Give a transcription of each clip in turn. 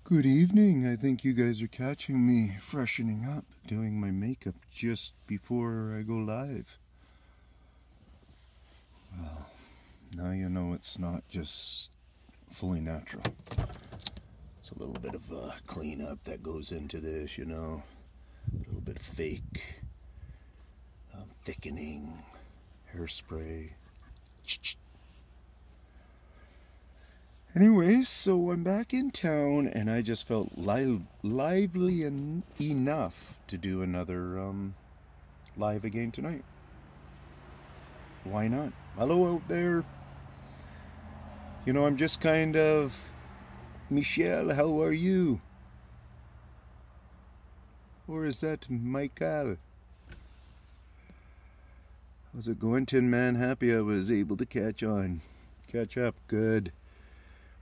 Good evening. I think you guys are catching me freshening up, doing my makeup just before I go live. Well, now you know it's not just fully natural. It's a little bit of a cleanup that goes into this, A little bit of fake thickening, hairspray. Anyways, so I'm back in town, and I just felt lively enough to do another live again tonight. Why not? Hello out there. I'm just kind of, Michelle, how are you? Or is that Michael? How's it going, Tinman? Happy I was able to catch up. Good.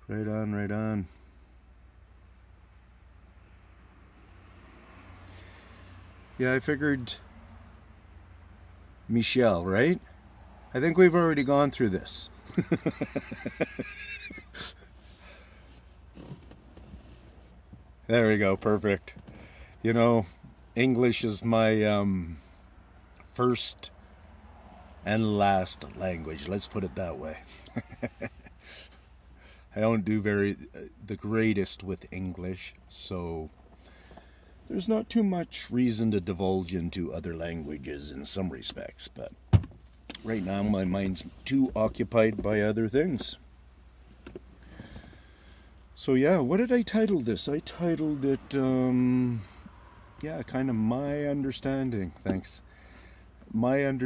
Right on. Yeah, I figured Michelle, right? I think we've already gone through this. There we go, perfect. English is my first and last language. Let's put it that way. I don't do the greatest with English, so there's not too much reason to divulge into other languages in some respects, but right now my mind's too occupied by other things. So yeah, what did I title this? I titled it, kind of My Understanding. Thanks. My in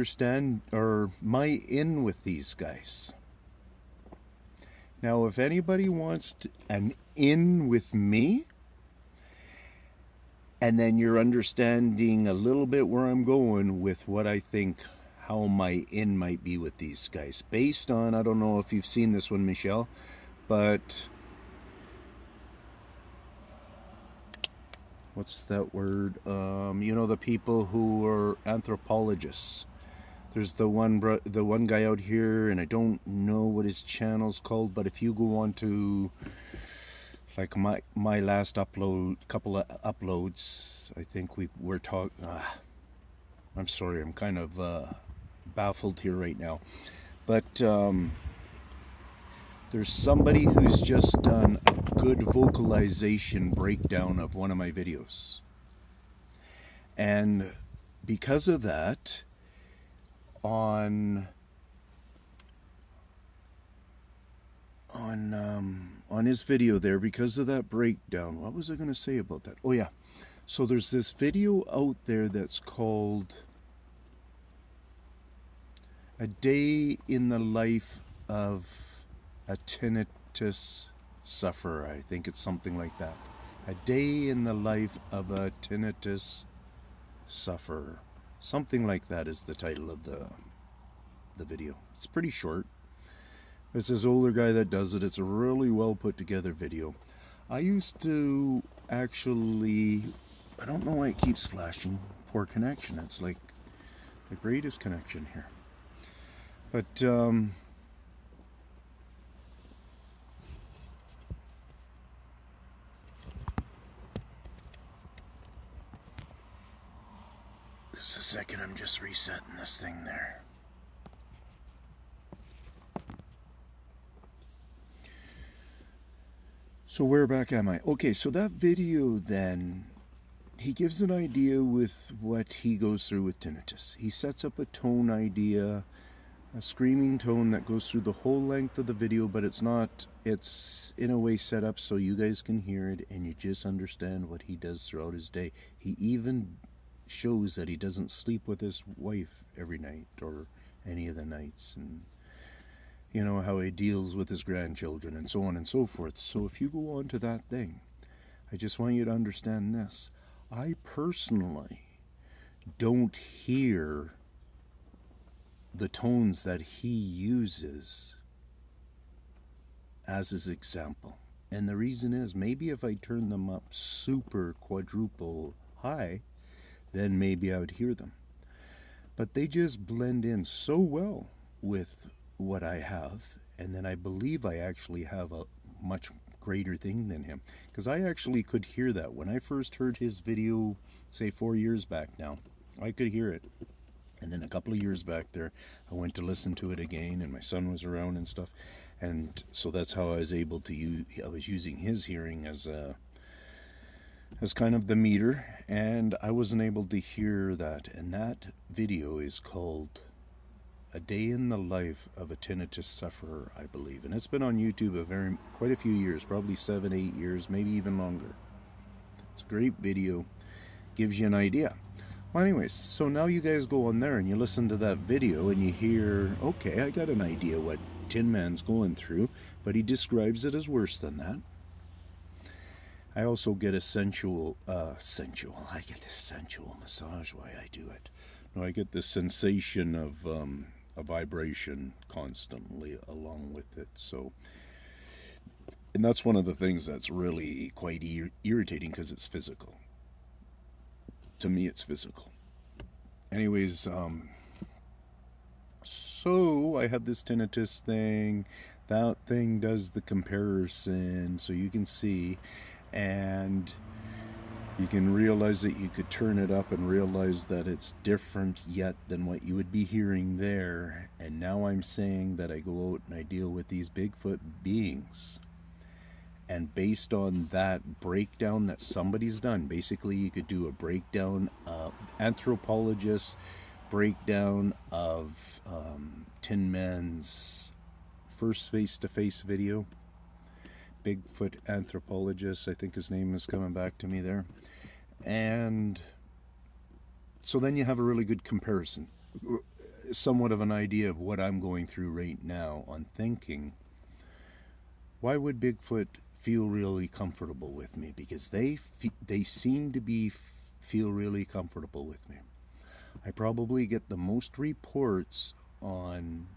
with these guys. Now, if anybody wants an in with me, and then you're understanding a little bit where I'm going with what I think, how my in might be with these guys. Based on, I don't know if you've seen this one, Michelle, but what's that word? The people who are anthropologists. There's the one guy out here, and I don't know what his channel's called, but if you go on to like my last couple of uploads, I think we're talking. I'm sorry, I'm kind of baffled here right now, but there's somebody who's just done a good vocalization breakdown of one of my videos, and because of that, on his video there, because of that breakdown, what was I going to say about that? Oh yeah, so there's this video out there that's called A Day in the Life of a Tinnitus Sufferer. I think it's something like that. A Day in the Life of a Tinnitus Sufferer. Something like that is the title of the video. It's pretty short. It's this older guy that does it. It's a really well put together video. I used to actually, I don't know why it keeps flashing, poor connection. It's like the greatest connection here. But just a second, I'm just resetting this thing there. So where back am I? Okay, so that video then, he gives an idea with what he goes through with tinnitus. He sets up a tone idea, a screaming tone that goes through the whole length of the video, but it's in a way set up so you guys can hear it and you just understand what he does throughout his day. He even shows that he doesn't sleep with his wife every night or any of the nights, and how he deals with his grandchildren and so on and so forth. So if you go on to that thing, I just want you to understand this. I personally don't hear the tones that he uses as his example. And the reason is, maybe if I turn them up super quadruple high, then maybe I would hear them. But they just blend in so well with what I have, and then I believe I actually have a much greater thing than him. Because I actually could hear that. When I first heard his video, say 4 years back now, I could hear it. And then a couple of years back there, I went to listen to it again, and my son was around and stuff. And so that's how I was able to use, I was using his hearing as kind of the meter, and I wasn't able to hear that. And that video is called A Day in the Life of a Tinnitus Sufferer, I believe. And it's been on YouTube quite a few years, probably 7, 8 years, maybe even longer. It's a great video, gives you an idea. Well, anyways, so now you guys go on there and you listen to that video and you hear, okay, I got an idea what Tin Man's going through, but he describes it as worse than that. I also get a I get this sensual massage while I do it. No, I get this sensation of a vibration constantly along with it. So, and that's one of the things that's really quite irritating because it's physical. To me, it's physical. Anyways, so I have this tinnitus thing. That thing does the comparison, so you can see. And you can realize that you could turn it up and realize that it's different yet than what you would be hearing there. And now I'm saying that I go out and I deal with these Bigfoot beings. And based on that breakdown that somebody's done, basically you could do a breakdown, anthropologist breakdown of Tin Man's first face-to-face video. Bigfoot anthropologist, I think his name is coming back to me there. And so then you have a really good comparison, somewhat of an idea of what I'm going through right now on thinking, why would Bigfoot feel really comfortable with me? Because they seem to feel really comfortable with me. I probably get the most reports on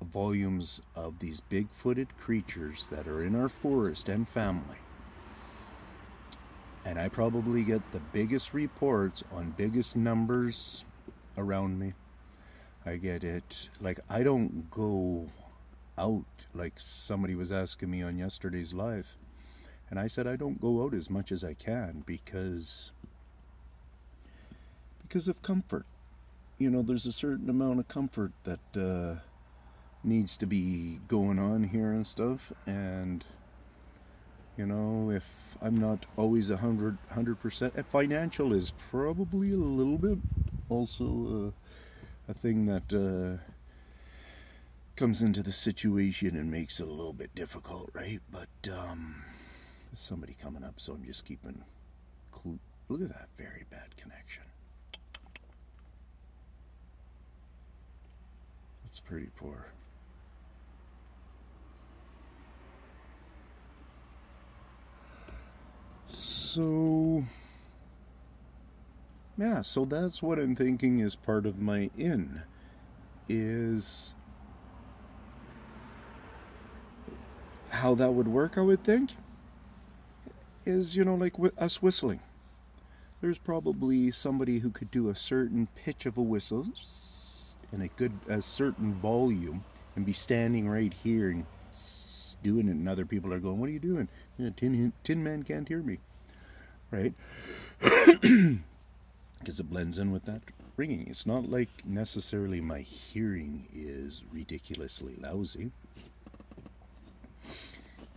volumes of these big-footed creatures that are in our forest and family. And I probably get the biggest reports on biggest numbers around me. I get it. Like, I don't go out like somebody was asking me on yesterday's live. And I said I don't go out as much as I can because of comfort. You know, there's a certain amount of comfort that needs to be going on here and stuff, and you know, if I'm not always 100%, and financial is probably a little bit also a thing that comes into the situation and makes it a little bit difficult, right? But there's somebody coming up, so I'm just keeping look at that very bad connection. That's pretty poor. So, yeah, so that's what I'm thinking is part of my is how that would work, I would think, is, you know, like us whistling. There's probably somebody who could do a certain pitch of a whistle and a certain volume and be standing right here and doing it, and other people are going, what are you doing? You know, Tin Man can't hear me. Right? Because it blends in with that ringing. It's not like necessarily my hearing is ridiculously lousy.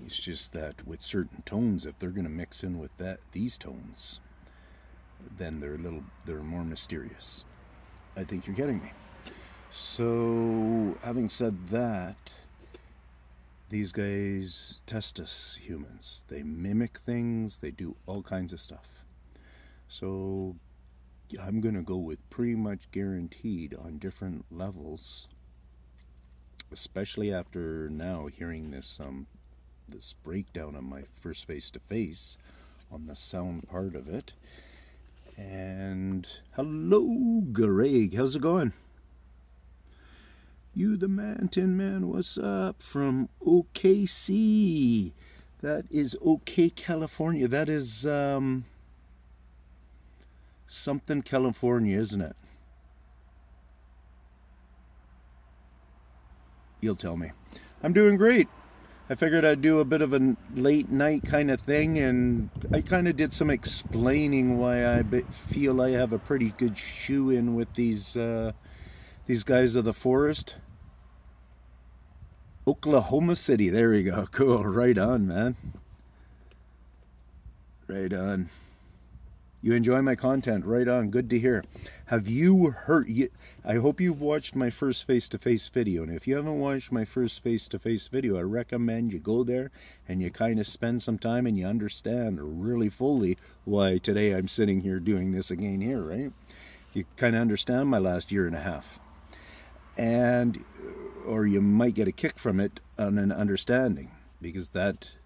It's just that with certain tones, if they're going to mix in with these tones, then they're more mysterious. I think you're getting me. So, having said that, these guys test us humans. They mimic things. They do all kinds of stuff. So I'm going to go with pretty much guaranteed on different levels, especially after now hearing this breakdown of my first face-to-face on the sound part of it. And hello, Greg. How's it going? You the man, Tin Man, what's up from OKC? That is OK, California. That is something California, isn't it? You'll tell me. I'm doing great. I figured I'd do a bit of a late night kind of thing, and I kind of did some explaining why I feel I have a pretty good shoe in with these guys of the forest. Oklahoma City, there we go. Cool, right on, man. Right on. You enjoy my content, right on. Good to hear. Have you heard? I hope you've watched my first face-to-face video. And if you haven't watched my first face-to-face video, I recommend you go there and you kind of spend some time and you understand really fully why today I'm sitting here doing this again here, right? You kind of understand my last year and a half. And, or you might get a kick from it on an understanding, because that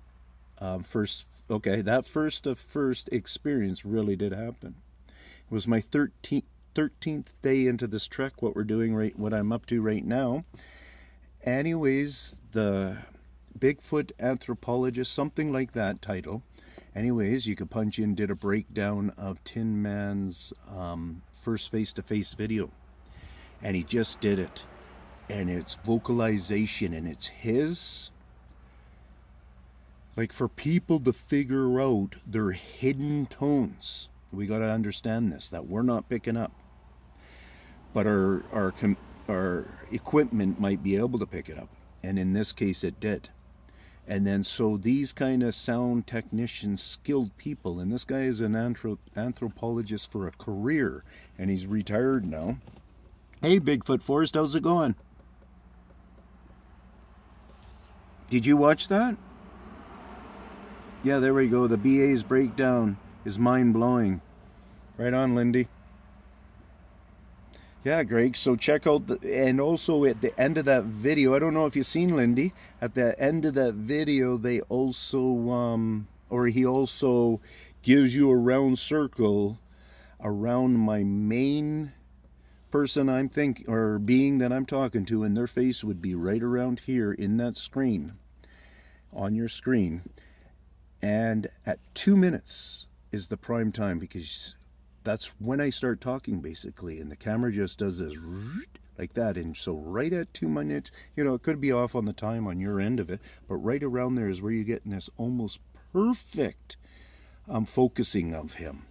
that first experience really did happen. It was my 13th day into this trek, what we're doing what I'm up to right now. Anyways, the Bigfoot anthropologist, something like that title. Anyways, you could punch in, did a breakdown of Tinman's first face-to-face video. And he just did it. And it's vocalization, and it's his... Like, for people to figure out their hidden tones, we got to understand this, that we're not picking up. But our equipment might be able to pick it up. And in this case, it did. And then so these kind of sound technicians, skilled people, and this guy is an anthropologist for a career, and he's retired now. Hey, Bigfoot Forest, how's it going? Did you watch that? Yeah, there we go. The BA's breakdown is mind-blowing. Right on, Lindy. Yeah, Greg, so check out and also at the end of that video, I don't know if you've seen Lindy, at the end of that video, they also, he also gives you a round circle around my main person being that I'm talking to, and their face would be right around here in that screen, on your screen. And at 2 minutes is the prime time, because that's when I start talking, basically. And the camera just does this like that. And so right at 2 minutes, it could be off on the time on your end of it, but right around there is where you're getting this almost perfect focusing of him.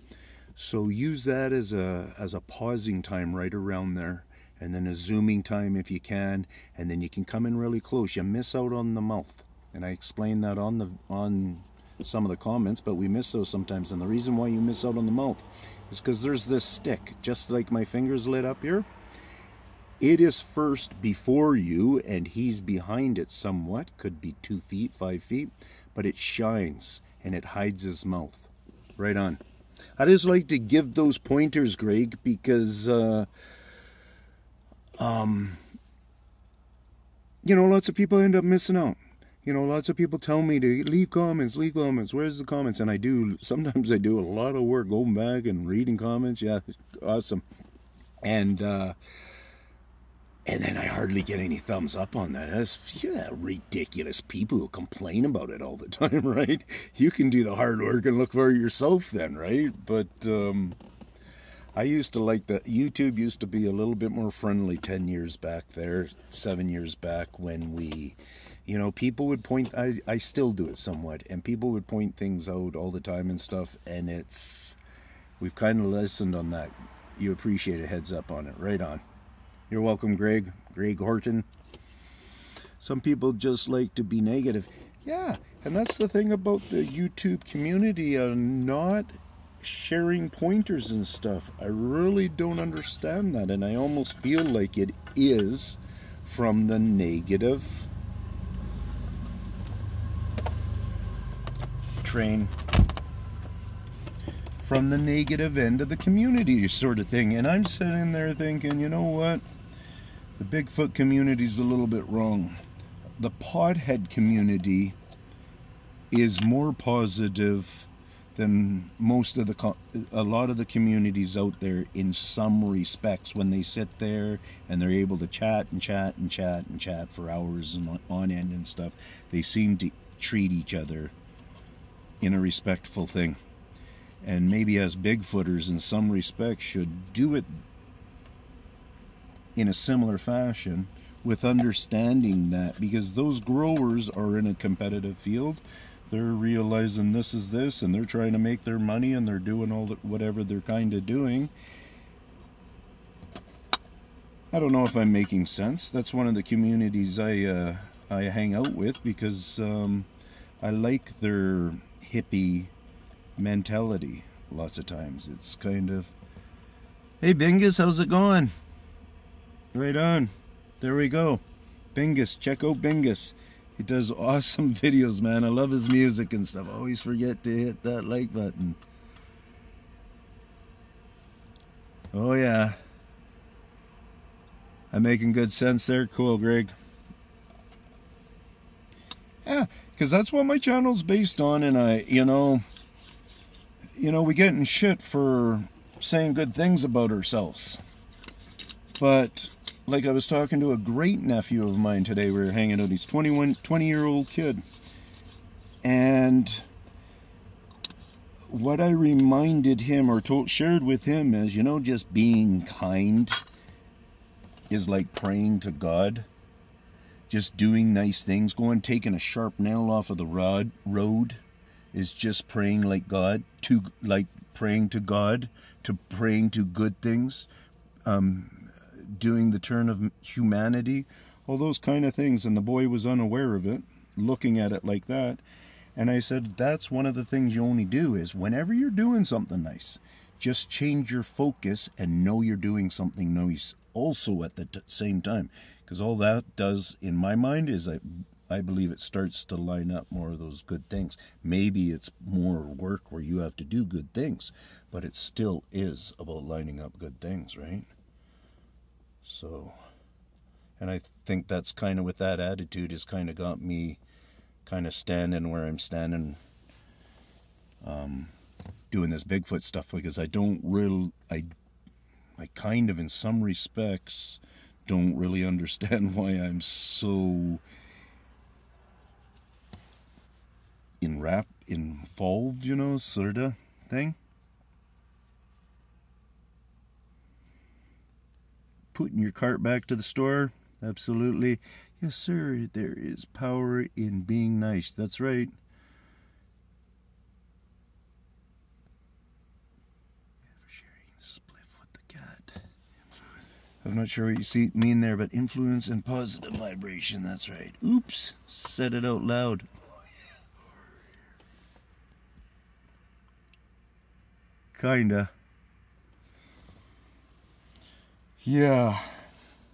So use that as a pausing time right around there, and then a zooming time if you can, and then you can come in really close. You miss out on the mouth. And I explained that on some of the comments, but we miss those sometimes. And the reason why you miss out on the mouth is because there's this stick, just like my fingers lit up here. It is first before you, and he's behind it somewhat, could be 2 feet, 5 feet, but it shines and it hides his mouth. Right on. I just like to give those pointers, Greg, because lots of people end up missing out. Lots of people tell me to leave comments. Where's the comments? And sometimes I do a lot of work going back and reading comments. Yeah, awesome. And then I hardly get any thumbs up on that. That's ridiculous people who complain about it all the time, right? You can do the hard work and look for it yourself then, right? But I used to like that. YouTube used to be a little bit more friendly 10 years back there, 7 years back, when we... people would point, I still do it somewhat, and people would point things out all the time and stuff, and we've kind of listened on that. You appreciate a heads up on it. Right on. You're welcome, Greg Horton. Some people just like to be negative. Yeah, and that's the thing about the YouTube community, not sharing pointers and stuff. I really don't understand that, and I almost feel like it is from the negative train, from the negative end of the community sort of thing. And I'm sitting there thinking, you know what? The Bigfoot community is a little bit wrong. The podhead community is more positive than a lot of the communities out there in some respects. When they sit there and they're able to chat for hours and on end and stuff, they seem to treat each other in a respectful thing. And maybe as Bigfooters in some respects should do it in a similar fashion with understanding that, because those growers are in a competitive field. They're realizing this is this, and they're trying to make their money, and they're doing all whatever they're kind of doing. I don't know if I'm making sense. That's one of the communities I hang out with, because I like their hippie mentality. Lots of times it's kind of, hey Bingus, how's it going? Right on. There we go. Bingus, check out Bingus. He does awesome videos, man. I love his music and stuff. Always forget to hit that like button. Oh yeah. I'm making good sense there. Cool, Greg. Yeah, because that's what my channel's based on, and we get in shit for saying good things about ourselves. But like, I was talking to a great nephew of mine today. We were hanging out. He's 20-year-old kid. And what I reminded him or shared with him is, just being kind is like praying to God. Just doing nice things, taking a sharp nail off of the road is just praying praying to God, to praying to good things, doing the turn of humanity, all those kind of things. And the boy was unaware of it, looking at it like that. And I said, that's one of the things you only do, is whenever you're doing something nice, just change your focus and know you're doing something nice also at the same time. Because all that does, in my mind, is I believe it starts to line up more of those good things. Maybe it's more work where you have to do good things, but it still is about lining up good things, right? So, and I think that's kind of, with that attitude, has kind of got me kind of standing where I'm standing, doing this Bigfoot stuff, because I kind of, in some respects, don't really understand why I'm so involved, sort of thing. Putting your cart back to the store, absolutely. Yes, sir, there is power in being nice. That's right. I'm not sure what you mean there, but influence and positive vibration. That's right. Oops, said it out loud. Kinda. Yeah,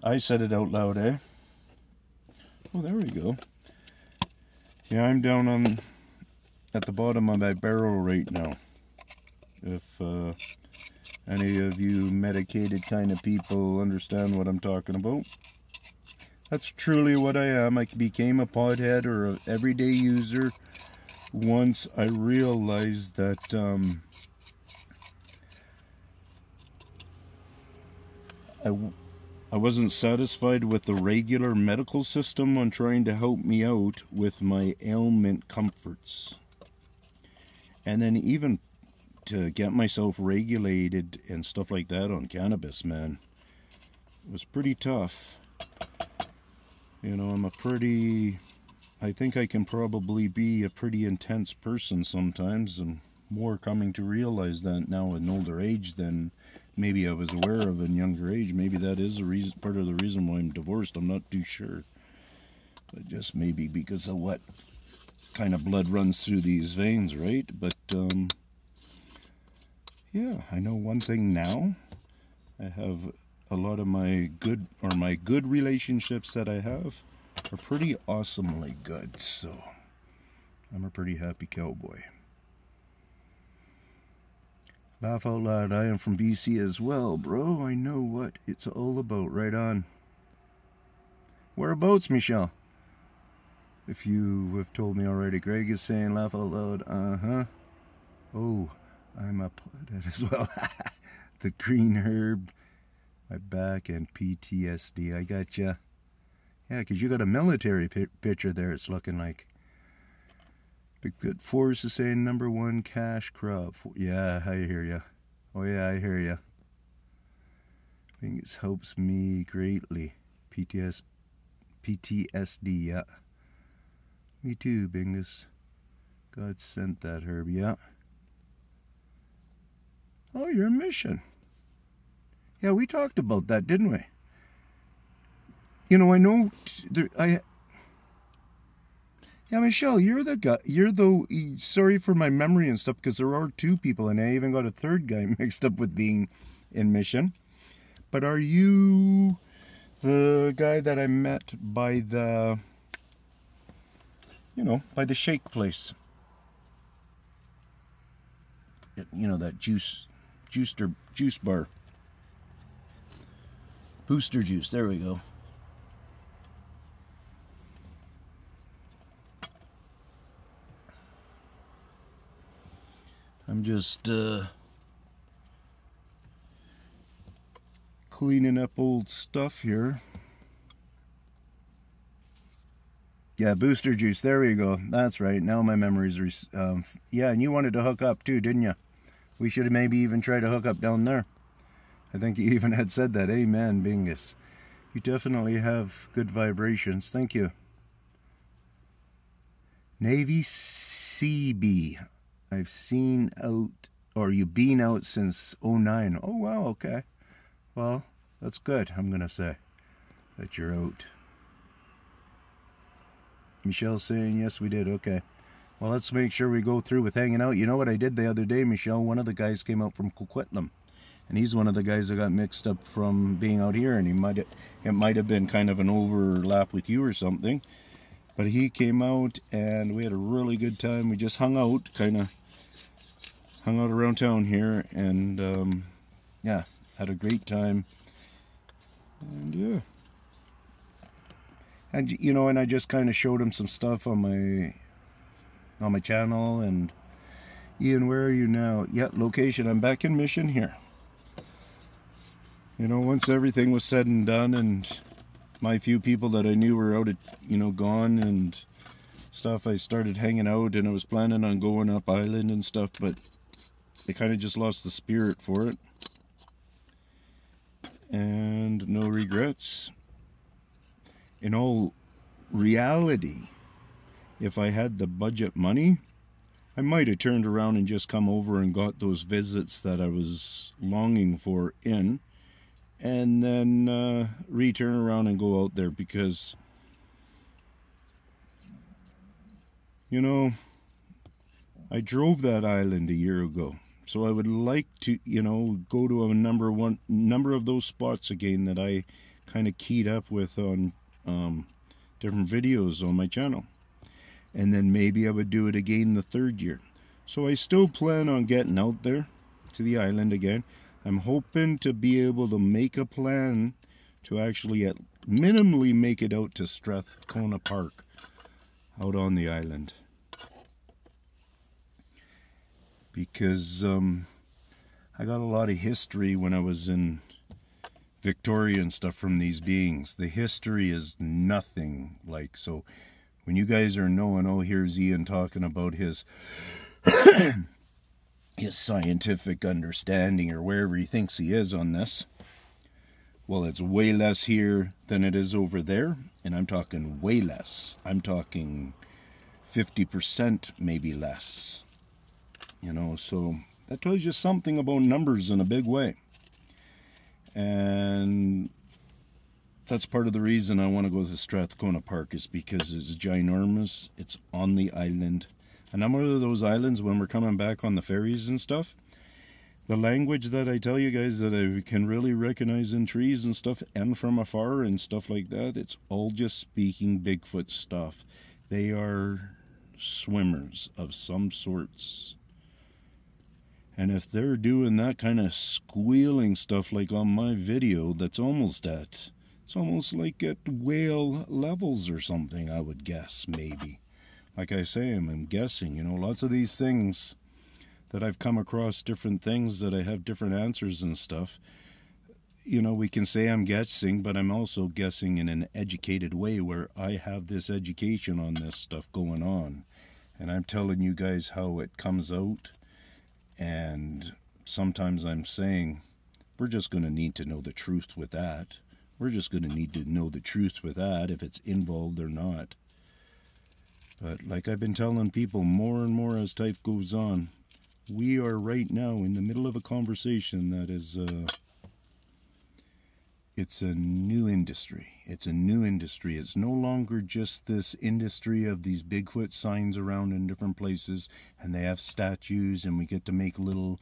I said it out loud, eh? Oh, there we go. Yeah, I'm down at the bottom of my barrel right now. If any of you medicated kind of people understand what I'm talking about. That's truly what I am. I became a pothead or an everyday user once I realized that I wasn't satisfied with the regular medical system on trying to help me out with my ailment comforts. And then even to get myself regulated and stuff like that on cannabis, man, it was pretty tough. I think I can probably be a pretty intense person sometimes. I'm more coming to realize that now at an older age than maybe I was aware of in younger age. Maybe that is part of the reason why I'm divorced. I'm not too sure. But just maybe because of what kind of blood runs through these veins, right? But yeah, I know one thing now. I have a lot of my good relationships that I have are pretty awesomely good. So I'm a pretty happy cowboy. Laugh out loud, I am from BC as well, bro. I know what it's all about. Right on. Whereabouts, Michelle? If you have told me already, Greg is saying laugh out loud. Uh-huh. Oh, I'm a pothead as well. The green herb, my back, and PTSD. I gotcha. Yeah, because you got a military picture there, it's looking like. Big Good Force is saying #1 cash crop. Yeah, I hear ya. Oh yeah, I hear ya. I think it helps me greatly. PTSD, yeah. Me too, Bingus. God sent that, Herb, yeah. Oh, you're a mission. Yeah, we talked about that, didn't we? You know, I know... Yeah, Michelle, you're the guy... You're the... Sorry for my memory and stuff, because there are two people, and I even got a third guy mixed up with being in mission. But are you the guy that I met by the... You know, by the shake place? You know, that juice bar. Booster juice, there we go. I'm just cleaning up old stuff here. Yeah, booster juice, there we go. That's right, now my memory's... yeah, and you wanted to hook up too, didn't you? We should have maybe even tried to hook up down there. I think you even had said that. Amen, Bingus. You definitely have good vibrations. Thank you. Navy CB. I've seen out, or you've been out since 09. Oh, wow, okay. Well, that's good, I'm going to say, that you're out. Michelle's saying, yes, we did. Okay. Well, let's make sure we go through with hanging out. You know what I did the other day, Michelle? One of the guys came out from Coquitlam. And he's one of the guys that got mixed up from being out here. And it might have been kind of an overlap with you or something. But he came out and we had a really good time. We just hung out, hung out around town here. And, yeah, had a great time. And, yeah. And, you know, and I just kind of showed him some stuff on my channel. And Ian, where are you now? Yeah, location, I'm back in Mission here. You know, once everything was said and done and my few people that I knew were out, gone and stuff, I started hanging out and I was planning on going up island and stuff, but I kind of just lost the spirit for it. And no regrets. In all reality, if I had the budget money, I might have turned around and just come over and got those visits that I was longing for in, and then return around and go out there, because, you know, I drove that island a year ago, so I would like to, go to a number of those spots again that I kind of keyed up with on different videos on my channel. And then maybe I would do it again the third year. So I still plan on getting out there to the island again. I'm hoping to be able to make a plan to actually minimally make it out to Strathcona Park out on the island. Because I got a lot of history when I was in Victoria and stuff from these beings. The history is nothing like, so when you guys are knowing, oh, here's Ian talking about his his scientific understanding or wherever he thinks he is on this, well, it's way less here than it is over there, and I'm talking way less. I'm talking 50% maybe less. So that tells you something about numbers in a big way. And that's part of the reason I want to go to Strathcona Park, is because it's ginormous. It's on the island. A number of those islands, when we're coming back on the ferries and stuff, the language that I tell you guys that I can really recognize in trees and stuff and from afar and stuff like that, it's all just speaking Bigfoot stuff. They are swimmers of some sorts. And if they're doing that kind of squealing stuff like on my video, it's almost like at whale levels or something, I would guess, maybe. Like I say, I'm guessing, lots of these things that I've come across, different things that I have different answers and stuff. We can say I'm guessing, but I'm also guessing in an educated way where I have this education on this stuff going on. And I'm telling you guys how it comes out. And sometimes I'm saying, we're just going to need to know the truth with that. We're just going to need to know the truth with that, if it's involved or not. But like I've been telling people more and more as time goes on, we are right now in the middle of a conversation that is, it's a new industry. It's a new industry. It's no longer just this industry of these Bigfoot signs around in different places, and they have statues, and we get to make little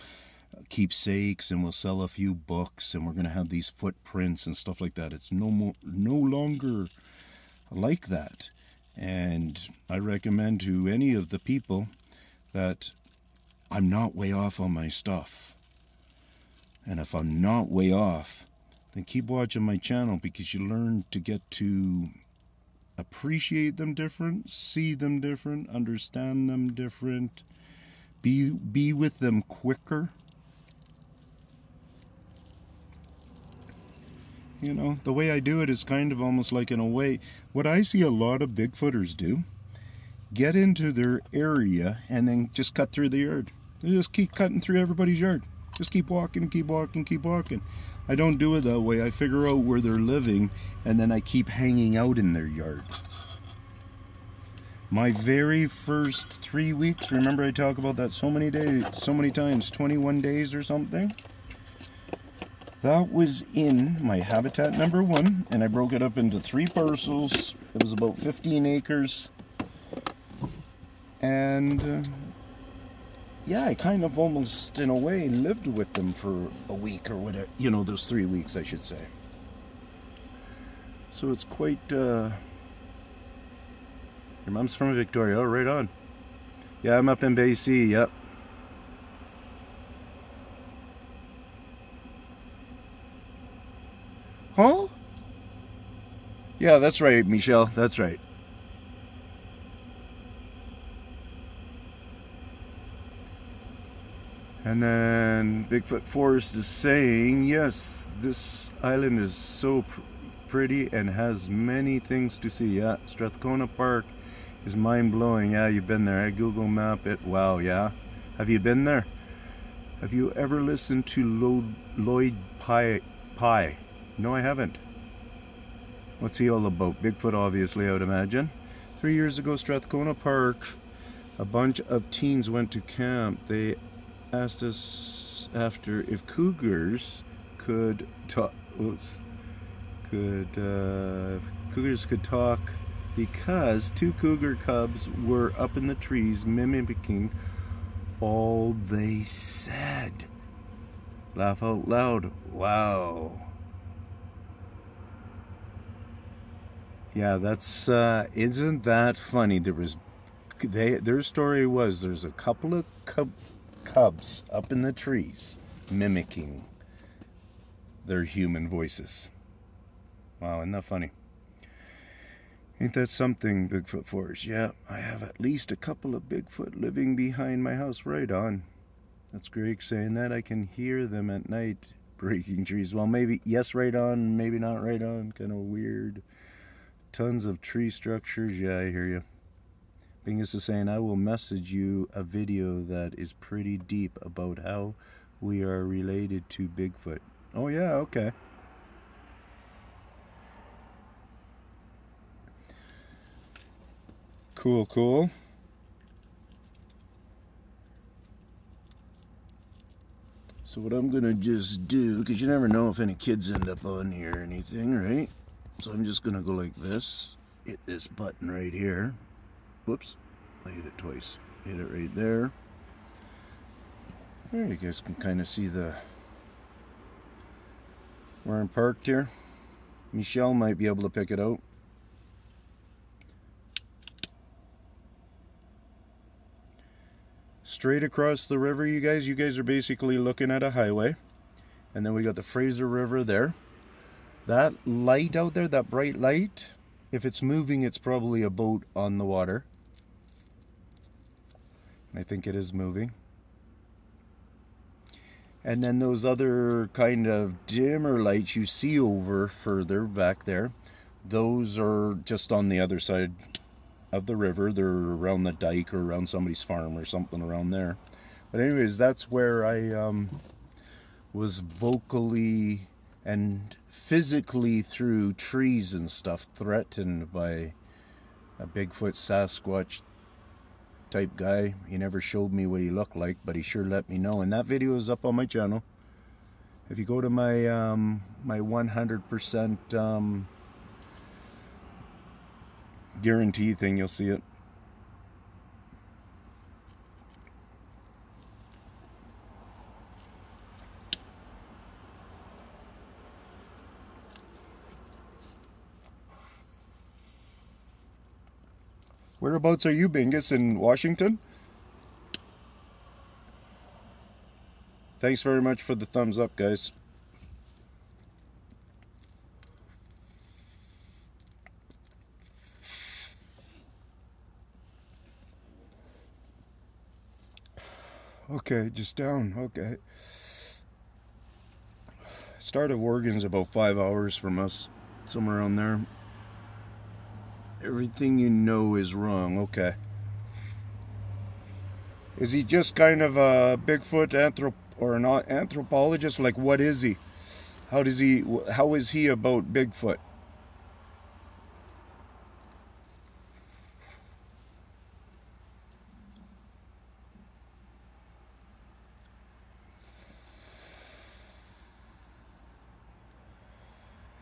keepsakes, and we'll sell a few books, and we're going to have these footprints and stuff like that. It's no longer like that. And I recommend to any of the people that I'm not way off on my stuff. And if I'm not way off, then keep watching my channel, because you learn to get to appreciate them different, see them different, understand them different, be with them quicker. You know, the way I do it is kind of almost like, in a way, what I see a lot of Bigfooters do: get into their area and then just cut through the yard. They just keep cutting through everybody's yard. Just keep walking, keep walking, keep walking. I don't do it that way. I figure out where they're living, and then I keep hanging out in their yard. My very first 3 weeks, remember I talk about that so many days, so many times, 21 days or something? That was in my habitat number 1, and I broke it up into 3 parcels. It was about 15 acres. And yeah, I kind of almost, in a way, lived with them for a week or whatever. You know, those 3 weeks, I should say. So it's quite, your mom's from Victoria. Oh, right on. Yeah, I'm up in BC, yep. Huh? Yeah, that's right, Michelle. That's right. And then Bigfoot Forest is saying, yes, this island is so pretty and has many things to see. Yeah, Strathcona Park is mind-blowing. Yeah, you've been there. I Google map it. Wow, yeah. Have you been there? Have you ever listened to Lloyd Pye? No, I haven't. What's he all about? Bigfoot, obviously, I would imagine. 3 years ago, Strathcona Park, a bunch of teens went to camp. They asked us after if cougars could talk. If cougars could talk, because 2 cougar cubs were up in the trees mimicking all they said. Laugh out loud. Wow. Yeah, that's isn't that funny? Their story was there's a couple of cubs up in the trees mimicking their human voices. Wow, isn't that funny? Ain't that something, Bigfoot Forest? Yeah, I have at least a couple of Bigfoot living behind my house. Right on. That's Greg saying that. I can hear them at night breaking trees. Well, maybe, yes, right on, maybe not right on. Kind of weird. Tons of tree structures. Yeah, I hear you. Bingus is saying, I will message you a video that is pretty deep about how we are related to Bigfoot. Oh, yeah, okay. Cool. So what I'm going to just do, because you never know if any kids end up on here or anything, right? So I'm just going to go like this. Hit this button right here. Whoops. I hit it twice. Hit it right there. There, you guys can kind of see where I'm parked here. Michelle might be able to pick it out. Straight across the river, you guys are basically looking at a highway. And then we got the Fraser River there. That light out there, that bright light, if it's moving, it's probably a boat on the water. I think it is moving. And then those other kind of dimmer lights you see over further back there, those are just on the other side of the river. They're around the dike or around somebody's farm or something around there. But anyways, that's where I was vocally and physically through trees and stuff, threatened by a Bigfoot Sasquatch type guy. He never showed me what he looked like, but he sure let me know. And that video is up on my channel. If you go to my my 100% guarantee thing, you'll see it. Whereabouts are you, Bingus? In Washington? Thanks very much for the thumbs up, guys. Okay, just down. Okay. Start of Oregon's about 5 hours from us, somewhere around there. Everything you know is wrong. Okay. Is he just kind of a Bigfoot or an anthropologist? Like, what is he? How is he about Bigfoot?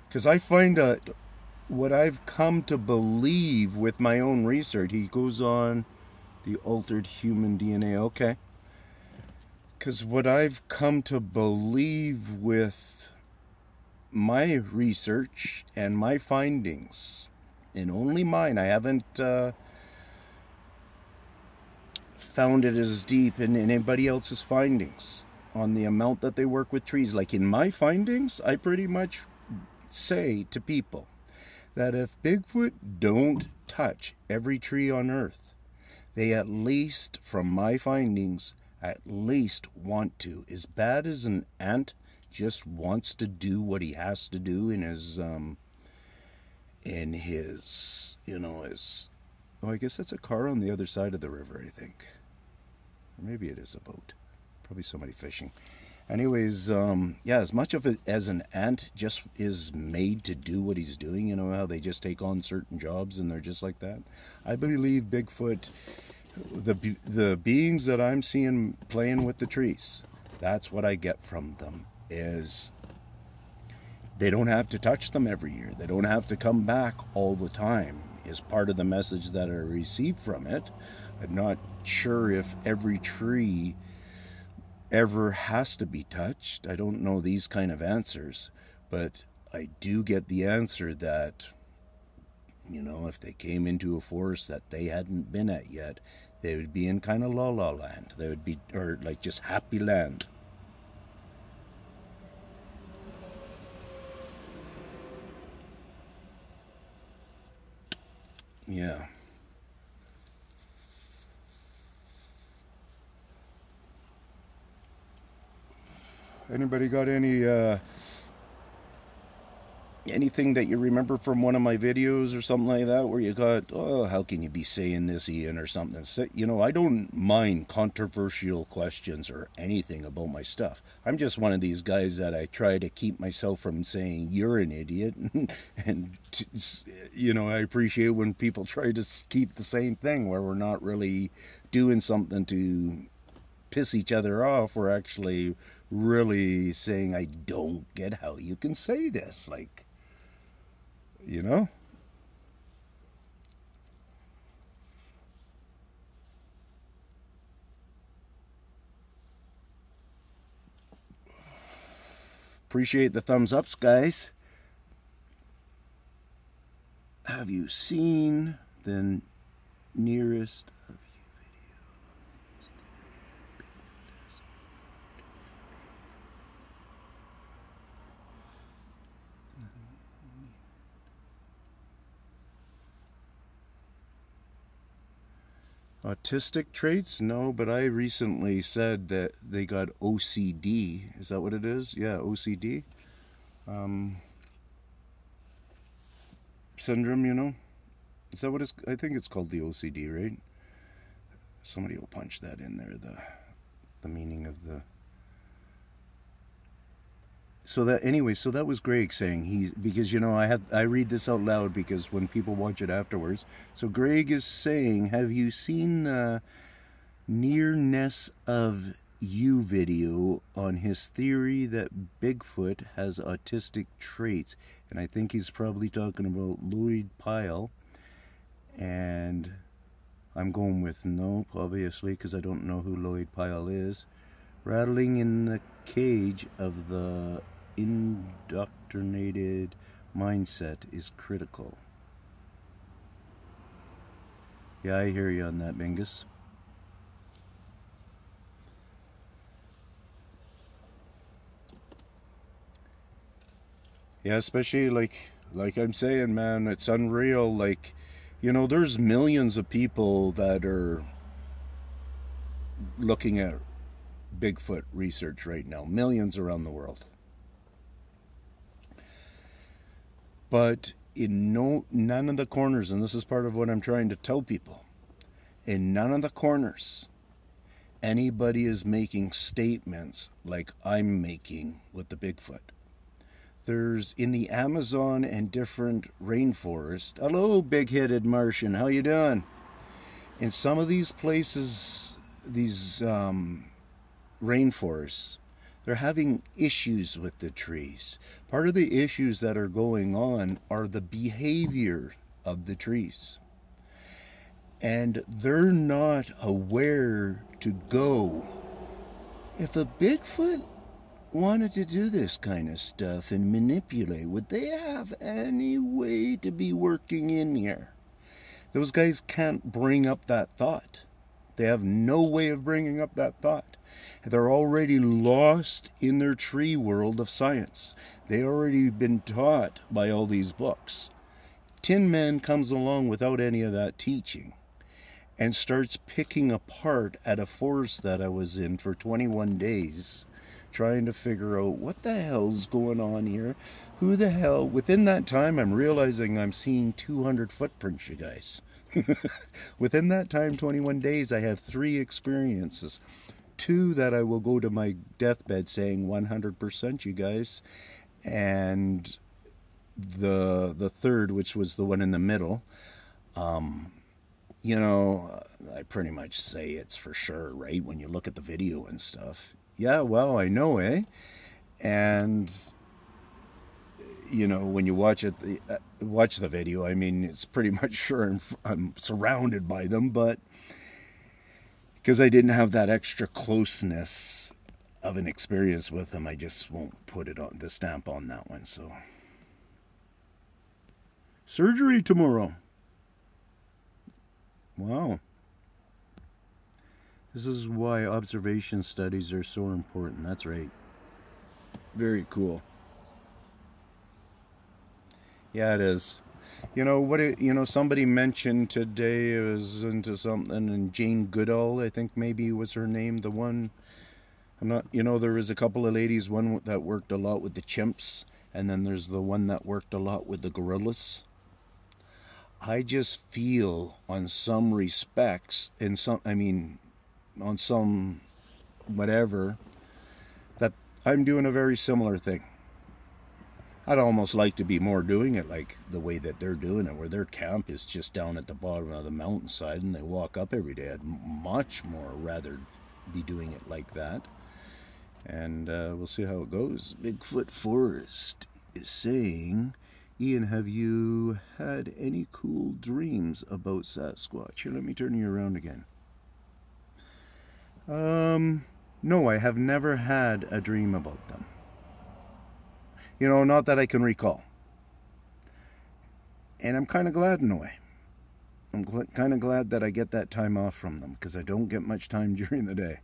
Because I find what I've come to believe with my own research, he goes on the altered human DNA. Okay. Because what I've come to believe with my research and my findings, and only mine, I haven't found it as deep in anybody else's findings on the amount that they work with trees. Like in my findings, I pretty much say to people that if Bigfoot don't touch every tree on Earth, they at least, from my findings, at least want to. As bad as an ant just wants to do what he has to do in his oh, I guess that's a car on the other side of the river, I think. Or maybe it is a boat. Probably somebody fishing. Anyways, yeah, as much of it as an ant just is made to do what he's doing, you know how they just take on certain jobs and they're just like that? I believe Bigfoot, the beings that I'm seeing playing with the trees, that's what I get from them, is they don't have to touch them every year. They don't have to come back all the time, is part of the message that I received from it. I'm not sure if every tree ever has to be touched. I don't know these kind of answers, but I do get the answer that, you know, if they came into a forest that they hadn't been at yet, they would be in kind of la-la land. They would be, or like just happy land. Yeah. Anybody got anything that you remember from one of my videos or something like that where you got, oh, how can you be saying this, Ian, or something? You know, I don't mind controversial questions or anything about my stuff. I'm just one of these guys that I try to keep myself from saying you're an idiot. And you know, I appreciate when people try to keep the same thing where we're not really doing something to piss each other off. We're actually really saying, I don't get how you can say this. Like, you know? Appreciate the thumbs ups, guys. Have you seen the nearest of you video of Mr. Bigfoot is? Autistic traits? No, but I recently said that they got OCD. Is that what it is? Yeah, OCD. Syndrome, you know? Is that what it's... I think it's called the OCD, right? Somebody will punch that in there, the meaning of the So that was Greg saying because I read this out loud because when people watch it afterwards. So Greg is saying, have you seen the nearness of you video on his theory that Bigfoot has autistic traits? And I think he's probably talking about Lloyd Pyle. And I'm going with nope, obviously, because I don't know who Lloyd Pyle is. Rattling in the cage of the indoctrinated mindset is critical. Yeah, I hear you on that, Bingus. Yeah, especially like I'm saying, man, it's unreal. Like, there's millions of people that are looking at Bigfoot research right now, millions around the world. But in none of the corners, and this is part of what I'm trying to tell people, in none of the corners, anybody is making statements like I'm making with the Bigfoot. There's in the Amazon and different rainforests. Hello, big-headed Martian. How you doing? In some of these places, these rainforests, they're having issues with the trees. Part of the issues that are going on are the behavior of the trees. And they're not aware to go. If a Bigfoot wanted to do this kind of stuff and manipulate, would they have any way to be working in here? Those guys can't bring up that thought. They have no way of bringing up that thought. They're already lost in their tree world of science. They already been taught by all these books. Tinman comes along without any of that teaching and starts picking apart at a forest that I was in for 21 days, trying to figure out what the hell's going on here. Who the hell? Within that time, I'm realizing I'm seeing 200 footprints, you guys. Within that time, 21 days, I have 3 experiences. 2 that I will go to my deathbed saying 100%, you guys. And the third, which was the one in the middle, I pretty much say it's for sure, right? When you look at the video and stuff. Yeah, well, I know, eh? And when you watch the video, I mean, it's pretty much sure I'm surrounded by them, but because I didn't have that extra closeness of an experience with them, I just won't put the stamp on that one. So, surgery tomorrow. Wow. This is why observation studies are so important. That's right. Very cool. Yeah, it is. Somebody mentioned today it was into something, and Jane Goodall, I think maybe was her name, the one. There was a couple of ladies, one that worked a lot with the chimps, and then there's the one that worked a lot with the gorillas. I just feel on some respects, on some whatever, that I'm doing a very similar thing. I'd almost like to be more doing it like the way that they're doing it, where their camp is just down at the bottom of the mountainside and they walk up every day. I'd much more rather be doing it like that. And we'll see how it goes. Bigfoot Forest is saying, Ian, have you had any cool dreams about Sasquatch? Here, let me turn you around again. No, I have never had a dream about them. Not that I can recall. And I'm kind of glad in a way. I'm kind of glad that I get that time off from them, because I don't get much time during the day.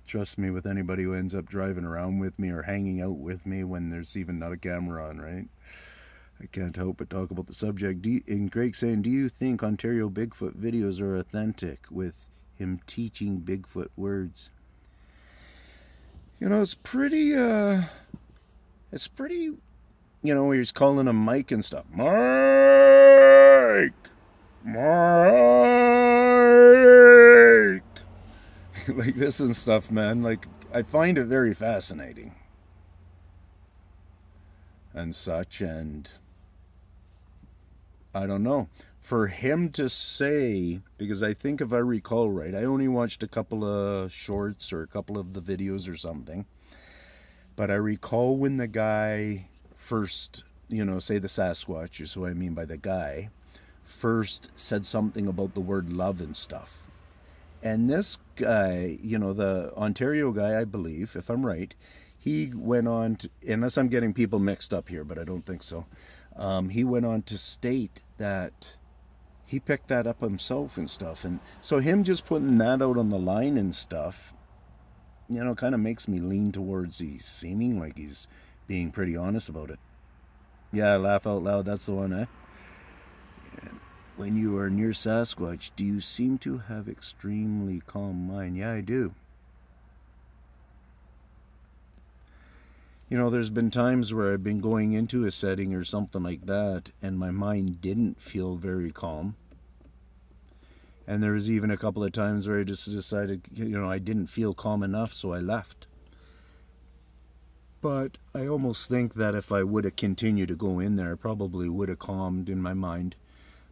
Trust me, with anybody who ends up driving around with me or hanging out with me when there's even not a camera on, right? I can't help but talk about the subject. And Greg saying, do you think Ontario Bigfoot videos are authentic with him teaching Bigfoot words? It's pretty, where he's calling him Mike and stuff. Mike! Like this and stuff, man. Like, I find it very fascinating. and such, and I don't know. For him to say, because I think if I recall right, I only watched a couple of shorts or a couple of the videos or something, but I recall when the guy first, say the Sasquatch is what I mean by the guy, first said something about the word love and stuff. And this guy, the Ontario guy, I believe, if I'm right, he went on to, unless I'm getting people mixed up here, but I don't think so, he went on to state that he picked that up himself and stuff. And so him just putting that out on the line and stuff, kind of makes me lean towards he's seeming like he's being pretty honest about it. Yeah, laugh out loud, that's the one, eh? And when you are near Sasquatch, do you seem to have extremely calm mind? Yeah, I do. There's been times where I've been going into a setting or something like that, and my mind didn't feel very calm. And there was even a couple of times where I just decided, I didn't feel calm enough, so I left. But I almost think that if I would have continued to go in there, I probably would have calmed in my mind.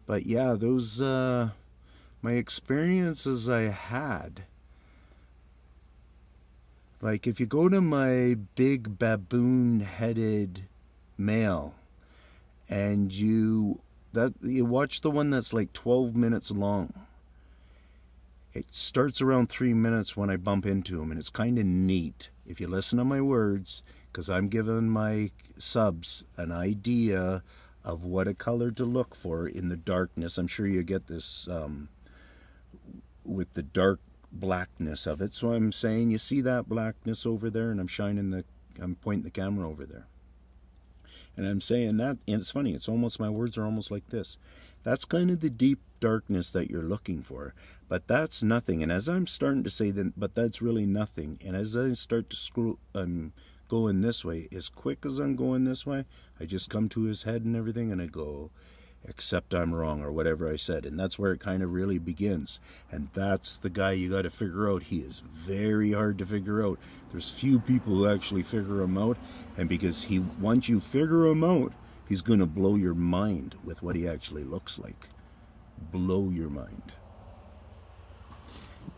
But yeah, those, my experiences I had, like if you go to my big baboon-headed male and you watch the one that's like 12 minutes long, it starts around 3 minutes when I bump into him, and it's kind of neat if you listen to my words, because I'm giving my subs an idea of what a color to look for in the darkness. I'm sure you get this with the dark blackness of it. So I'm saying, you see that blackness over there, and I'm pointing the camera over there. And I'm saying that, and it's funny, my words are almost like this. That's kind of the deep darkness that you're looking for. But that's nothing. And as I'm starting to say that, but that's really nothing. And as I start to scroll, I'm going this way. As quick as I'm going this way, I just come to his head and everything, and I go, except I'm wrong, or whatever I said. And that's where it kind of really begins. And that's the guy you got to figure out. He is very hard to figure out. There's few people who actually figure him out. And because once you figure him out, he's going to blow your mind with what he actually looks like. Blow your mind.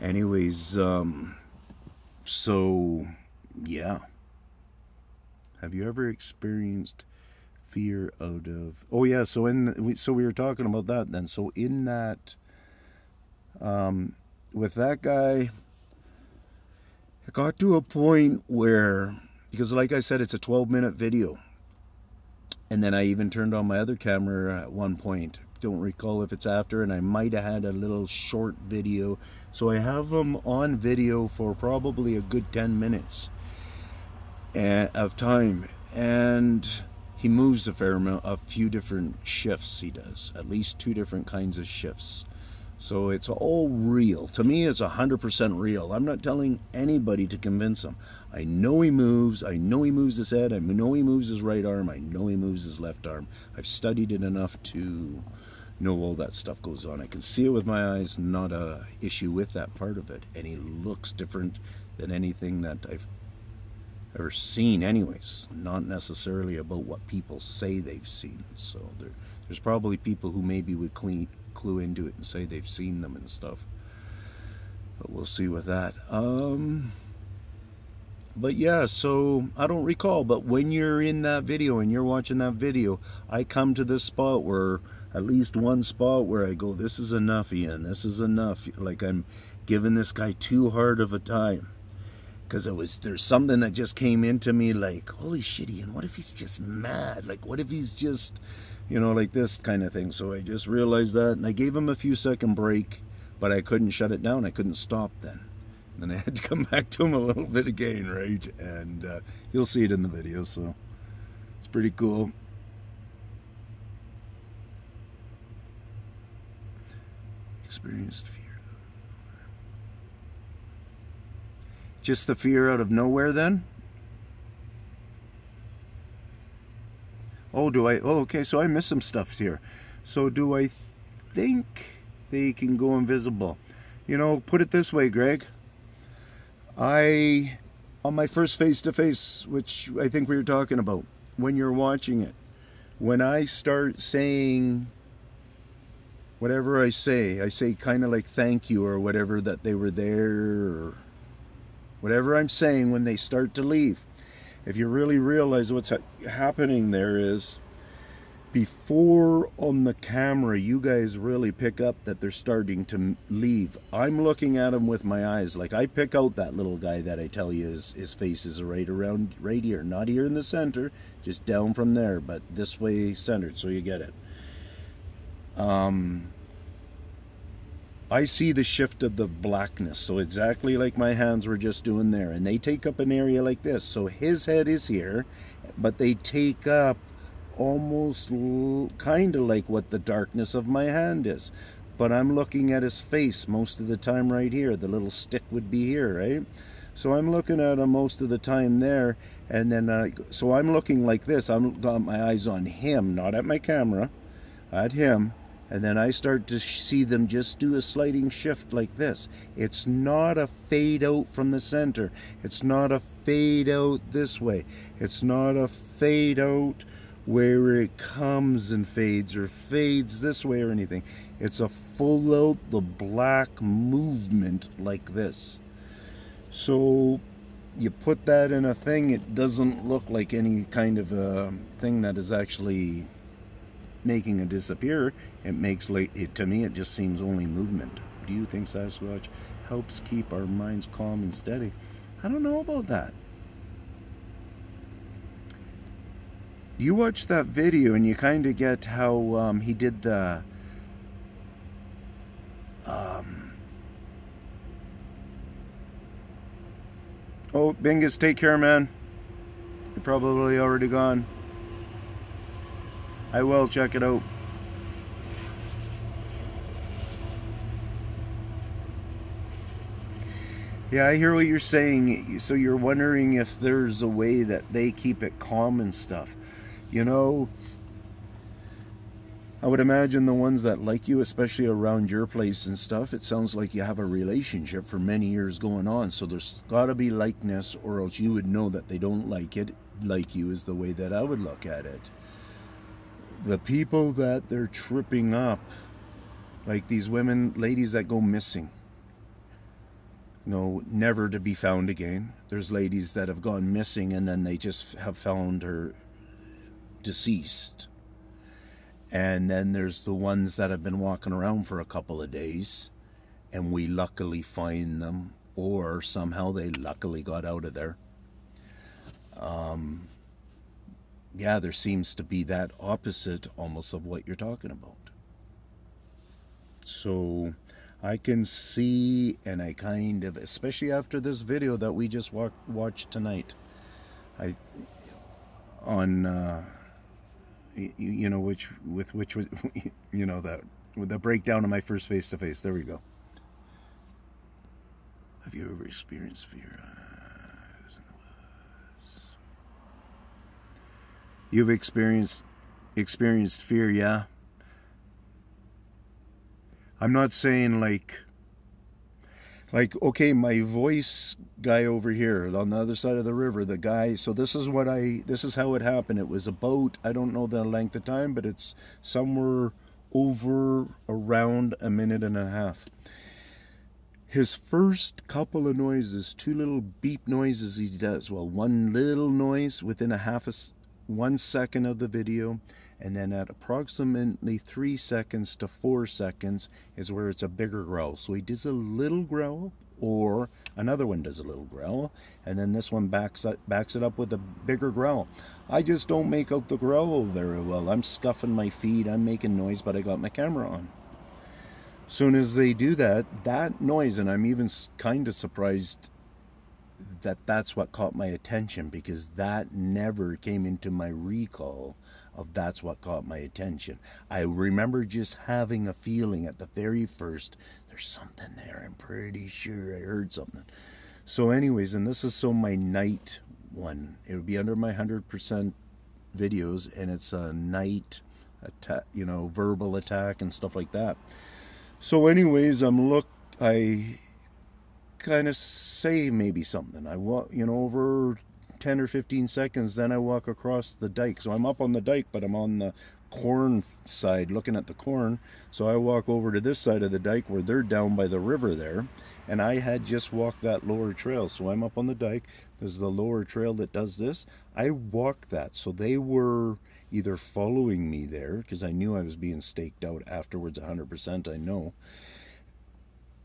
Anyways, so, yeah. Have you ever experienced fear out of... Oh, yeah, so we were talking about that then. So in that, with that guy, it got to a point where, because like I said, it's a 12-minute video. And then I even turned on my other camera at one point. Don't recall if it's after, and I might have had a little short video. So I have them on video for probably a good 10 minutes of time. And he moves a few different shifts he does. At least 2 different kinds of shifts. So it's all real. To me, it's 100% real. I'm not telling anybody to convince him. I know he moves. I know he moves his head. I know he moves his right arm. I know he moves his left arm. I've studied it enough to know all that stuff goes on. I can see it with my eyes, not a issue with that part of it. And he looks different than anything that I've ever seen anyways. Not necessarily about what people say they've seen. So there's probably people who maybe would clue into it and say they've seen them and stuff. But we'll see with that. But yeah, so I don't recall, but when you're in that video and you're watching that video, I come to this spot where, at least one spot where I go, this is enough, Ian, this is enough. Like I'm giving this guy too hard of a time. Because there's something that just came into me like, holy shit, Ian, what if he's just mad? Like, what if he's just, like this kind of thing. So I just realized that, and I gave him a few second break, but I couldn't shut it down. I couldn't stop then. And then I had to come back to him a little bit again, right? And you'll see it in the video, so it's pretty cool. Experienced fear. Just the fear out of nowhere then? Oh, okay, so I missed some stuff here. So do I think they can go invisible? Put it this way, Greg. On my first face-to-face, which I think we were talking about, when you're watching it. When I start saying whatever I say kind of like thank you or whatever, that they were there, or whatever I'm saying when they start to leave. If you really realize what's happening there is, before on the camera you guys really pick up that they're starting to leave, I'm looking at them with my eyes. Like, I pick out that little guy that I tell you his face is right here, not here in the center, just down from there, but this way centered, so you get it. I see the shift of the blackness, so exactly like my hands were just doing there, and they take up an area like this. So his head is here, but they take up almost kind of like what the darkness of my hand is. But I'm looking at his face most of the time right here. The little stick would be here, right? So I'm looking at him most of the time there, and then so I'm looking like this. I've got my eyes on him, not at my camera, at him. And then I start to see them just do a sliding shift like this. It's not a fade out from the center. It's not a fade out this way. It's not a fade out where it comes and fades or fades this way or anything. It's a full out the black movement like this. So you put that in a thing, it doesn't look like any kind of a thing that is actually making it disappear. It makes, like, to me, it just seems only movement. Do you think Sasquatch helps keep our minds calm and steady? I don't know about that. You watch that video and you kind of get how he did the oh, Bingus, take care, man. You're probably already gone. I will check it out. Yeah, I hear what you're saying. So you're wondering if there's a way that they keep it calm and stuff. You know, I would imagine the ones that like you, especially around your place and stuff, it sounds like you have a relationship for many years going on. So there's got to be likeness, or else you would know that they don't like you is the way that I would look at it. The people that they're tripping up, like these ladies that go missing, never to be found again. There's ladies that have gone missing and then they just have found her deceased. And then there's the ones that have been walking around for a couple of days and we luckily find them, or somehow they luckily got out of there. Yeah, there seems to be that opposite almost of what you're talking about. So I can see, and I kind of, especially after this video that we just watched tonight, which that with the breakdown of my first face-to-face. There we go. Have you ever experienced fear? You've experienced fear, yeah. I'm not saying like okay, my voice guy over here on the other side of the river, the guy, so this is how it happened. It was about, I don't know the length of time, but it's somewhere over around a minute and a half. His first couple of noises, two little beep noises he does. Well, one little noise within 1 second of the video, and then at approximately 3 seconds to 4 seconds is where it's a bigger growl. So he does a little growl, or another one does a little growl, and then this one backs it up with a bigger growl. I just don't make out the growl very well. I'm scuffing my feet, I'm making noise, but I got my camera on. Soon as they do that noise, and I'm even kind of surprised that's what caught my attention, because that never came into my recall of that's what caught my attention. I remember just having a feeling at the very first, there's something there, I'm pretty sure I heard something. So anyways, and this is my night one. It would be under my 100% videos, and it's a night attack, verbal attack and stuff like that. So anyways, I kind of say maybe something. I over 10 or 15 seconds, then I walk across the dike. So I'm up on the dike, but I'm on the corn side looking at the corn. So I walk over to this side of the dike where they're down by the river there, and I had just walked that lower trail. So I'm up on the dike. There's the lower trail that does this. I walked that. So they were either following me there, because I knew I was being staked out afterwards, 100% I know.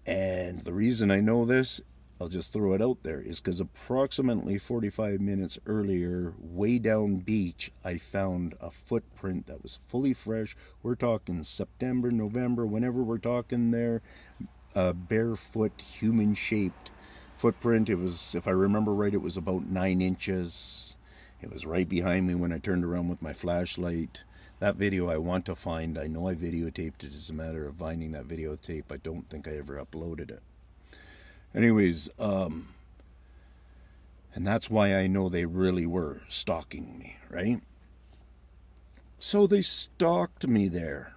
And the reason I know this, I'll just throw it out there, is because approximately 45 minutes earlier, way down beach, I found a footprint that was fully fresh. We're talking September, November, whenever we're talking there, a barefoot, human-shaped footprint. It was, if I remember right, it was about 9 inches. It was right behind me when I turned around with my flashlight. That video I want to find. I know I videotaped it. It's a matter of finding that videotape. I don't think I ever uploaded it. Anyways, and that's why I know they really were stalking me, right? So they stalked me there.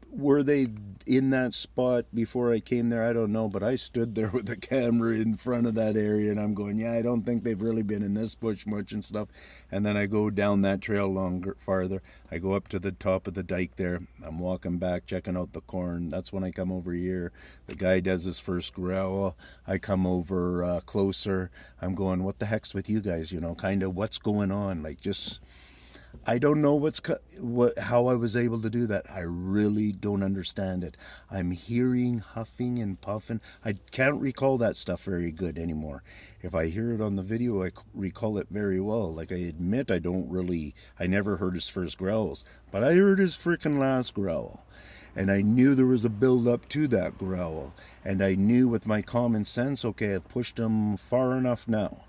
Were they in that spot before I came there? I don't know, but I stood there with a camera in front of that area, and I'm going, yeah, I don't think they've really been in this bush much and stuff. And then I go down that trail farther. I go up to the top of the dike there. I'm walking back, checking out the corn. That's when I come over here. The guy does his first growl. I come over closer. I'm going, what the heck's with you guys? You know, kind of what's going on? Like, just... I don't know how I was able to do that. I really don't understand it. I'm hearing huffing and puffing. I can't recall that stuff very good anymore. If I hear it on the video, I recall it very well. Like, I admit I never heard his first growls, but I heard his freaking last growl. And I knew there was a build-up to that growl. And I knew with my common sense, okay, I've pushed him far enough now.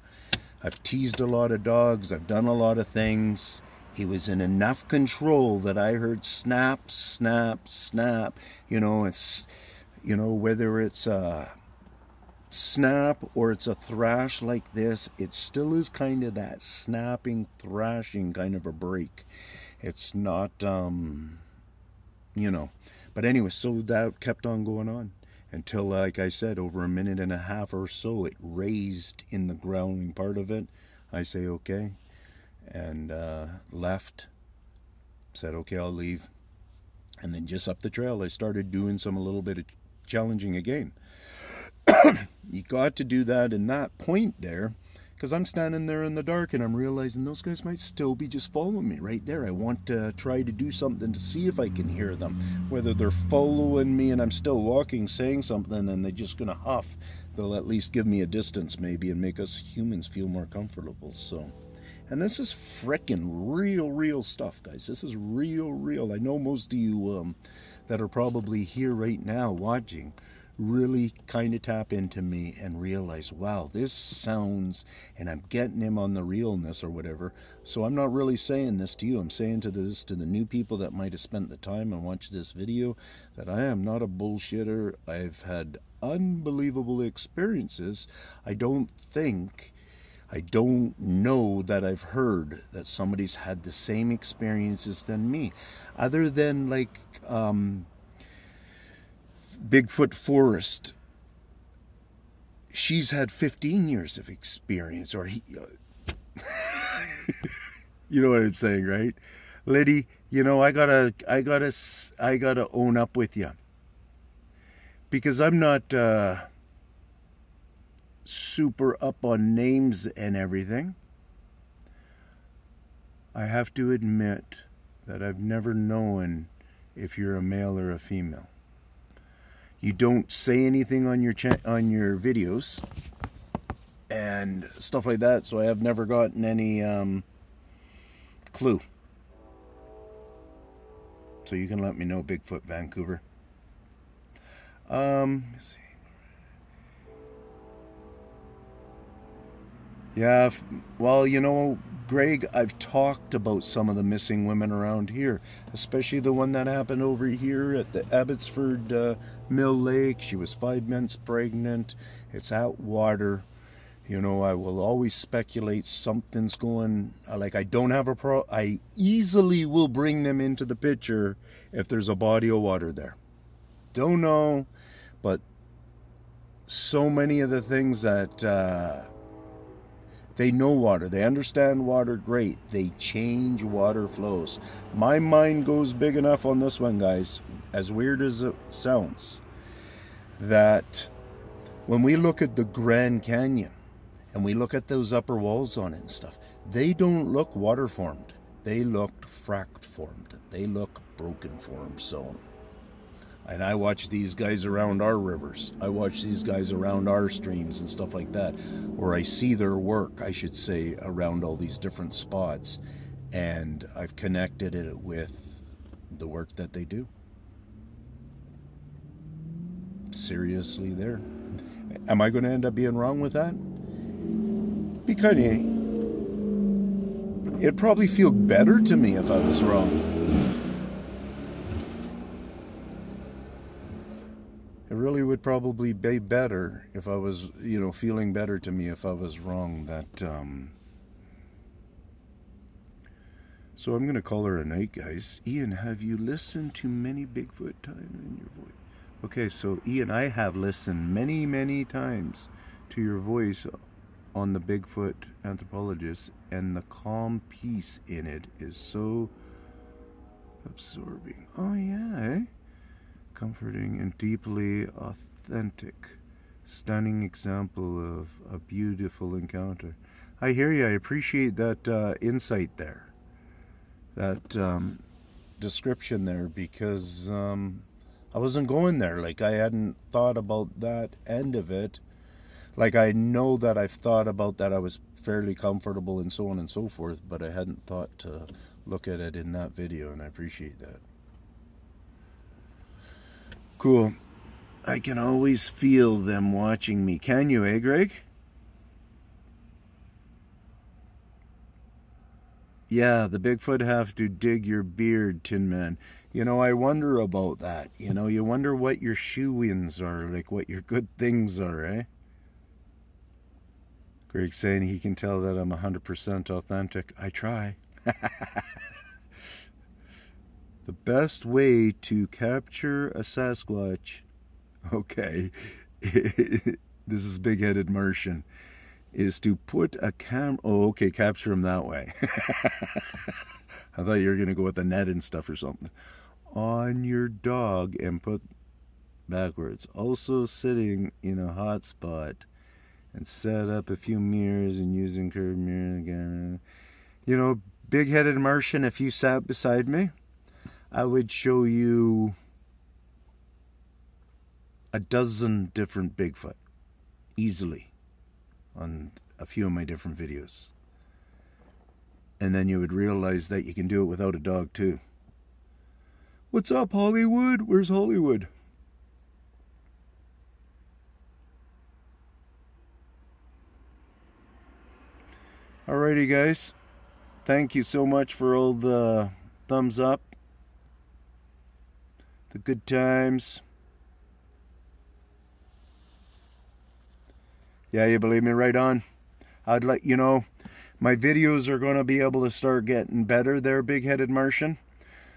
I've teased a lot of dogs. I've done a lot of things. He was in enough control that I heard snap, snap, snap. You know, it's, you know, whether it's a snap or it's a thrash like this, it still is kind of that snapping, thrashing kind of a break. It's not, you know. But anyway, so that kept on going on until, like I said, over a minute and a half or so, it raised in the growling part of it. I say, okay. And left, said, okay, I'll leave. And then just up the trail, I started doing a little bit of challenging again. You got to do that in that point there, because I'm standing there in the dark and I'm realizing those guys might still be just following me right there. I want to try to do something to see if I can hear them. Whether they're following me and I'm still walking, saying something, and they're just going to huff, they'll at least give me a distance maybe and make us humans feel more comfortable. So... And this is frickin' real stuff, guys. This is real. I know most of you that are probably here right now watching really kind of tap into me and realize, wow, this sounds, and I'm getting him on the realness or whatever. So I'm not really saying this to you. I'm saying to the new people that might have spent the time and watched this video, that I am not a bullshitter. I've had unbelievable experiences. I don't know that I've heard that somebody's had the same experiences than me. Other than, like, Bigfoot Forest. She's had 15 years of experience, or he... you know what I'm saying, right? Liddy, you know, I gotta own up with you. Because I'm not... super up on names and everything. I have to admit that I've never known if you're a male or a female. You don't say anything on your videos and stuff like that, so I have never gotten any clue. So you can let me know, Bigfoot Vancouver. Let's see. Yeah, well, you know, Greg, I've talked about some of the missing women around here, especially the one that happened over here at the Abbotsford Mill Lake. She was 5 months pregnant. It's out water. You know, I will always speculate something's going, like, I don't have I easily will bring them into the picture if there's a body of water there. Don't know, but so many of the things that They know water. They understand water great. They change water flows. My mind goes big enough on this one, guys, as weird as it sounds, that when we look at the Grand Canyon and we look at those upper walls on it and stuff, they don't look water formed. They look fract formed. They look broken form. So, and I watch these guys around our rivers. I watch these guys around our streams and stuff like that, where I see their work, I should say, around all these different spots. And I've connected it with the work that they do. Seriously there. Am I going to end up being wrong with that? Be kind of... It'd probably feel better to me if I was wrong. It really would probably be better if I was, feeling better to me if I was wrong. So I'm going to call her a night, guys. Ian, have you listened to many Bigfoot times in your voice? Okay, so Ian, I have listened many, many times to your voice on the Bigfoot Anthropologist, and the calm peace in it is so absorbing. Oh, yeah, eh? Comforting and deeply authentic. Stunning example of a beautiful encounter. I hear you. I appreciate that insight there. That description there, because I wasn't going there. Like, I hadn't thought about that end of it. Like, I know that I've thought about that I was fairly comfortable and so on and so forth, but I hadn't thought to look at it in that video, and I appreciate that. Cool. I can always feel them watching me. Can you, eh, Greg? Yeah, the Bigfoot have to dig your beard, Tin Man. I wonder about that. You wonder what your shoe-ins are, like what your good things are, eh? Greg's saying he can tell that I'm 100% authentic. I try. The best way to capture a Sasquatch, okay, this is Big-Headed Martian, is to put a capture him that way. I thought you were going to go with the net and stuff or something. On your dog and put backwards. Also sitting in a hot spot and set up a few mirrors and using curved mirror again. Big-Headed Martian, if you sat beside me, I would show you a dozen different Bigfoot easily on a few of my different videos. And then you would realize that you can do it without a dog too. What's up, Hollywood? Where's Hollywood? Alrighty, guys. Thank you so much for all the thumbs up, the good times. Yeah, you believe me? Right on. I'd let you know, my videos are going to be able to start getting better there, Big-Headed Martian.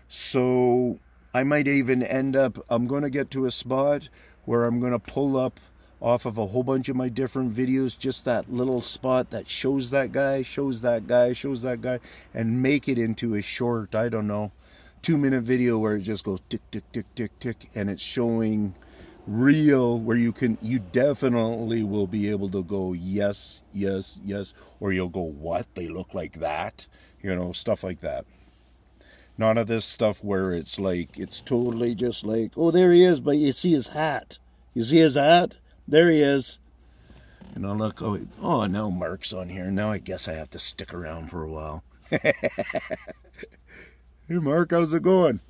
So I might even end up, I'm going to get to a spot where I'm going to pull up off of a whole bunch of my different videos, just that little spot that shows that guy, shows that guy, shows that guy, and make it into a short, 2-minute video where it just goes tick, tick, tick, tick, tick, and it's showing real, where you definitely will be able to go yes, yes, yes, or you'll go, what, they look like that, stuff like that. None of this stuff where it's like, it's totally just like, oh, there he is, but you see his hat. You see his hat? There he is. Look, oh, now Mark's on here. Now I guess I have to stick around for a while. Hey, Mark, how's it going?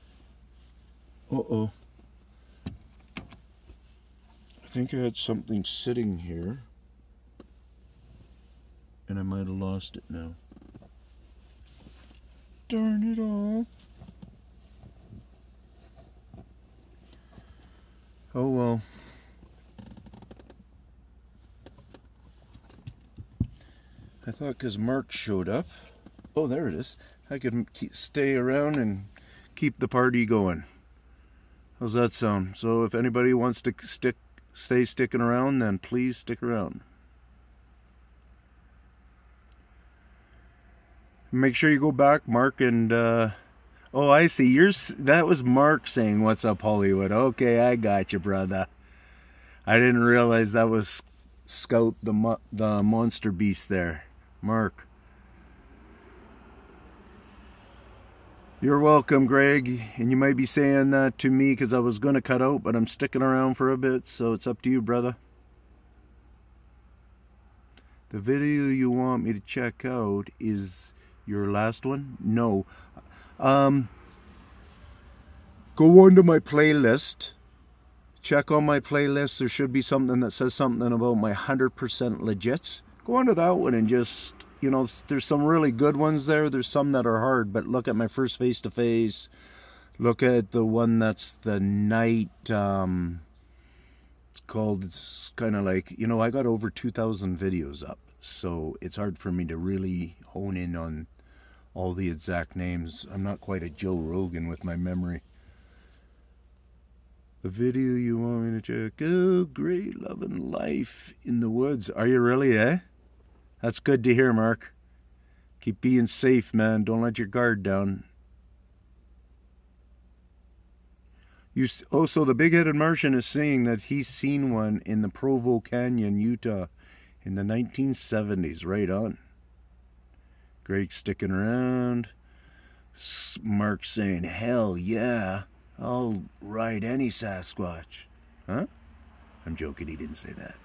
Uh-oh. I think I had something sitting here, and I might have lost it now. Darn it all. Oh, well. I thought because Mark showed up, oh, there it is, I could stay around and keep the party going. How's that sound? So if anybody wants to stay sticking around, then please stick around. Make sure you go back, Mark, and oh, I see. That was Mark saying, "What's up, Hollywood?" Okay, I got you, brother. I didn't realize that was Scout the monster beast there, Mark. You're welcome, Greg. And you might be saying that to me because I was going to cut out, but I'm sticking around for a bit, so it's up to you, brother. The video you want me to check out is your last one? No. Go onto my playlist. Check on my playlist. There should be something that says something about my 100% legits. Go onto that one and just, you know, there's some really good ones there. There's some that are hard, but look at my first face-to-face. Look at the one that's the night, it's kind of like, you know, I got over 2,000 videos up, so it's hard for me to really hone in on all the exact names. I'm not quite a Joe Rogan with my memory. The video you want me to check? Oh, great, loving life in the woods. Are you really, eh? That's good to hear, Mark. Keep being safe, man. Don't let your guard down. So the big-headed Martian is saying that he's seen one in the Provo Canyon, Utah, in the 1970s. Right on. Greg sticking around. Mark saying, hell yeah, I'll ride any Sasquatch. Huh? I'm joking, he didn't say that.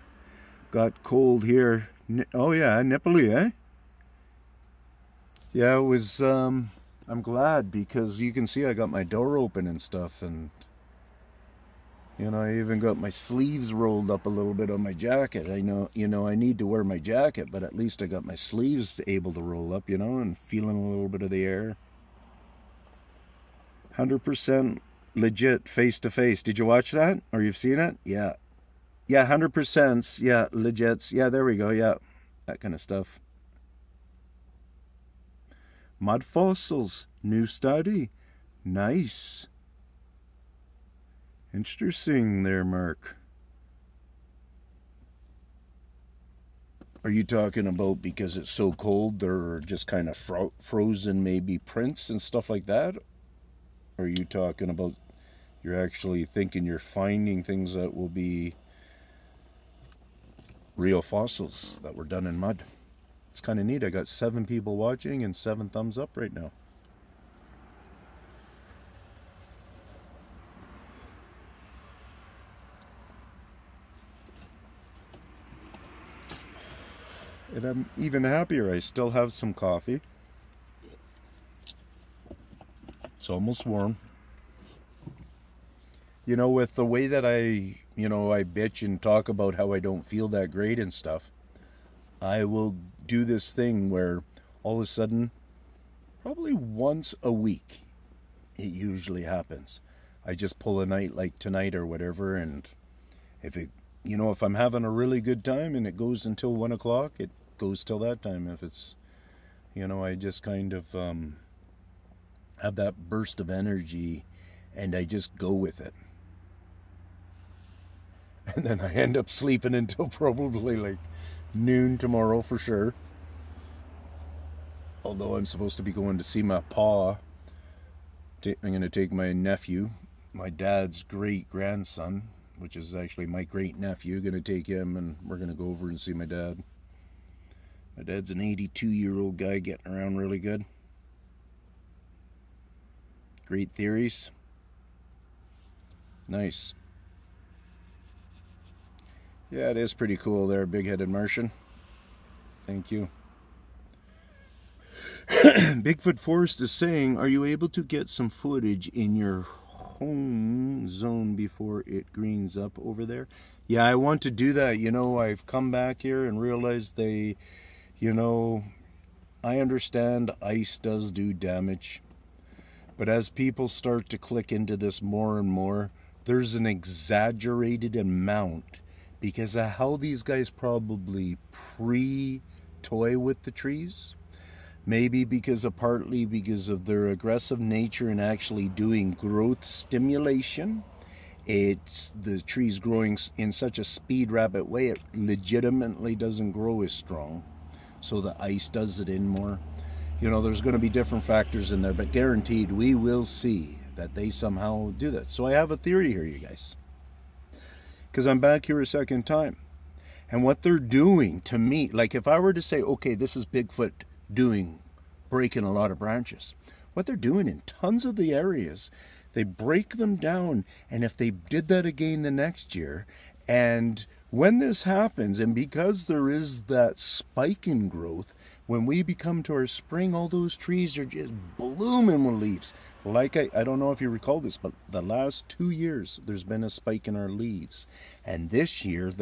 Got cold here. Oh yeah, nipply, eh? Yeah, it was, I'm glad because you can see I got my door open and stuff, and you know, I even got my sleeves rolled up a little bit on my jacket. I know, you know, I need to wear my jacket, but at least I got my sleeves able to roll up, you know, and feeling a little bit of the air. 100% legit face-to-face. Did you watch that? Or you've seen it? Yeah. Yeah, 100%. Yeah, legits. Yeah, there we go. Yeah, that kind of stuff. Mud fossils. New study. Nice. Interesting there, Mark. Are you talking about because it's so cold they're just kind of frozen maybe prints and stuff like that? Or are you talking about you're actually thinking you're finding things that will be real fossils that were done in mud? It's kind of neat. I got 7 people watching and 7 thumbs up right now. And I'm even happier. I still have some coffee. It's almost warm. You know, with the way that I bitch and talk about how I don't feel that great and stuff, I will do this thing where all of a sudden, probably once a week, it usually happens. I just pull a night like tonight or whatever, and if I'm having a really good time and it goes until 1 o'clock, it goes till that time. If it's, I just kind of have that burst of energy and I just go with it. And then I end up sleeping until probably like noon tomorrow for sure. Although I'm supposed to be going to see my pa. I'm going to take my nephew, my dad's great-grandson, which is actually my great-nephew. Going to take him and we're going to go over and see my dad. My dad's an 82-year-old guy getting around really good. Great theories. Nice. Yeah, it is pretty cool there, big-headed Martian. Thank you. Bigfoot Forest is saying, are you able to get some footage in your home zone before it greens up over there? Yeah, I want to do that. I've come back here and realized I understand ice does do damage. But as people start to click into this more and more, there's an exaggerated amount because of how these guys probably pre-toy with the trees. Maybe partly because of their aggressive nature and actually doing growth stimulation. It's the trees growing in such a speed rapid way, it legitimately doesn't grow as strong. So the ice does it in more. There's going to be different factors in there, but guaranteed we will see that they somehow do that. So I have a theory here, you guys, because I'm back here a second time. And what they're doing to me, like if I were to say, okay, this is Bigfoot breaking a lot of branches, what they're doing in tons of the areas, they break them down. And if they did that again the next year, and when this happens, and because there is that spike in growth, when we become to our spring, all those trees are just blooming with leaves. Like I don't know if you recall this, but the last 2 years, there's been a spike in our leaves. And this year,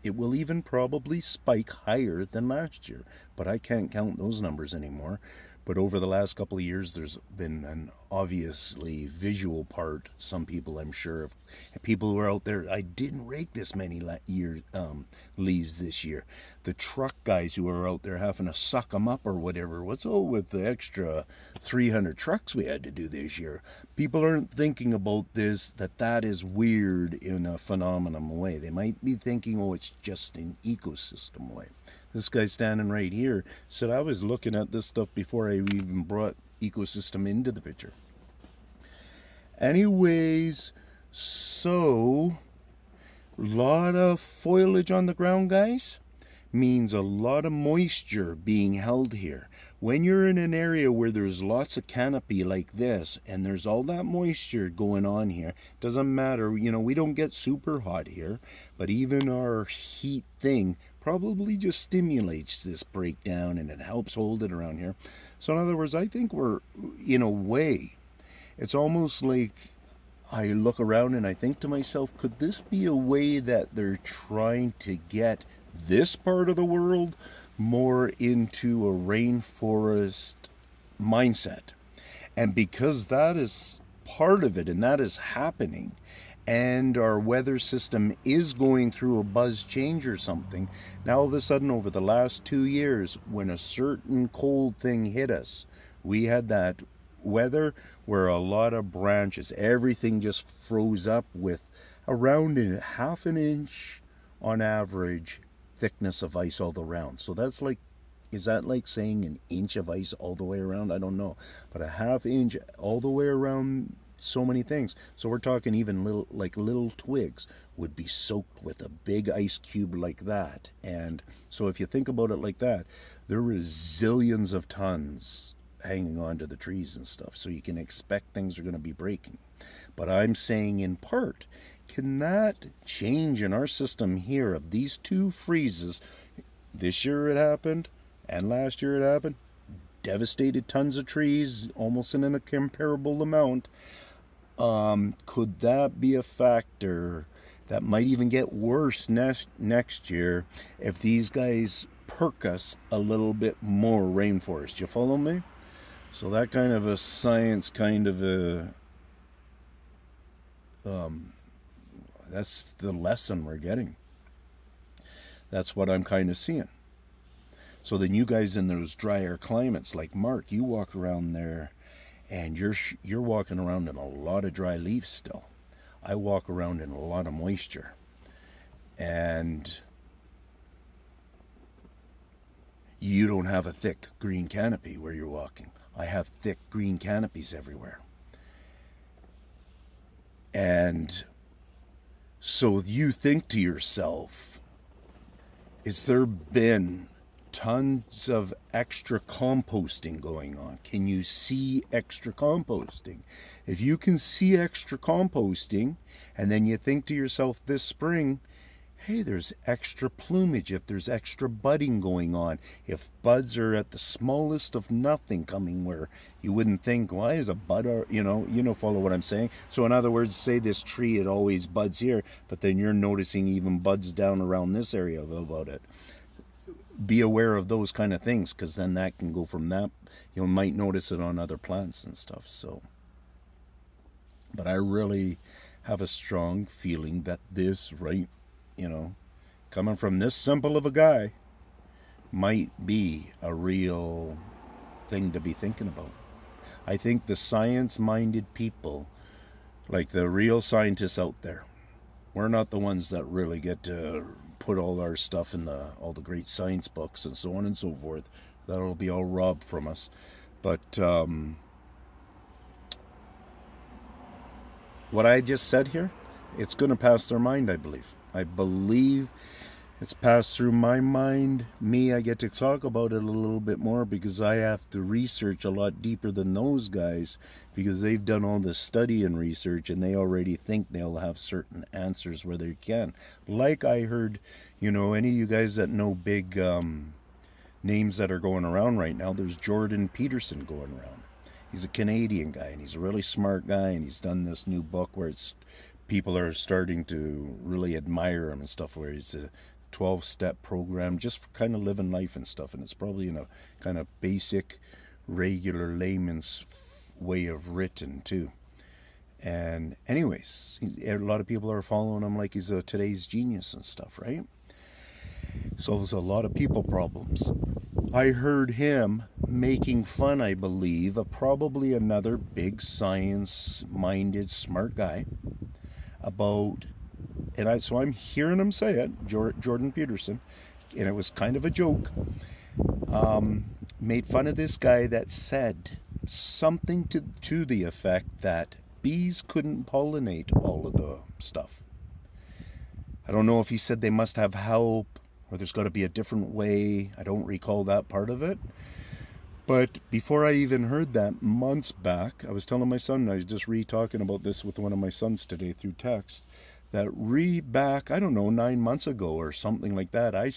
it will even probably spike higher than last year. But I can't count those numbers anymore. But over the last couple of years, there's been an obviously visual part. Some people, I'm sure, people who are out there, I didn't rake this many leaves this year. The truck guys who are out there having to suck them up or whatever. What's all with the extra 300 trucks we had to do this year? People aren't thinking about this, that is weird in a phenomenon way. They might be thinking, oh, it's just an ecosystem way. This guy standing right here said I was looking at this stuff before I even brought ecosystem into the picture. Anyways, so a lot of foliage on the ground, guys, means a lot of moisture being held here. When you're in an area where there's lots of canopy like this, and there's all that moisture going on here, doesn't matter, we don't get super hot here, but even our heat thing probably just stimulates this breakdown, and it helps hold it around here. So in other words, I think we're, in a way, it's almost like I look around and I think to myself, could this be a way that they're trying to get this part of the world more into a rainforest mindset? And because that is part of it, and that is happening, and our weather system is going through a buzz change or something, now all of a sudden over the last 2 years, when a certain cold thing hit us, we had that weather where a lot of branches, everything just froze up with around half an inch on average thickness of ice all around. So that's like, is that like saying an inch of ice all the way around? I don't know. But a half inch all the way around so many things. So we're talking even little twigs would be soaked with a big ice cube like that. And so if you think about it like that, there is zillions of tons hanging onto the trees and stuff. So you can expect things are going to be breaking. But I'm saying in part, can that change in our system here of these two freezes? This year it happened, and last year it happened. Devastated tons of trees, almost in a comparable amount. Could that be a factor that might even get worse next year if these guys perk us a little bit more rainforest? You follow me? So that kind of a science kind of a... that's the lesson we're getting. That's what I'm kind of seeing. So then you guys in those drier climates, like Mark, you walk around there and you're walking around in a lot of dry leaves still. I walk around in a lot of moisture. And you don't have a thick green canopy where you're walking. I have thick green canopies everywhere. And so you think to yourself, is there been tons of extra composting going on? Can you see extra composting? If you can see extra composting, and then you think to yourself this spring, hey, there's extra plumage, if there's extra budding going on, if buds are at the smallest of nothing coming where you wouldn't think, why is a bud, follow what I'm saying? So in other words, say this tree, it always buds here, but then you're noticing even buds down around this area about it. Be aware of those kind of things, because then that can go from that. You might notice it on other plants and stuff. So, but I really have a strong feeling that this, right, coming from this simple of a guy, might be a real thing to be thinking about. I think the science-minded people, like the real scientists out there, we're not the ones that really get to put all our stuff in all the great science books and so on and so forth. That'll be all robbed from us. But what I just said here, it's going to pass their mind, I believe. I believe it's passed through my mind. Me, I get to talk about it a little bit more because I have to research a lot deeper than those guys, because they've done all this study and research and they already think they'll have certain answers where they can. Like I heard, any of you guys that know big names that are going around right now, there's Jordan Peterson going around. He's a Canadian guy, and he's a really smart guy, and he's done this new book where people are starting to really admire him and stuff, where he's a 12-step program just for kind of living life and stuff, and it's probably in a kind of basic, regular layman's way of written, too. And anyways, a lot of people are following him like he's a today's genius and stuff, right? Solves a lot of people problems. I heard him making fun, I believe, of probably another big science-minded, smart guy about, so I'm hearing him say it, Jordan Peterson, and it was kind of a joke, made fun of this guy that said something to the effect that bees couldn't pollinate all of the stuff. I don't know if he said they must have help, or there's got to be a different way. I don't recall that part of it. But before I even heard that, months back, I was telling my son, I was just talking about this with one of my sons today through text, that back, I don't know, 9 months ago or something like that, I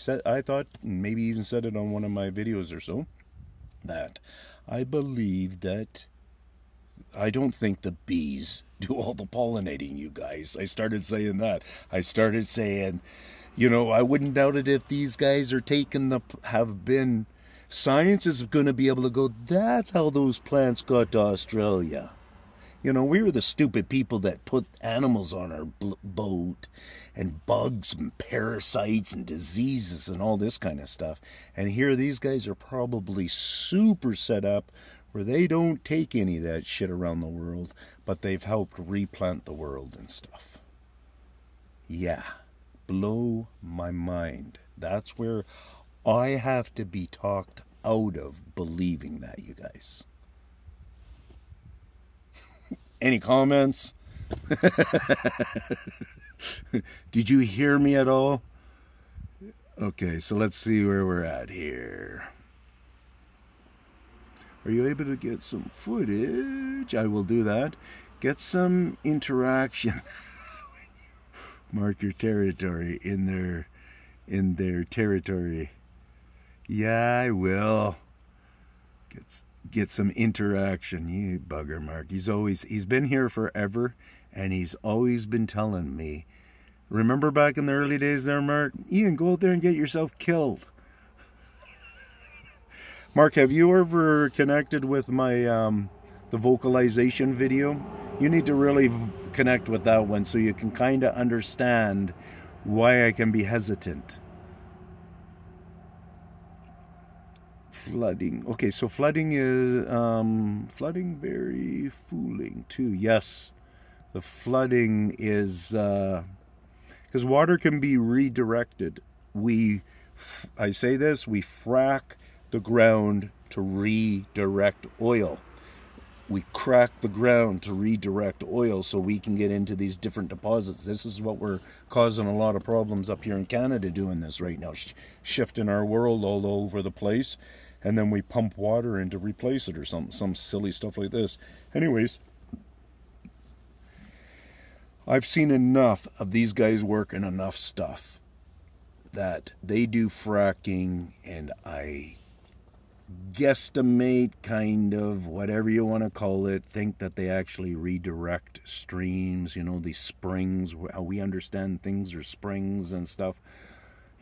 thought, maybe even said it on one of my videos or so, that I believe that I don't think the bees do all the pollinating, you guys. I started saying that. I started saying, I wouldn't doubt it if these guys are science is going to be able to go, that's how those plants got to Australia. We were the stupid people that put animals on our boat, and bugs and parasites and diseases and all this kind of stuff. And here these guys are probably super set up where they don't take any of that shit around the world, but they've helped replant the world and stuff. Yeah. Blow my mind. That's where I have to be talked out of believing that, you guys. Any comments? Did you hear me at all? Okay, so let's see where we're at here. Are you able to get some footage? I will do that. Get some interaction. Mark your territory in their territory. Yeah, I will. Get some interaction. You bugger, Mark. He's been here forever, and he's always been telling me. Remember back in the early days there, Mark? Ian, go out there and get yourself killed. Mark, have you ever connected with my the vocalization video? You need to really connect with that one so you can kind of understand why I can be hesitant. Flooding. Okay, so flooding is very fooling too. Yes, the flooding is because water can be redirected. I say this, we frack the ground to redirect oil. We crack the ground to redirect oil so we can get into these different deposits. This is what we're causing a lot of problems up here in Canada doing this right now, shifting our world all over the place, and then we pump water in to replace it or some silly stuff like this. Anyways, I've seen enough of these guys working enough stuff that they do fracking, and I guesstimate, kind of, whatever you want to call it, think that they actually redirect streams, these springs, how we understand things are springs and stuff,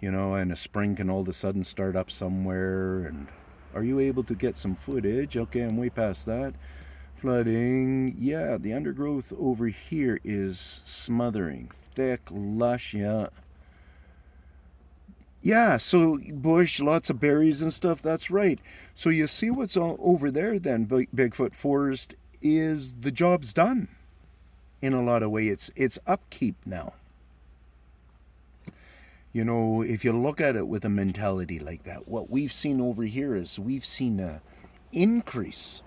and a spring can all of a sudden start up somewhere. And are you able to get some footage? Okay, I'm way past that. Flooding, yeah, the undergrowth over here is smothering, thick, lush, yeah. Yeah, so bush, lots of berries and stuff, that's right. So you see what's all over there then, Bigfoot Forest, is the job's done. In a lot of ways, it's upkeep now. If you look at it with a mentality like that, what we've seen over here is we've seen a increase.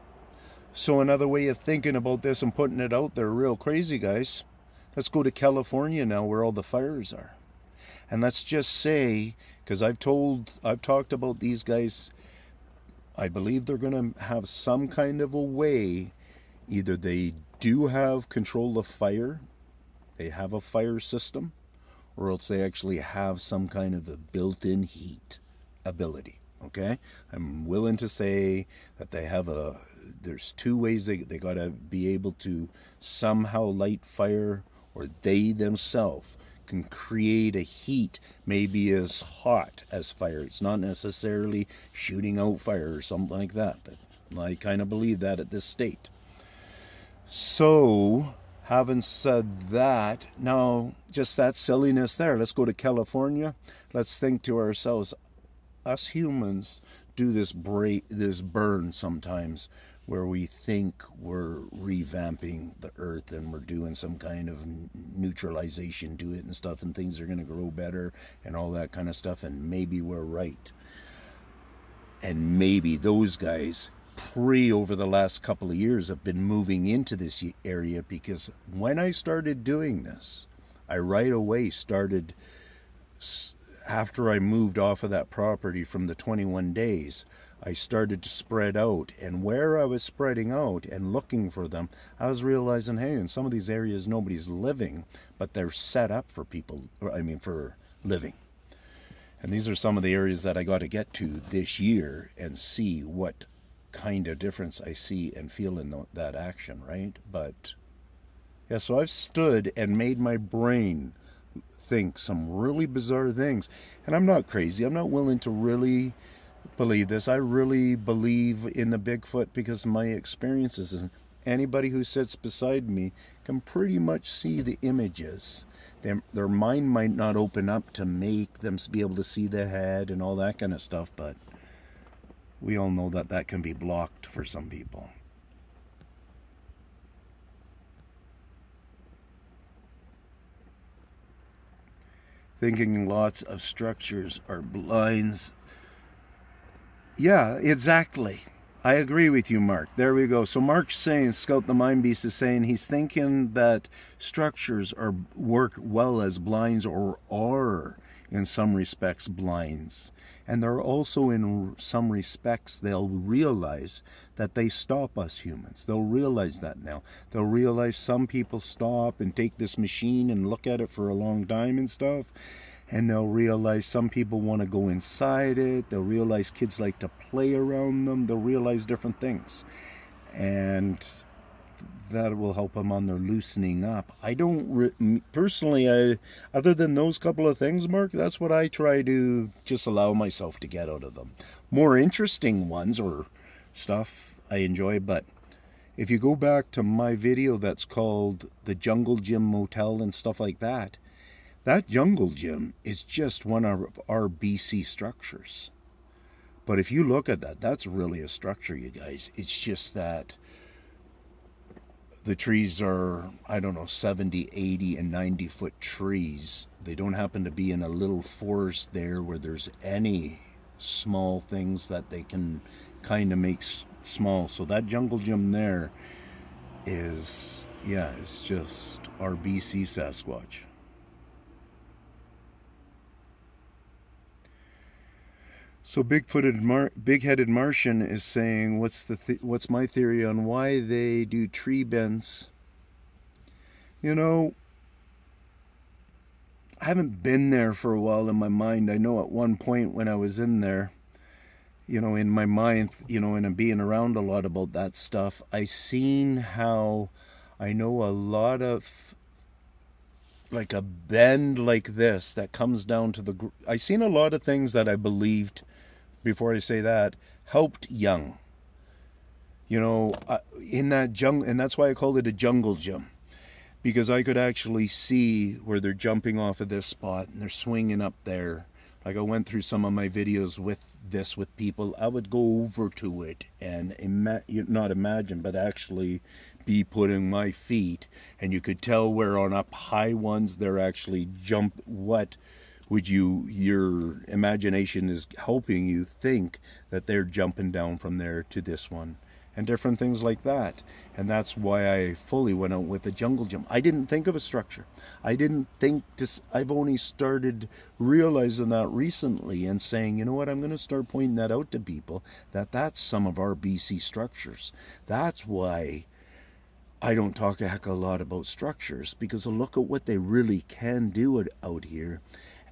So another way of thinking about this and putting it out there real crazy, guys, let's go to California now where all the fires are. And let's just say, because I've talked about these guys, I believe they're going to have some kind of a way, either they do have control of fire, they have a fire system, or else they actually have some kind of a built-in heat ability. Okay? I'm willing to say that there's two ways they got to be able to somehow light fire, or they themselves can create a heat maybe as hot as fire. It's not necessarily shooting out fire or something like that, but I kind of believe that at this state. So, having said that, now just that silliness there, let's go to California. Let's think to ourselves, us humans do this burn sometimes where we think we're revamping the earth and we're doing some kind of neutralization to it and stuff, and things are going to grow better and all that kind of stuff, and maybe we're right. And maybe those guys over the last couple of years have been moving into this area, because when I started doing this, I right away started, after I moved off of that property from the 21 days, I started to spread out, and where I was spreading out and looking for them, I was realizing, hey, in some of these areas nobody's living, but they're set up for for living. And these are some of the areas that I got to get to this year and see what kind of difference I see and feel in that action, right? But yeah, so I've stood and made my brain think some really bizarre things, and I'm not crazy. I'm not willing to really believe this. I really believe in the Bigfoot because of my experiences, and anybody who sits beside me can pretty much see the images. Their mind might not open up to make them be able to see the head and all that kind of stuff, but we all know that can be blocked for some people. Thinking lots of structures are blinds. Yeah, exactly. I agree with you, Mark. There we go. So Mark's saying, Scout the Mind Beast is saying he's thinking that structures work well as blinds, or are in some respects blinds. And they're also in some respects, they'll realize that they stop us humans. They'll realize that now. They'll realize some people stop and take this machine and look at it for a long time and stuff. And they'll realize some people want to go inside it. They'll realize kids like to play around them. They'll realize different things. And that will help them on their loosening up. I don't, personally, other than those couple of things, Mark, that's what I try to just allow myself to get out of them. More interesting ones or stuff I enjoy, but if you go back to my video that's called The Jungle Gym Motel and stuff like that, that jungle gym is just one of our BC structures. But if you look at that, that's really a structure, you guys. It's just that the trees are, 70, 80, and 90-foot trees. They don't happen to be in a little forest there where there's any small things that they can kind of make small. So that jungle gym there is, it's just our BC Sasquatch. So big-headed Martian is saying, what's my theory on why they do tree bends? I haven't been there for a while in my mind. I know at one point when I was in there, in my mind, and being around a lot about that stuff, I seen how I know a lot of, like a bend like this that comes down to I seen a lot of things that I believed, before I say that, helped young. In that jungle, and that's why I called it a jungle gym. Because I could actually see where they're jumping off of this spot and they're swinging up there. Like I went through some of my videos with people. I would go over to it and not imagine, but actually be putting my feet. And you could tell where on up high ones they're actually your imagination is helping you think that they're jumping down from there to this one, and different things like that. And that's why I fully went out with the jungle gym. I didn't think of a structure. I didn't think this. I've only started realizing that recently and saying, you know what, I'm going to start pointing that out to people, that that's some of our BC structures. That's why I don't talk a heck of a lot about structures, because I look at what they really can do out here,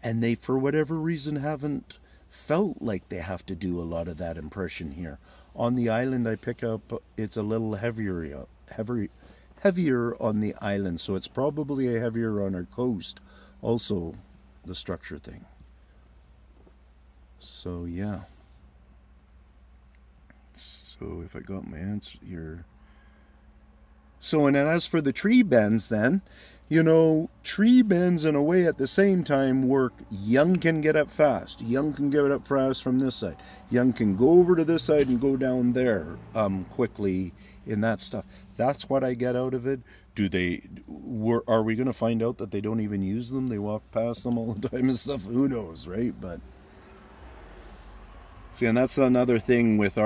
and they, for whatever reason, haven't felt like they have to do a lot of that impression here. On the island I pick up, it's a little heavier on the island, so it's probably heavier on our coast. Also, the structure thing. So yeah. So if I got my answer here. So, and then as for the tree bends then, you know, tree bends in a way at the same time work. Young can get up fast. Young can get up fast from this side. Young can go over to this side and go down there quickly in that stuff. That's what I get out of it. Are we going to find out that they don't even use them? They walk past them all the time and stuff? Who knows, right? But see, and that's another thing with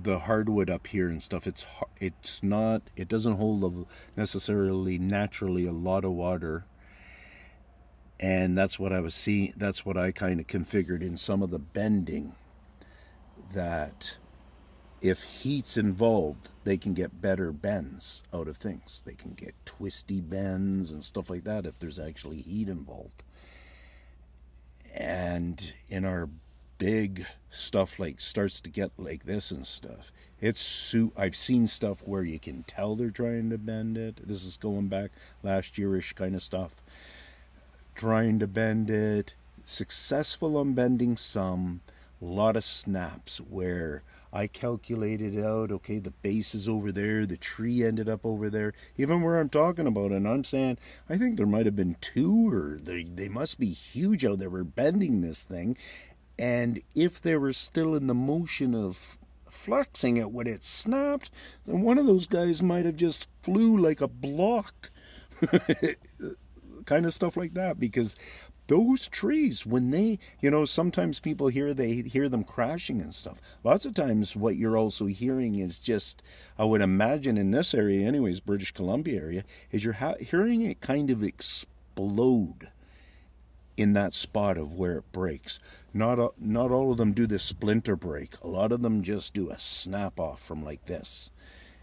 the hardwood up here and stuff. It doesn't hold necessarily naturally a lot of water, and that's what I was seeing. That's what I kind of configured in some of the bending, that if heat's involved, they can get better bends out of things. They can get twisty bends and stuff like that if there's actually heat involved. And in our big stuff starts to get like this and stuff, I've seen stuff where you can tell they're trying to bend it. This is going back last yearish kind of stuff, trying to bend it, successful on bending some, a lot of snaps where I calculated out, okay, the base is over there, the tree ended up over there, even where I'm talking about, and I'm saying, I think there might have been two, or they must be huge out there, we're bending this thing. And if they were still in the motion of flexing it when it snapped, then one of those guys might have just flew like a block. Kind of stuff like that. Because those trees, when they, sometimes people hear them crashing and stuff. Lots of times what you're also hearing is just, I would imagine in this area anyways, British Columbia area, is you're hearing it kind of explode in that spot of where it breaks. Not all of them do the splinter break. A lot of them just do a snap off from like this.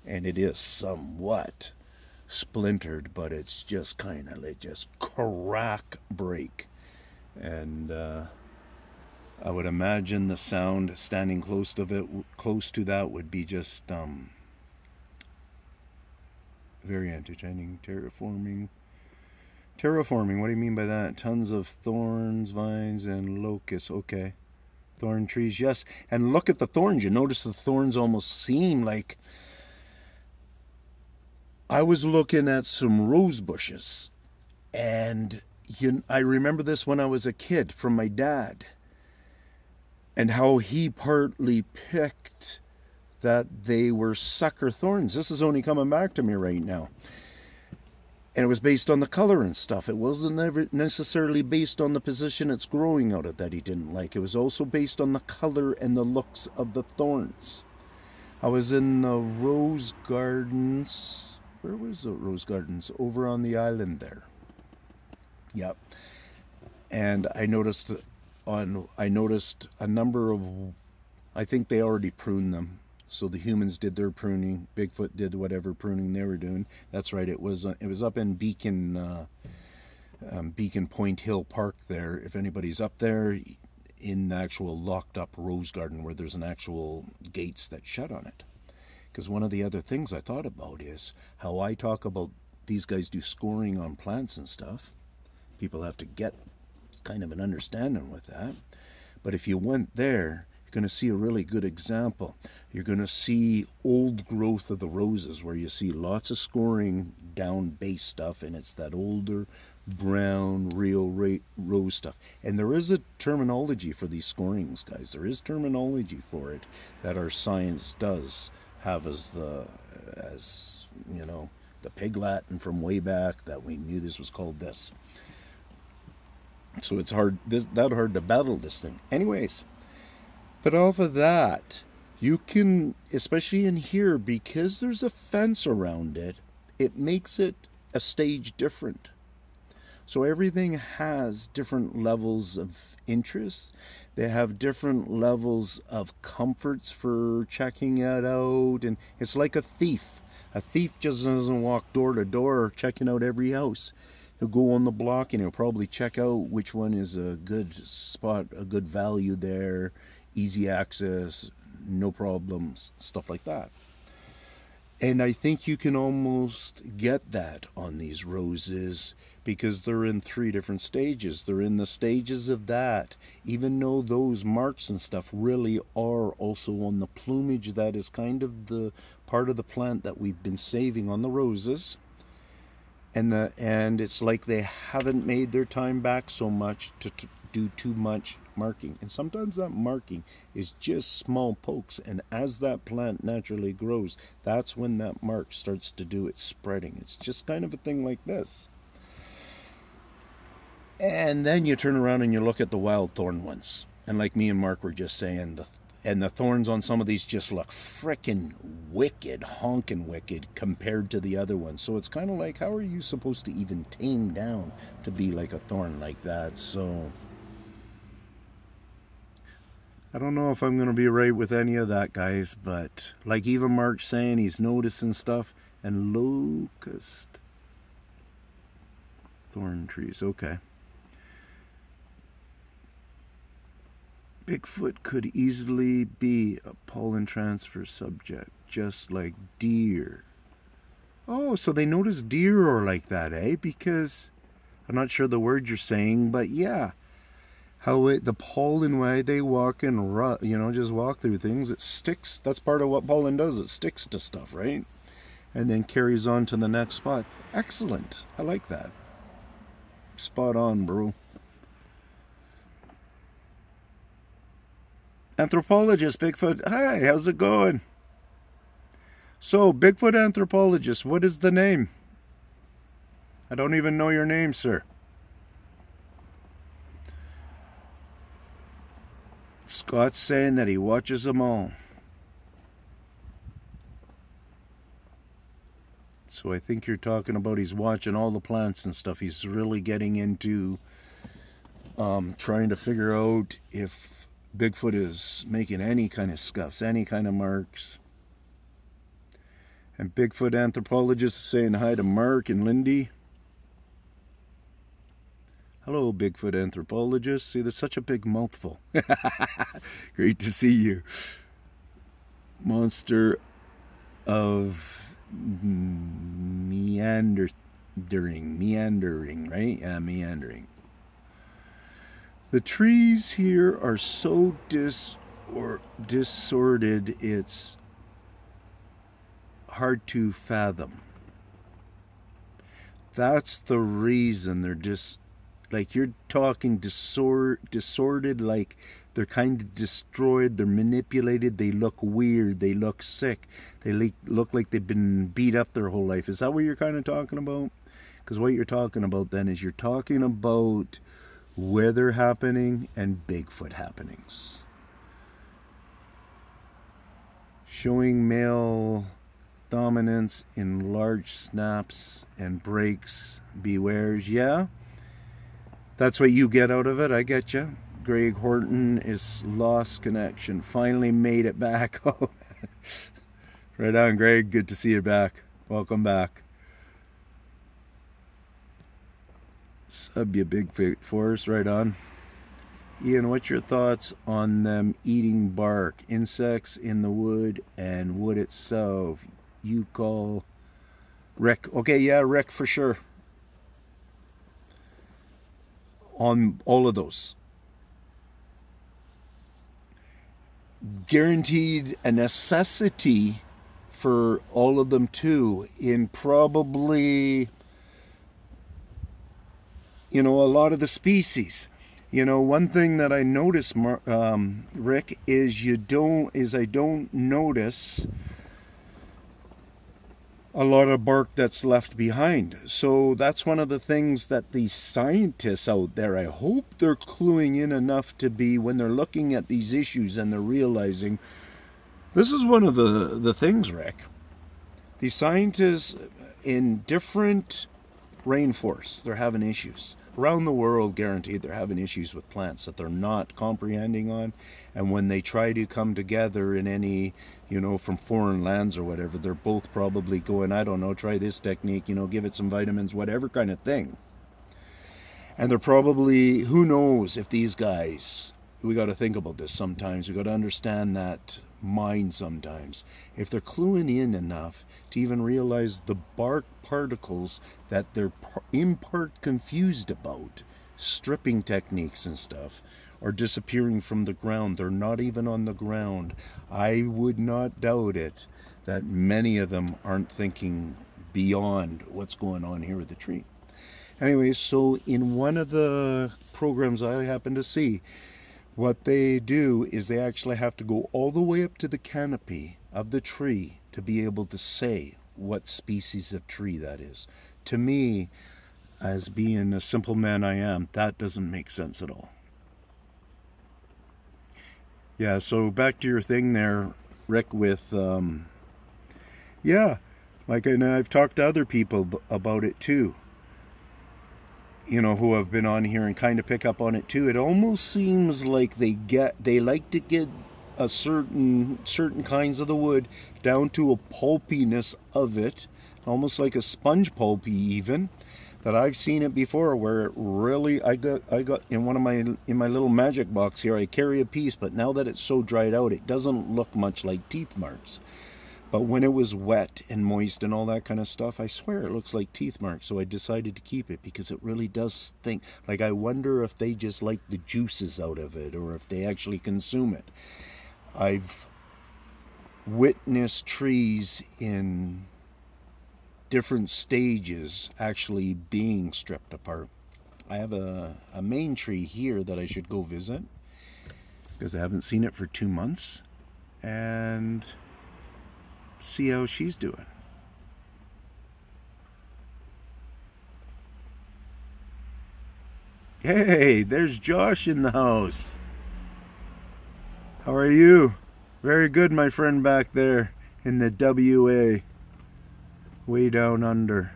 And it is somewhat splintered, but it's just kind of like just crack break. And I would imagine the sound standing close to that would be just very entertaining. Terraforming, what do you mean by that? Tons of thorns, vines, and locusts. Okay. Thorn trees, yes. And look at the thorns. You notice the thorns almost seem like... I was looking at some rose bushes. And I remember this when I was a kid from my dad. And how he partly picked that they were sucker thorns. This is only coming back to me right now. And it was based on the color and stuff. It wasn't ever necessarily based on the position it's growing out of that he didn't like. It was also based on the color and the looks of the thorns. I was in the rose gardens. Where was the rose gardens? Over on the island there. Yep. And I noticed a number of, I think they already pruned them. So the humans did their pruning. Bigfoot did whatever pruning they were doing. That's right. It was up in Beacon Point Hill Park there. If anybody's up there, in the actual locked up rose garden where there's an actual gates that shut on it. Because one of the other things I thought about is how I talk about these guys do scoring on plants and stuff. People have to get kind of an understanding with that. But if you went there, going to see a really good example. You're going to see old growth of the roses where you see lots of scoring down base stuff, and it's that older brown real rose stuff. And there is a terminology for these scorings, guys. There is terminology for it that our science does have as the pig Latin from way back that we knew this was called this. So it's that hard to battle this thing. Anyways, but off of that, you can, especially in here, because there's a fence around it, it makes it a stage different. So everything has different levels of interest. They have different levels of comforts for checking it out. And it's like a thief. A thief just doesn't walk door to door checking out every house. He'll go on the block and he'll probably check out which one is a good spot, a good value there, easy access, no problems, stuff like that. And I think you can almost get that on these roses because they're in 3 different stages. They're in the stages of that, even though those marks and stuff really are also on the plumage that is kind of the part of the plant that we've been saving on the roses. And it's like they haven't made their time back so much to do too much marking. And sometimes that marking is just small pokes, and as that plant naturally grows, that's when that mark starts to do its spreading. It's just kind of a thing like this. And then you turn around and you look at the wild thorn ones, and like me and Mark were just saying, the thorns on some of these just look frickin' wicked, honkin' wicked compared to the other ones. So it's kind of like, how are you supposed to even tame down to be like a thorn like that? So I don't know if I'm going to be right with any of that, guys, but like even Mark's saying, he's noticing stuff. And locust thorn trees, okay. Bigfoot could easily be a pollen transfer subject, just like deer. Oh, so they notice deer are like that, eh? Because I'm not sure the word you're saying, but yeah. The pollen way they walk and just walk through things, it sticks. That's part of what pollen does. It sticks to stuff, right? And then carries on to the next spot. Excellent. I like that. Spot on, bro. Anthropologist Bigfoot. Hi, how's it going? So, Bigfoot anthropologist, what is the name? I don't even know your name, sir. Scott's saying that he watches them all. So I think you're talking about he's watching all the plants and stuff. He's really getting into trying to figure out if Bigfoot is making any kind of scuffs, any kind of marks. And Bigfoot anthropologist is saying hi to Mark and Lindy. Hello, Bigfoot anthropologist. See, there's such a big mouthful. Great to see you. Monster of meandering, right? Yeah, meandering. The trees here are so disordered, it's hard to fathom. That's the reason they're like you're talking disordered, like they're kind of destroyed, they're manipulated, they look weird, they look sick, they look like they've been beat up their whole life. Is that what you're kind of talking about? Because what you're talking about then is you're talking about weather happening and Bigfoot happenings. Showing male dominance in large snaps and breaks, bewares, yeah? That's what you get out of it, I get you. Greg Horton is lost connection. Finally made it back. Right on, Greg. Good to see you back. Welcome back. Sub you Bigfoot Force. Right on. Ian, what's your thoughts on them eating bark, insects in the wood, and wood itself? You call Rick. Okay, yeah, Rick, for sure. On all of those. Guaranteed a necessity for all of them too, in probably, a lot of the species. One thing that I notice, Rick, is I don't notice a lot of bark that's left behind. So that's one of the things that the scientists out there, I hope they're cluing in enough to be, when they're looking at these issues and they're realizing, this is one of the things, Rick. The scientists in different rainforests, they're having issues. Around the world, guaranteed, they're having issues with plants that they're not comprehending on. And when they try to come together in any, from foreign lands or whatever, they're both probably going, I don't know, try this technique, give it some vitamins, whatever kind of thing. And they're probably, who knows if these guys, we got to think about this sometimes. We got to understand that mind sometimes. If they're cluing in enough to even realize the bark particles that they're in part confused about, stripping techniques and stuff, are disappearing from the ground. They're not even on the ground. I would not doubt it that many of them aren't thinking beyond what's going on here with the tree. Anyway, so in one of the programs I happen to see, what they do is they actually have to go all the way up to the canopy of the tree to be able to say what species of tree that is. To me, as being a simple man I am, that doesn't make sense at all. Yeah, so back to your thing there, Rick, with, and I've talked to other people about it too. Who have been on here and kind of pick up on it too. It almost seems like they like to get a certain kinds of the wood down to a pulpiness of it, almost like a sponge pulpy even, that I've seen it before, where it really, I got in my little magic box here, I carry a piece, but now that it's so dried out, it doesn't look much like teeth marks. But when it was wet and moist and all that kind of stuff, I swear it looks like teeth marks. So I decided to keep it because it really does stink. Like, I wonder if they just like the juices out of it or if they actually consume it. I've witnessed trees in different stages actually being stripped apart. I have a main tree here that I should go visit because I haven't seen it for 2 months. And see how she's doing. Hey, there's Josh in the house. How are you? Very good, my friend back there in the WA. Way down under.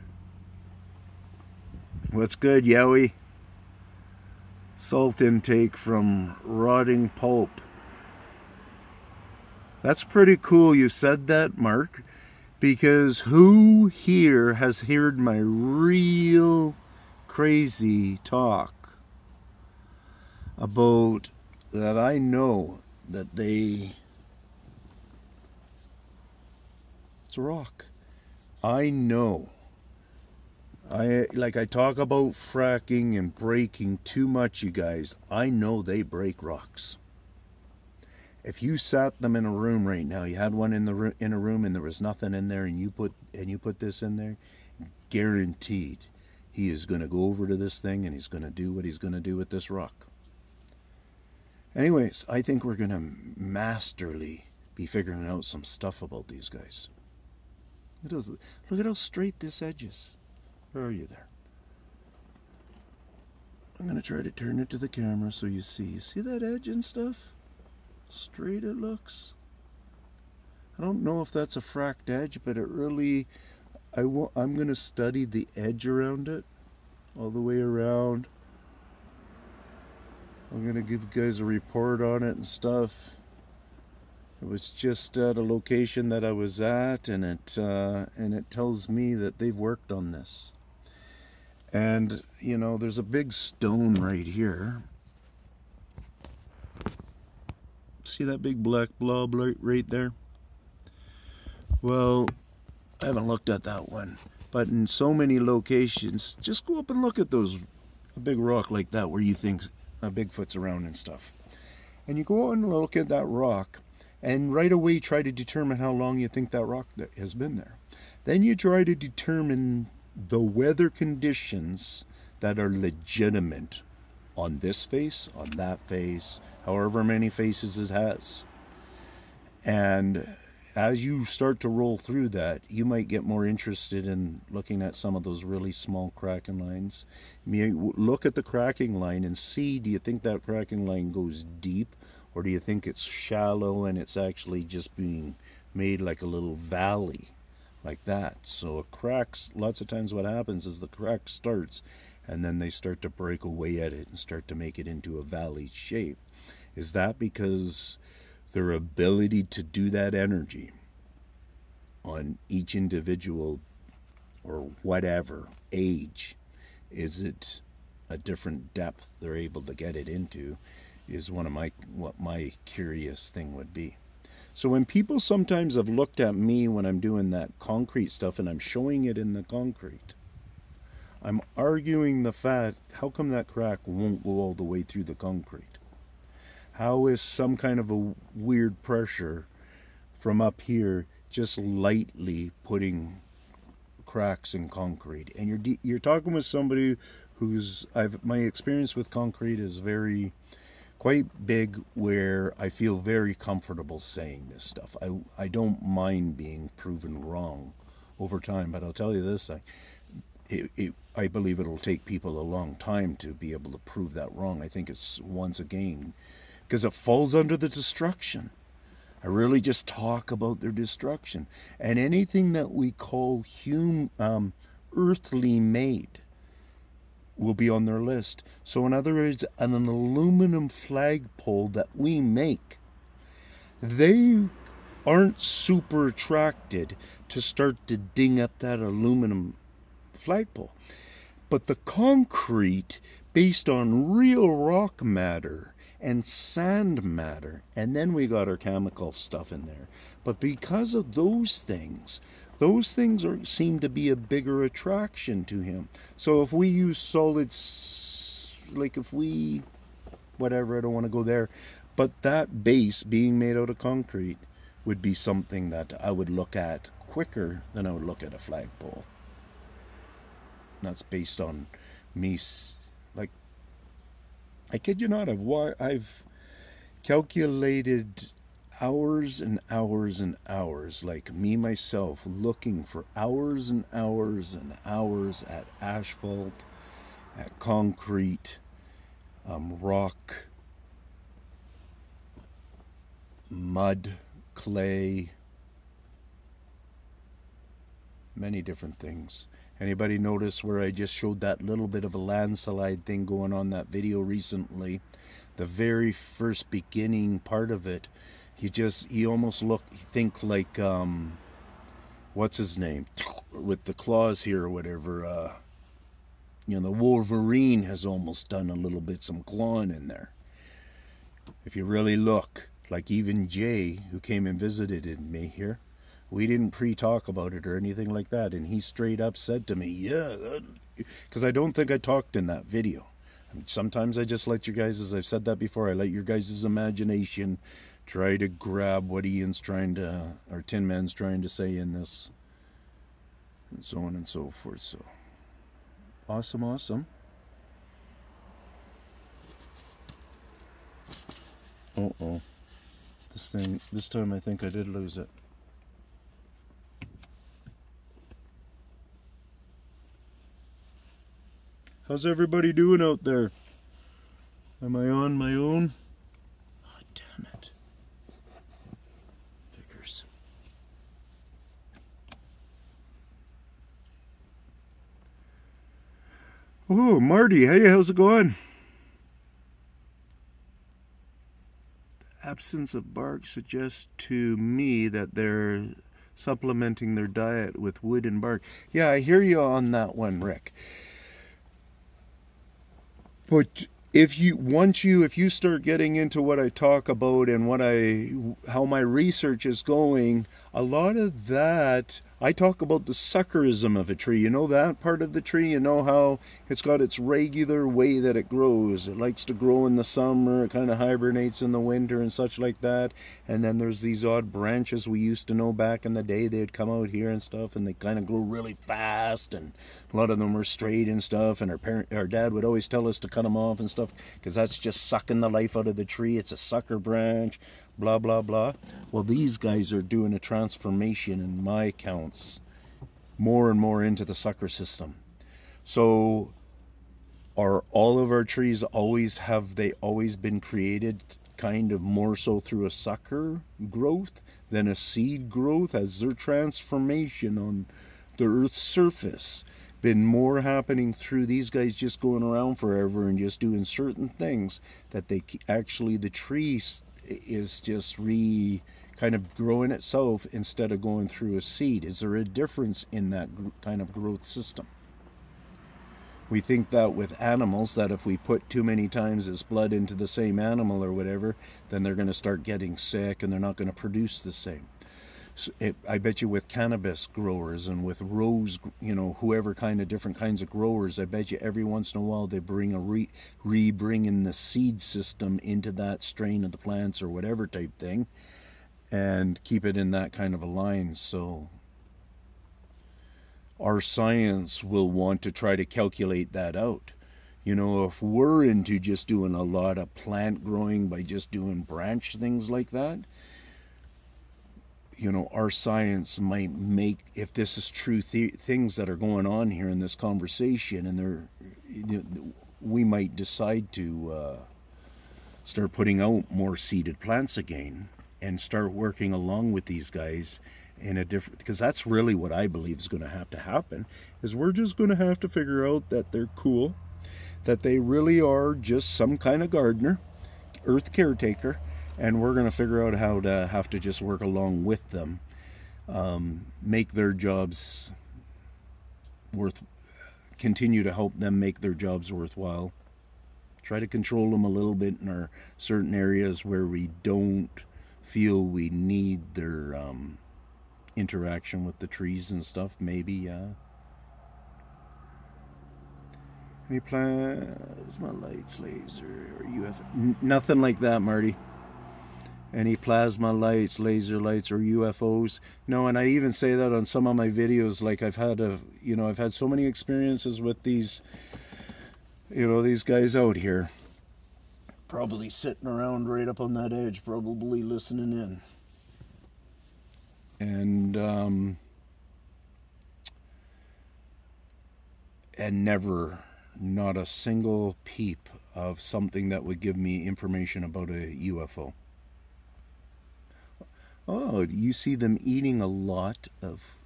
What's good, Yowie? Salt intake from rotting pulp. That's pretty cool you said that, Mark, because who here has heard my real crazy talk about that? I know that it's a rock. I know. I talk about fracking and breaking too much, you guys. I know they break rocks. If you sat them in a room right now, you had one in a room and there was nothing in there, and you put this in there, guaranteed he is going to go over to this thing and he's going to do what he's going to do with this rock. Anyways, I think we're going to masterly be figuring out some stuff about these guys. Look at how straight this edge is. Where are you there? I'm going to try to turn it to the camera so you see. You see that edge and stuff? Straight it looks. I don't know if that's a fracked edge, but it really, I'm going to study the edge around it, all the way around. I'm going to give you guys a report on it and stuff. It was just at a location that I was at, and it tells me that they've worked on this. And, there's a big stone right here. See that big black blob right there? Well, I haven't looked at that one. But in so many locations, just go up and look at a big rock like that where you think a Bigfoot's around and stuff. And you go on and look at that rock, and right away try to determine how long you think that rock has been there. Then you try to determine the weather conditions that are legitimate on this face, on that face, however many faces it has. And as you start to roll through that, you might get more interested in looking at some of those really small cracking lines. Look at the cracking line and see, do you think that cracking line goes deep, or do you think it's shallow and it's actually just being made like a little valley like that? So it cracks, lots of times what happens is the crack starts and then they start to break away at it and start to make it into a valley shape. Is that because their ability to do that energy on each individual or whatever age, is it a different depth they're able to get it into, is what my curious thing would be. So when people sometimes have looked at me when I'm doing that concrete stuff and I'm showing it in the concrete, I'm arguing the fact, how come that crack won't go all the way through the concrete? How is some kind of a weird pressure from up here just lightly putting cracks in concrete? And you're talking with somebody who's, my experience with concrete is quite big, where I feel very comfortable saying this stuff. I don't mind being proven wrong over time, but I'll tell you this, I believe it'll take people a long time to be able to prove that wrong. I think it's, once again, because it falls under the destruction. I really just talk about their destruction. And anything that we call earthly made will be on their list. So in other words, an aluminum flagpole that we make, they aren't super attracted to start to ding up that aluminum flagpole. But the concrete, based on real rock matter and sand matter, and then we got our chemical stuff in there. But because of those things seem to be a bigger attraction to him. So if we use solids, like if we, whatever, I don't want to go there, but that base being made out of concrete would be something that I would look at quicker than I would look at a flagpole. That's based on me, like, I kid you not, I've calculated hours and hours and hours, like me myself, looking for hours and hours and hours at asphalt, at concrete, rock, mud, clay, many different things. Anybody notice where I just showed that little bit of a landslide thing going on that video recently? The very first beginning part of it, you almost think like, what's his name? With the claws here or whatever, the Wolverine has almost done a little bit, some clawing in there. If you really look, like even Jay, who came and visited me here, we didn't pre-talk about it or anything like that, and he straight up said to me, yeah, because I don't think I talked in that video. Sometimes I just let you guys, as I've said that before, I let your guys' imagination try to grab what Ian's trying to, or Tin Man's trying to say in this, and so on and so forth. So, awesome. Uh-oh. This time I think I did lose it. How's everybody doing out there? Am I on my own? Oh, damn it. Figures. Oh, Marty, hey, how's it going? The absence of bark suggests to me that they're supplementing their diet with wood and bark. Yeah, I hear you on that one, Rick. But if you start getting into what I talk about and how my research is going, a lot of that, I talk about the suckerism of a tree. You know that part of the tree? You know how it's got its regular way that it grows. It likes to grow in the summer, it kind of hibernates in the winter and such like that. And then there's these odd branches we used to know back in the day. They'd come out here and stuff, and they kind of grow really fast, and a lot of them were straight and stuff, and our dad would always tell us to cut them off and stuff, because that's just sucking the life out of the tree. It's a sucker branch. blah, blah, blah. Well, these guys are doing a transformation in my accounts more and more into the sucker system. So are all of our trees have they always been created kind of more so through a sucker growth than a seed growth? Has their transformation on the Earth's surface been more happening through these guys just going around forever and just doing certain things that they actually, the tree is just kind of growing itself instead of going through a seed? Is there a difference in that kind of growth system? We think that with animals, that if we put too many times its blood into the same animal or whatever, then they're going to start getting sick and they're not going to produce the same. So I bet you with cannabis growers and with rose, whoever kind of different kinds of growers, I bet you every once in a while they bring bring in the seed system into that strain of the plants or whatever type thing and keep it in that kind of a line. So our science will want to try to calculate that out. If we're into just doing a lot of plant growing by just doing branch things like that, our science might make, if this is true things that are going on here in this conversation, and we might decide to start putting out more seeded plants again and start working along with these guys in a different, because that's really what I believe is going to have to happen, is we're just going to have to figure out that they're cool, that they really are just some kind of gardener, earth caretaker, and we're going to figure out how to have to just work along with them, make their jobs continue to help them make their jobs worthwhile, try to control them a little bit in our certain areas where we don't feel we need their interaction with the trees and stuff, maybe. Any plasma lights, laser, or UFO? Nothing like that, Marty. Any plasma lights, laser lights, or UFOs? No, and I even say that on some of my videos. Like I've had so many experiences with these, these guys out here, probably sitting around right up on that edge, probably listening in. And never, not a single peep of something that would give me information about a UFO. Oh, you see them eating a lot of...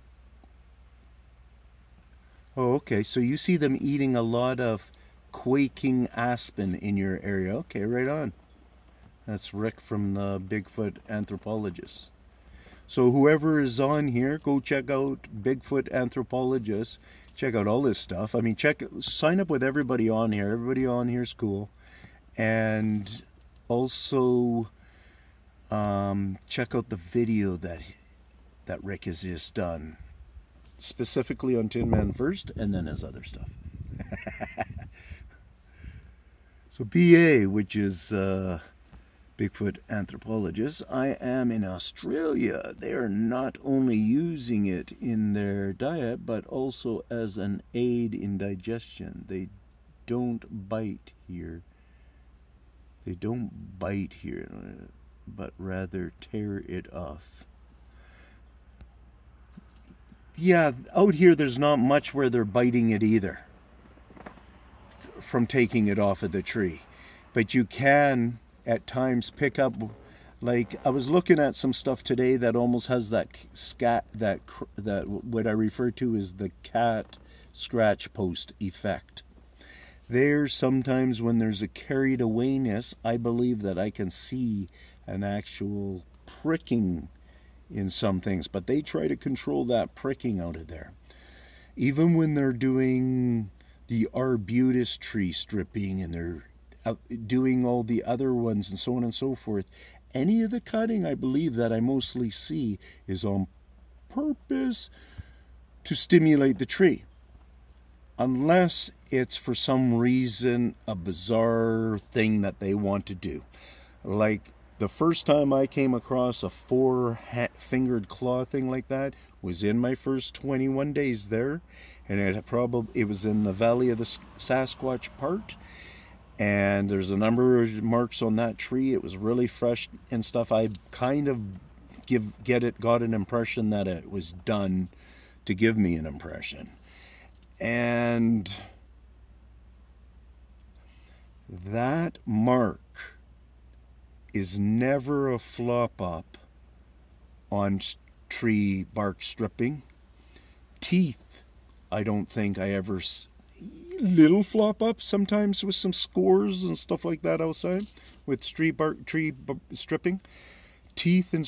Oh, okay, so you see them eating a lot of quaking aspen in your area. Okay, right on. That's Rick from the Bigfoot Anthropologist. So whoever is on here, go check out Bigfoot Anthropologist. Check out all this stuff. I mean, sign up with everybody on here. Everybody on here is cool. And also check out the video that Rick has just done, specifically on Tinman first, and then his other stuff. So BA, which is Bigfoot Anthropologist, I am in Australia. They are not only using it in their diet, but also as an aid in digestion. They don't bite here. They don't bite here, but rather tear it off. Yeah, out here there's not much where they're biting it either, from taking it off of the tree. But you can at times pick up, like I was looking at some stuff today that almost has that what I refer to as the cat scratch post effect. There's sometimes when there's a carried awayness, I believe that I can see an actual pricking in some things, but they try to control that pricking out of there. Even when they're doing the arbutus tree stripping and they're doing all the other ones and so on and so forth, any of the cutting I believe that I mostly see is on purpose to stimulate the tree, unless it's for some reason a bizarre thing that they want to do. Like the first time I came across a 4-fingered claw thing like that was in my first 21 days there, and it was in the Valley of the Sasquatch part. And there's a number of marks on that tree. It was really fresh and stuff. I kind of got an impression that it was done to give me an impression. And that mark is never a flop up on tree bark stripping. Teeth, I don't think I ever... Little flop up sometimes with some scores and stuff like that outside with tree stripping. Teeth and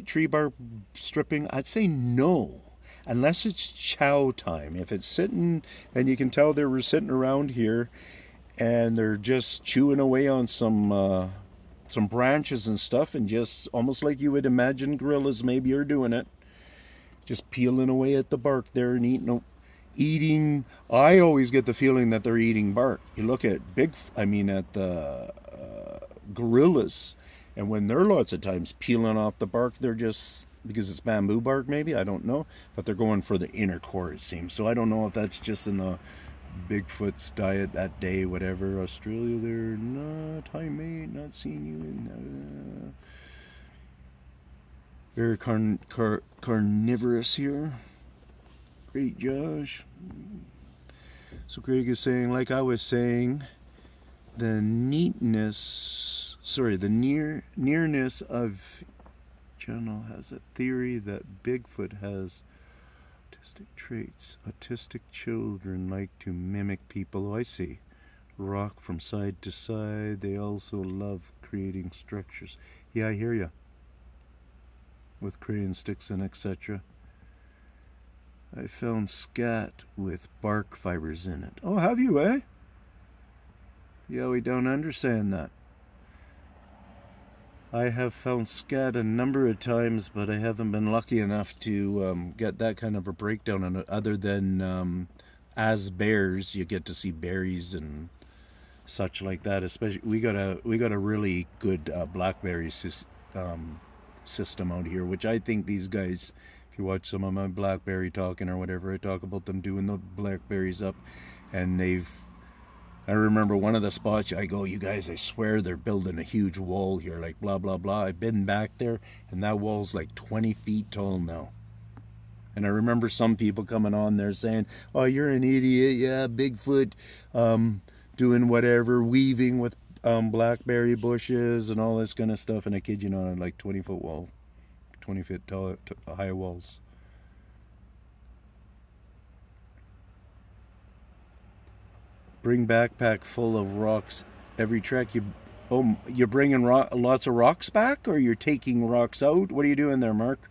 tree bark stripping, I'd say no. Unless it's chow time. If it's sitting, and you can tell they were sitting around here and they're just chewing away on some branches and stuff, and just almost like you would imagine gorillas maybe are doing it. Just peeling away at the bark there and eating. I always get the feeling that they're eating bark. You look at the gorillas, and when they're lots of times peeling off the bark, they're just, because it's bamboo bark maybe, I don't know, but they're going for the inner core, it seems. So I don't know if that's just in the Bigfoot's diet that day, whatever. Australia, they're not, hi mate, not seeing you in very carnivorous here. Great, Josh. So Craig is saying, like I was saying, the nearness of General has a theory that Bigfoot has autistic traits. Autistic children like to mimic people. Oh, I see. Rock from side to side. They also love creating structures. Yeah, I hear you. With crayon sticks and etc. I found scat with bark fibers in it. Oh, have you, eh? Yeah, we don't understand that. I have found scat a number of times, but I haven't been lucky enough to get that kind of a breakdown on it. Other than as bears, you get to see berries and such like that. Especially, we got a really good blackberry system out here, which I think these guys, if you watch some of my blackberry talking or whatever, I talk about them doing the blackberries up, and I remember one of the spots, I go, you guys, I swear they're building a huge wall here, like blah, blah, blah. I've been back there, and that wall's like 20 feet tall now. And I remember some people coming on there saying, oh, you're an idiot, yeah, Bigfoot, doing whatever, weaving with blackberry bushes and all this kind of stuff. And I kid you not, like 20-foot wall, 20 feet tall, high walls. Bring backpack full of rocks every trek. You're bringing lots of rocks back, or you're taking rocks out? What are you doing there, Mark?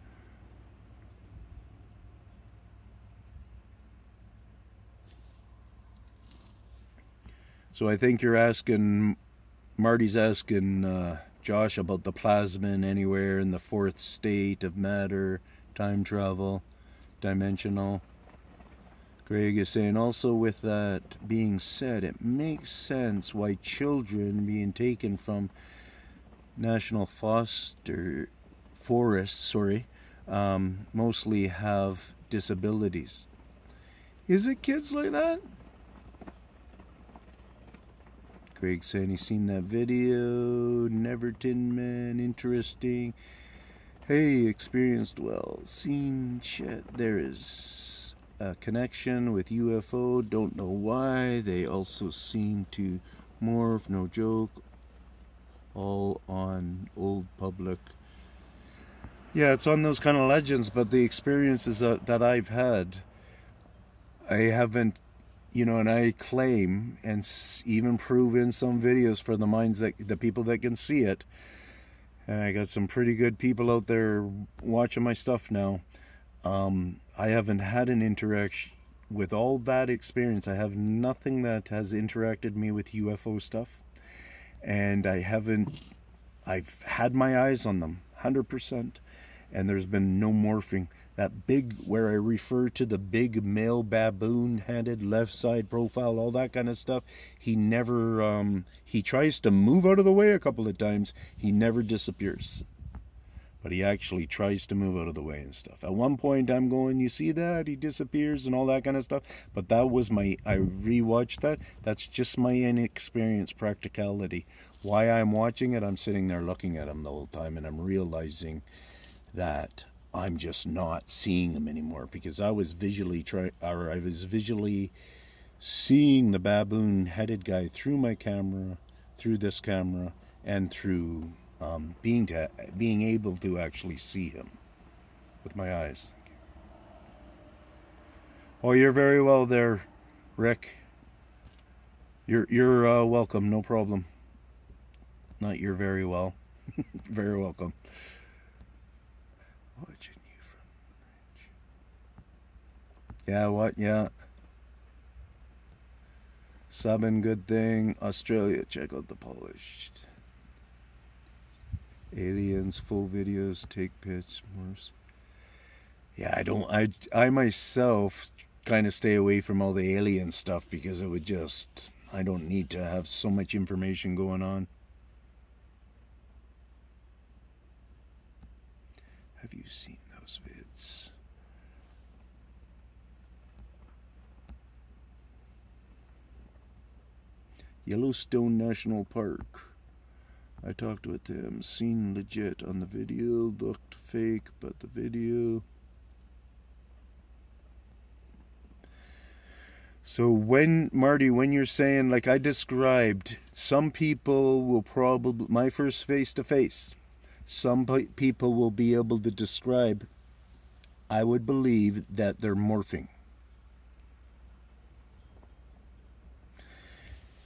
So I think Marty's asking Josh about the plasmin anywhere in the fourth state of matter, time travel, dimensional. Greg is saying, also with that being said, it makes sense why children being taken from national forests, mostly have disabilities. Is it kids like that? Greg saying he's seen that video. Never Tinman, interesting. Hey, experienced well. Seen shit. There is a connection with UFO, don't know why. They also seem to morph, no joke, all on old public. Yeah, it's on those kind of legends, but the experiences that I've had, I haven't, and I claim and even prove in some videos for the people that can see it, and I got some pretty good people out there watching my stuff now. I haven't had an interaction with all that experience. I have nothing that has interacted me with UFO stuff. And I've had my eyes on them, 100%. And there's been no morphing. That big, where I refer to the big male baboon-headed left side profile, all that kind of stuff, he never, he tries to move out of the way a couple of times. He never disappears. but he actually tries to move out of the way and stuff. At one point I'm going, you see that? He disappears and all that kind of stuff. But that was I rewatched that. That's just my inexperienced practicality. Why I'm watching it, I'm sitting there looking at him the whole time, and I'm realizing that I'm just not seeing him anymore, because I was visually seeing the baboon-headed guy through my camera, through this camera, and through being able to actually see him with my eyes. Oh, you're very well there, Rick. You're welcome, no problem. Not you're very well. Very welcome. Watching you from yeah, what? Yeah. Subbing, good thing. Australia, check out the polished. Aliens, full videos, take pitch, worse. Yeah, I myself kind of stay away from all the alien stuff, because it would just, I don't need to have so much information going on. Have you seen those vids? Yellowstone National Park. I talked with him, seen legit on the video, looked fake, but the video. So Marty, when you're saying, like I described, some people will probably, my first face-to-face, some people will be able to describe, I would believe that they're morphing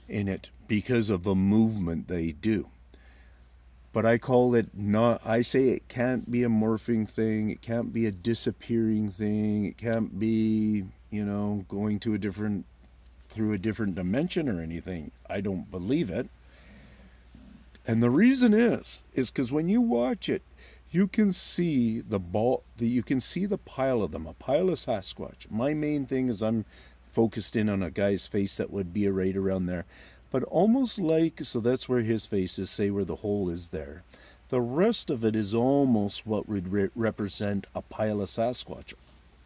in it because of the movement they do. But I call it not, I say it can't be a morphing thing, it can't be a disappearing thing, it can't be, going to through a different dimension or anything. I don't believe it. And the reason is because when you watch it, you can see you can see the pile of them, a pile of Sasquatch. My main thing is I'm focused in on a guy's face that would be right around there. But almost like, so that's where his face is, say where the hole is there. The rest of it is almost what would represent a pile of Sasquatch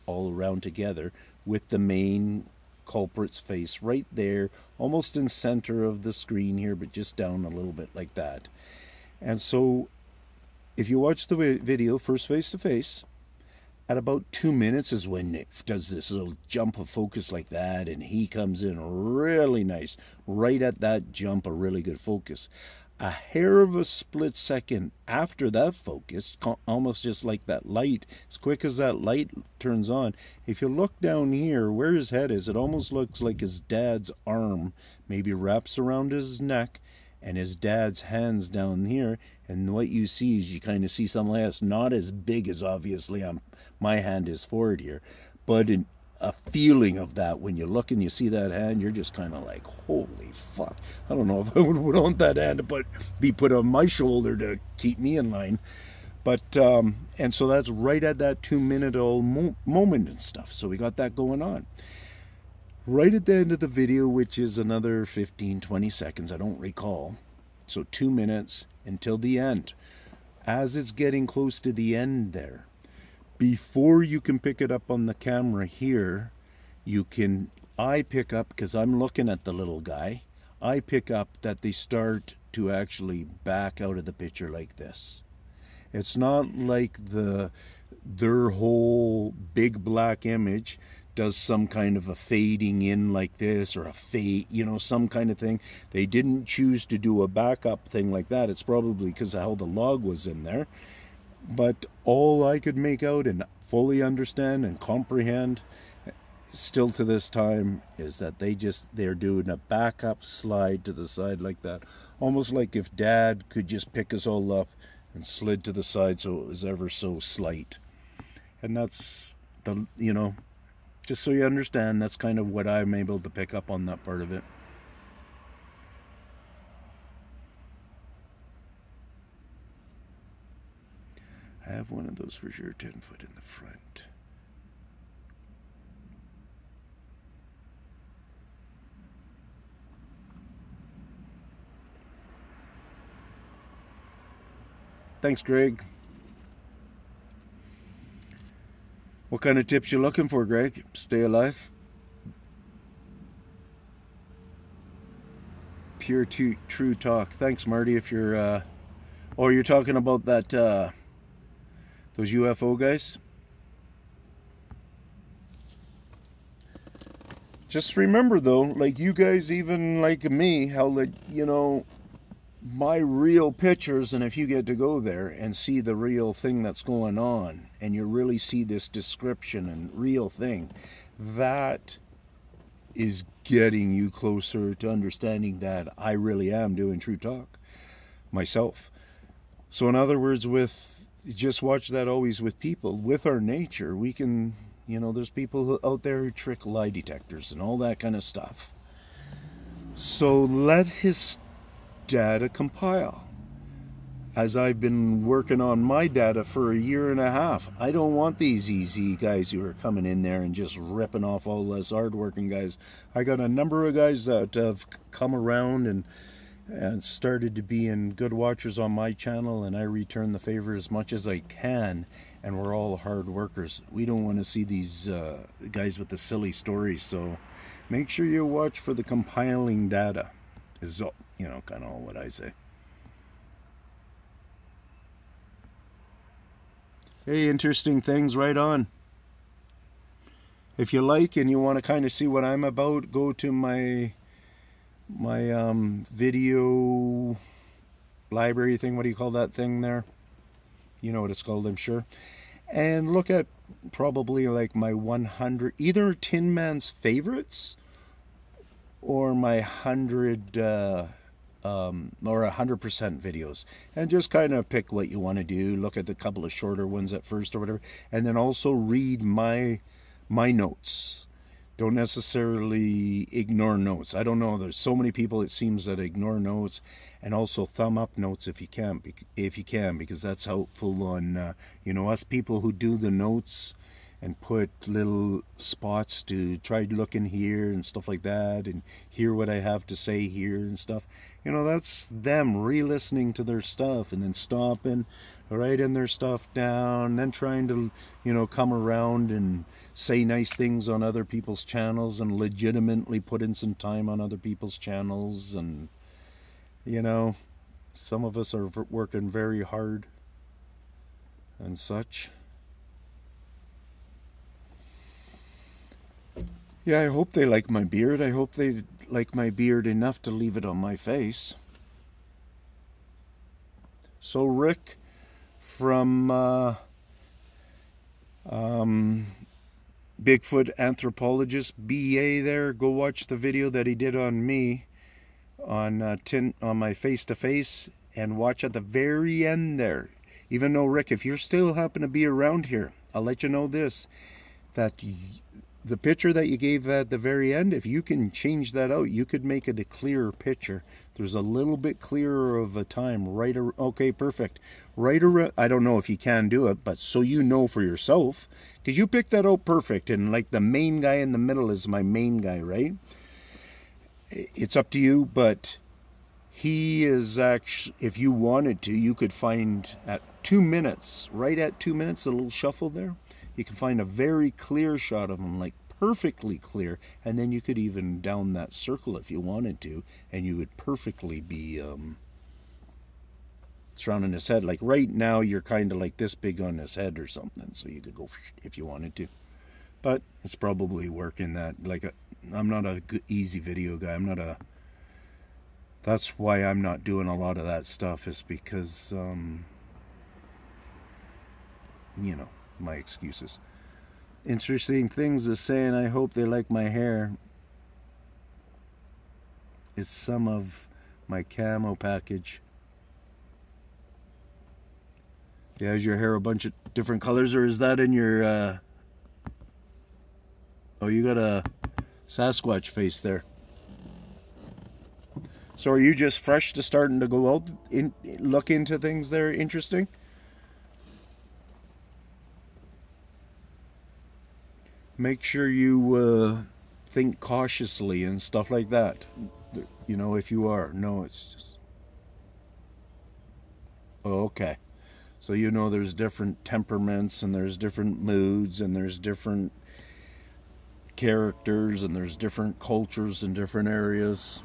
all around together, with the main culprit's face right there, almost in center of the screen here, but just down a little bit like that. And so if you watch the video first face to face, at about 2 minutes is when it does this little jump of focus like that, and he comes in really nice right at that jump, a really good focus. A hair of a split second after that focus, almost just like that light, as quick as that light turns on, if you look down here where his head is, it almost looks like his dad's arm maybe wraps around his neck, and his dad's hands down here, and what you see is you kind of see something like this, not as big as obviously my hand is forward here, but a feeling of that. When you look and you see that hand, you're just kind of like, holy fuck, I don't know if I would want that hand to be put on my shoulder to keep me in line. But and so that's right at that 2 minute old moment and stuff. So we got that going on right at the end of the video, which is another 15-20 seconds, I don't recall. So 2 minutes until the end. As it's getting close to the end there, before you can pick it up on the camera here, I pick up, because I'm looking at the little guy, I pick up that they start to actually back out of the picture like this. It's not like their whole big black image does some kind of a fading in like this, or a fade, some kind of thing. They didn't choose to do a backup thing like that. It's probably because of how the log was in there. But all I could make out and fully understand and comprehend still to this time is that they're doing a backup slide to the side like that. Almost like if Dad could just pick us all up and slid to the side so it was ever so slight. And that's just so you understand, that's kind of what I'm able to pick up on that part of it. I have one of those for sure, 10 foot in the front. Thanks, Greg. What kind of tips you looking for, Greg? Stay alive? Pure true talk. Thanks, Marty. If you're, oh, you're talking about that, those UFO guys? Just remember, though, like you guys, even like me, how, like, you know, my real pictures, and if you get to go there and see the real thing that's going on, and you really see this description and real thing, that is getting you closer to understanding that I really am doing true talk myself. So in other words, with just watch that always with people, with our nature, we can, you know, there's people out there who trick lie detectors and all that kind of stuff. So let his data compile. As I've been working on my data for a year and a half, I don't want these easy guys who are coming in there and just ripping off all us hardworking guys. I got a number of guys that have come around and started to be in good watchers on my channel, and I return the favor as much as I can, and we're all hard workers. We don't want to see these guys with the silly stories, so make sure you watch for the compiling data. Is, you know, kind of all what I say. Hey, interesting things, right on. If you like and you want to kind of see what I'm about, go to my video library thing. What do you call that thing there? You know what it's called, I'm sure. And look at probably like my 100, either Tinman's favorites or my 100 or 100% videos, and just kind of pick what you want to do. Look at the couple of shorter ones at first or whatever, and then also read my notes. Don't necessarily ignore notes. I don't know, there's so many people it seems that ignore notes, and also thumb up notes if you can, because that's helpful on you know, us people who do the notes and put little spots to try looking here and stuff like that, and hear what I have to say here and stuff. You know, that's them re-listening to their stuff and then stopping, writing their stuff down, then trying to, you know, come around and say nice things on other people's channels and legitimately put in some time on other people's channels. And, you know, some of us are working very hard and such. Yeah, I hope they like my beard. I hope they like my beard enough to leave it on my face. So Rick from Bigfoot Anthropologist, BA there, go watch the video that he did on me on my face-to-face, and watch at the very end there. Even though, Rick, if you're still happen to be around here, I'll let you know this, that the picture that you gave at the very end, if you can change that out, you could make it a clearer picture. There's a little bit clearer of a time. Okay, perfect. Right around, I don't know if you can do it, but so you know for yourself, because you picked that out perfect, and like the main guy in the middle is my main guy, right? It's up to you, but he is actually, if you wanted to, you could find at 2 minutes, right at 2 minutes, the little shuffle there, you can find a very clear shot of him, like perfectly clear, and then you could even down that circle if you wanted to, and you would perfectly be surrounding his head. Like right now, you're kind of like this big on his head or something, so you could go if you wanted to. But it's probably working that, like, I'm not a good, easy video guy. I'm not a, that's why I'm not doing a lot of that stuff, is because, you know, my excuses. Interesting things is saying, I hope they like my hair, is some of my camo package. Yeah, is your hair a bunch of different colors, or is that in your, oh, you got a Sasquatch face there. So are you just fresh to starting to go out, look into things that are interesting? Make sure you think cautiously and stuff like that. You know, if you are. No, it's just... Oh, okay. So you know there's different temperaments, and there's different moods, and there's different characters, and there's different cultures in different areas.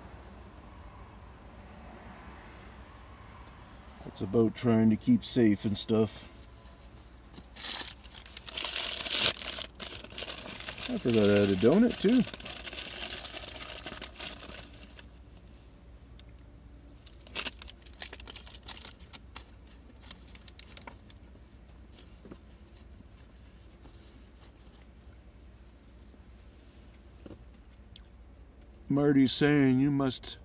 It's about trying to keep safe and stuff. I forgot I had a donut too. Marty's saying you must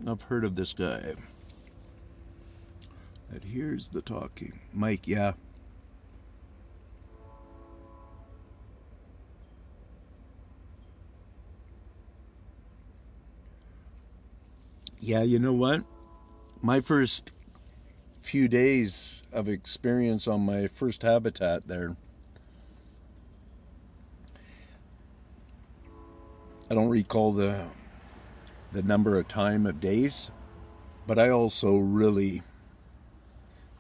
have heard of this guy. That here's the talking. Mike, yeah. Yeah, you know what? My first few days of experience on my first habitat there, I don't recall the number of time of days, but I also really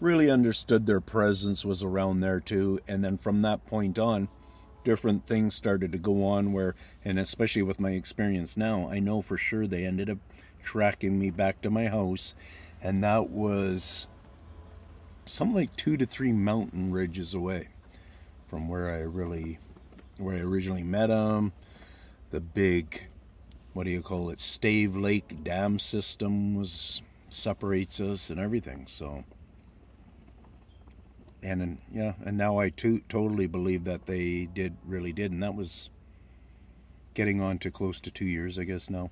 understood their presence was around there too. And then from that point on, different things started to go on where, and especially with my experience now, I know for sure they ended up tracking me back to my house, and that was something like 2 to 3 mountain ridges away from where I originally met them. The big, what do you call it, Stave Lake dam system separates us and everything. So, and now I totally believe that they really did, and that was getting on to close to 2 years, I guess now.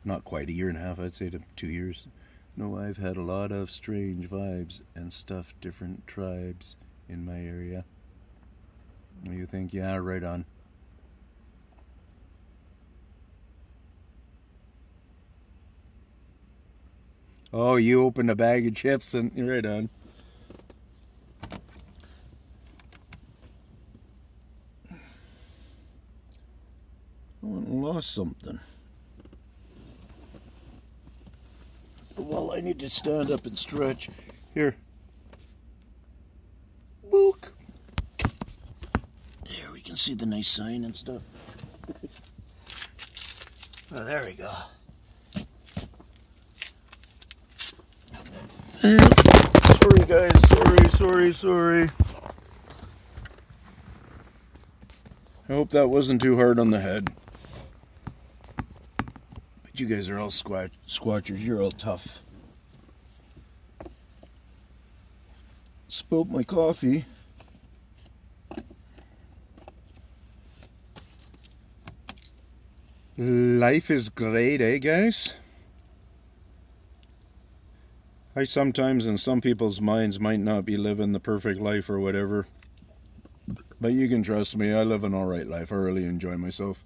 Not quite a year and a half, I'd say, to 2 years. No, I've had a lot of strange vibes and stuff, different tribes in my area. You think, yeah, right on. Oh, you opened a bag of chips and you're right on. I lost something. Well, I need to stand up and stretch. Here. Book. There, we can see the nice sign and stuff. Oh, there we go. Sorry, guys. Sorry. I hope that wasn't too hard on the head. But you guys are all squatchers. You're all tough. Spilled my coffee. Life is great, eh, guys? I sometimes, in some people's minds, might not be living the perfect life or whatever. But you can trust me, I live an alright life. I really enjoy myself.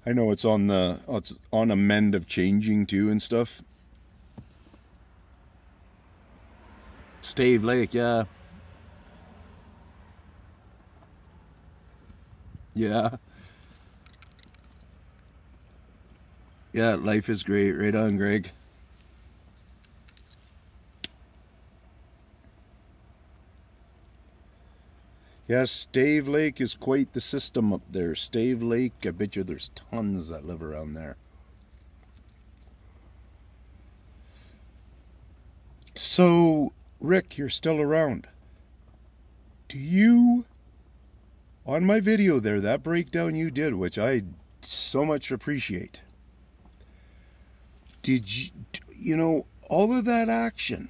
I know it's on a mend of changing too and stuff. Stave Lake, yeah. Yeah. Yeah, life is great. Right on, Greg. Yes, Stave Lake is quite the system up there. Stave Lake, I bet you there's tons that live around there. So, Rick, you're still around. Do you, on my video there, that breakdown you did, which I so much appreciate, did you, all of that action,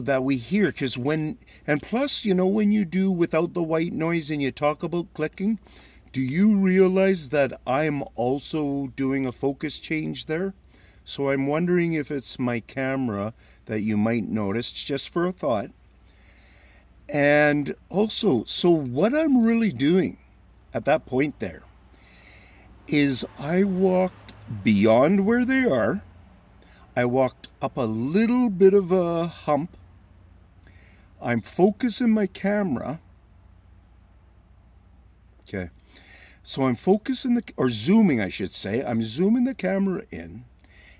that we hear, because and plus, when you do without the white noise and you talk about clicking, do you realize that I'm also doing a focus change there? So I'm wondering if it's my camera that you might notice, just for a thought. And also, so what I'm really doing at that point there is I walked beyond where they are. I walked up a little bit of a hump. I'm focusing my camera. Okay. So I'm focusing or zooming, I should say. I'm zooming the camera in.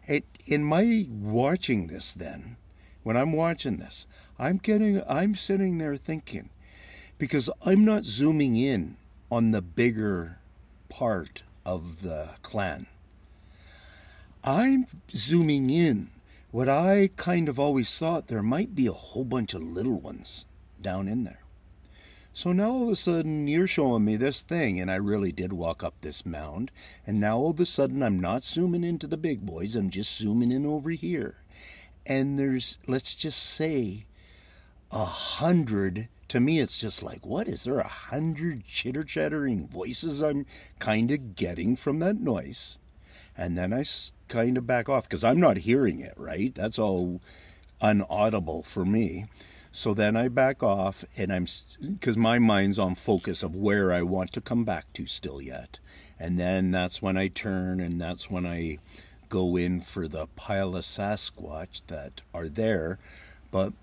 And in my watching this then, when I'm watching this, I'm sitting there thinking, because I'm not zooming in on the bigger part of the clan. I'm zooming in. What I kind of always thought, there might be a whole bunch of little ones down in there. So now all of a sudden you're showing me this thing, and I really did walk up this mound, and now all of a sudden I'm not zooming into the big boys, I'm just zooming in over here. And there's, let's just say, 100. To me it's just like, what, is there 100 chitter-chattering voices I'm kind of getting from that noise? And then I kind of back off, because I'm not hearing it, right? That's all unaudible for me. So then I back off, and because my mind's on focus of where I want to come back to still yet. And then that's when I turn, and that's when I go in for the pile of Sasquatch that are there. But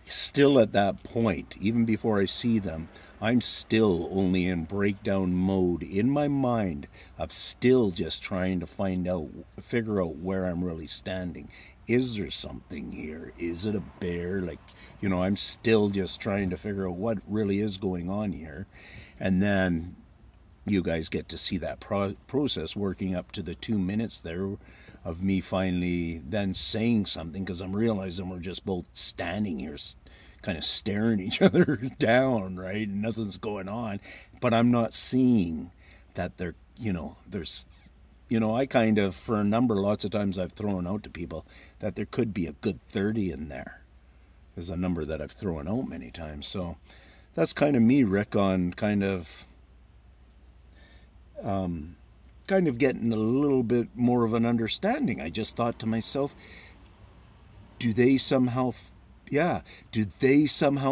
still at that point, even before I see them, I'm still only in breakdown mode in my mind of still just trying to figure out where I'm really standing. Is there something here? Is it a bear? Like, I'm still just trying to figure out what really is going on here. And then you guys get to see that process working up to the 2 minutes there of me finally then saying something, because I'm realizing we're just both standing here kind of staring each other down, right? And nothing's going on. But I'm not seeing that there's, I kind of, for a number, lots of times I've thrown out to people that there could be a good 30 in there. There's a number that I've thrown out many times. So that's kind of me, Rick, on kind of getting a little bit more of an understanding. I just thought to myself, do they somehow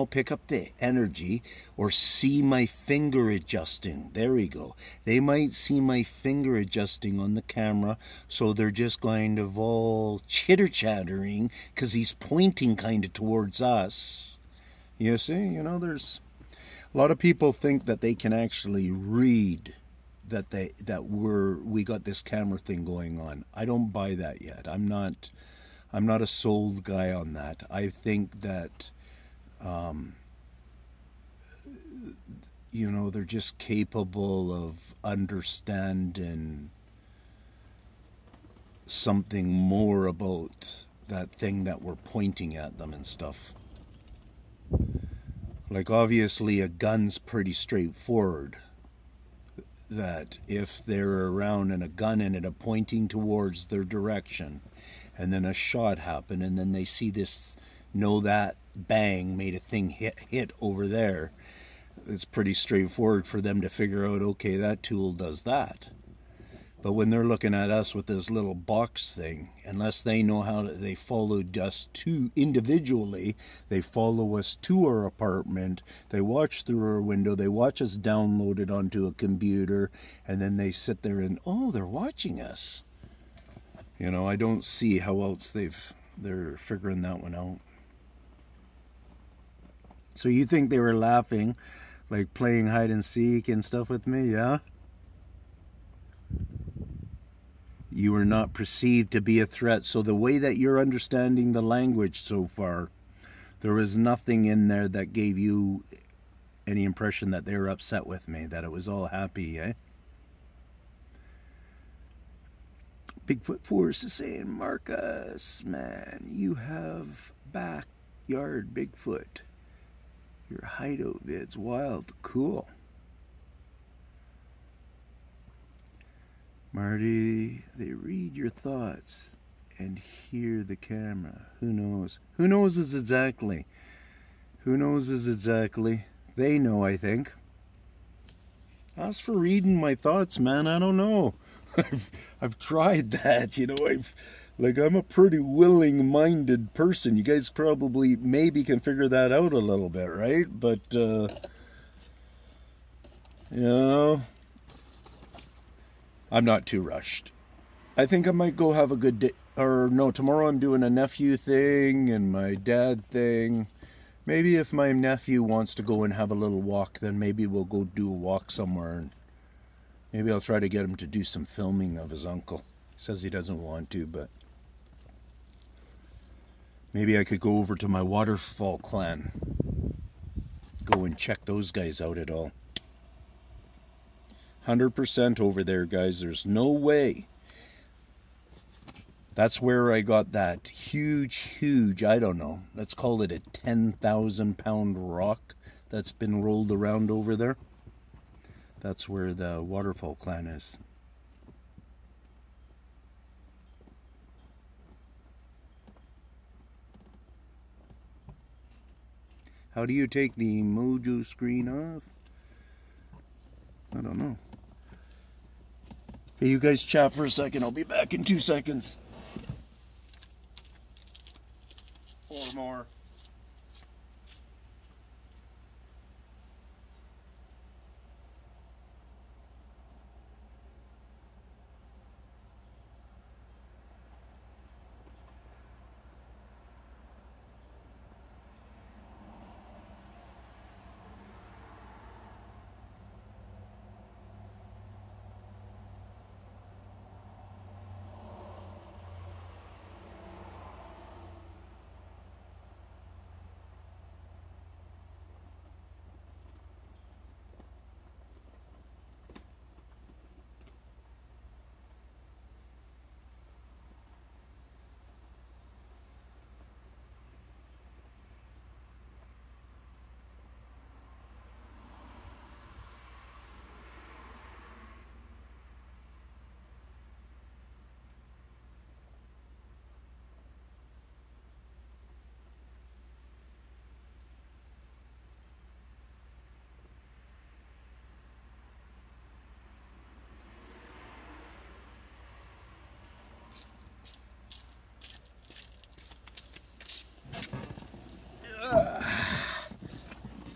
pick up the energy or see my finger adjusting? There we go. They might see my finger adjusting on the camera, so they're just kind of all chitter-chattering because he's pointing kind of towards us. You see, there's a lot of people think that they can actually read that we got this camera thing going on. I don't buy that yet. I'm not a sold guy on that. I think that, they're just capable of understanding something more about that thing that we're pointing at them and stuff. Like, obviously, a gun's pretty straightforward. That if they're around and a gun in it pointing towards their direction, and then a shot happened, and then they see that bang made a thing hit over there, it's pretty straightforward for them to figure out, okay, that tool does that. But when they're looking at us with this little box thing, unless they know how they followed us individually, they follow us to our apartment, they watch through our window, they watch us download it onto a computer, and then they sit there and, they're watching us. I don't see how else they're figuring that one out. So you think they were laughing, like playing hide and seek and stuff with me, yeah? You were not perceived to be a threat. So the way that you're understanding the language so far, there was nothing in there that gave you any impression that they were upset with me, that it was all happy, eh? Bigfoot Force is saying, Marcus, man, you have backyard Bigfoot. Your hideout vid's wild. Cool. Marty, they read your thoughts and hear the camera. Who knows? Who knows is exactly? They know, I think. As for reading my thoughts, man, I don't know. I've tried that, I'm a pretty willing-minded person. You guys probably maybe can figure that out a little bit, right? But I'm not too rushed. I think I might go have a good day. Or no, tomorrow I'm doing a nephew thing and my dad thing. Maybe if my nephew wants to go and have a little walk, then maybe we'll go do a walk somewhere. Maybe I'll try to get him to do some filming of his uncle. He says he doesn't want to, but maybe I could go over to my waterfall clan. Go and check those guys out at all. 100% over there, guys. There's no way. That's where I got that huge, I don't know, let's call it a 10,000 pound rock that's been rolled around over there. That's where the waterfall clan is. How do you take the Mojo screen off? I don't know. Hey, you guys chat for a second. I'll be back in 2 seconds. Or more.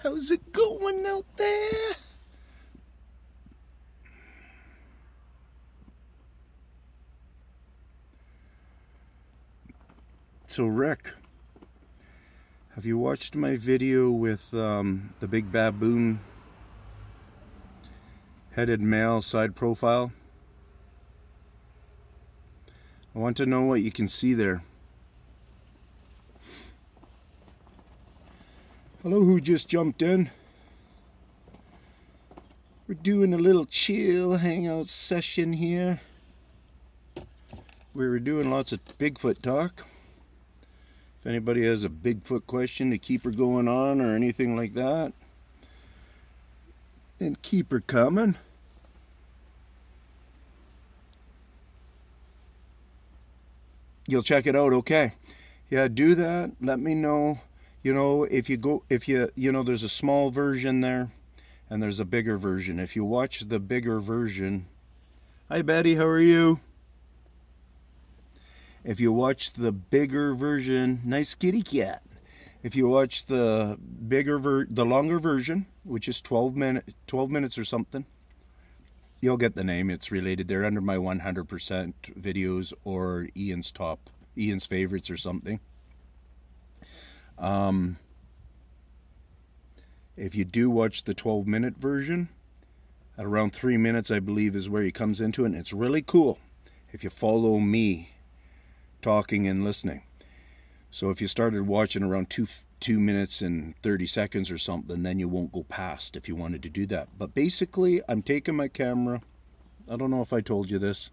How's it going out there? So Rick, have you watched my video with the big baboon headed male side profile? I want to know what you can see there. Hello, who just jumped in? We're doing a little chill hangout session here. We were doing lots of Bigfoot talk. If anybody has a Bigfoot question to keep her going on or anything like that, then keep her coming. You'll check it out, okay? Yeah, do that. Let me know. You know, if you know, there's a small version there and there's a bigger version. If you watch the bigger version, hi Betty, how are you? If you watch the bigger version, nice kitty cat. If you watch the longer version, which is 12 minutes or something, you'll get the name. It's related. They're under my 100% videos or Ian's favorites or something. If you do watch the 12-minute version, at around 3 minutes, I believe, is where he comes into it, and it's really cool if you follow me talking and listening. So if you started watching around 2 minutes and 30 seconds or something, then you won't go past if you wanted to do that. But basically, I'm taking my camera. I don't know if I told you this,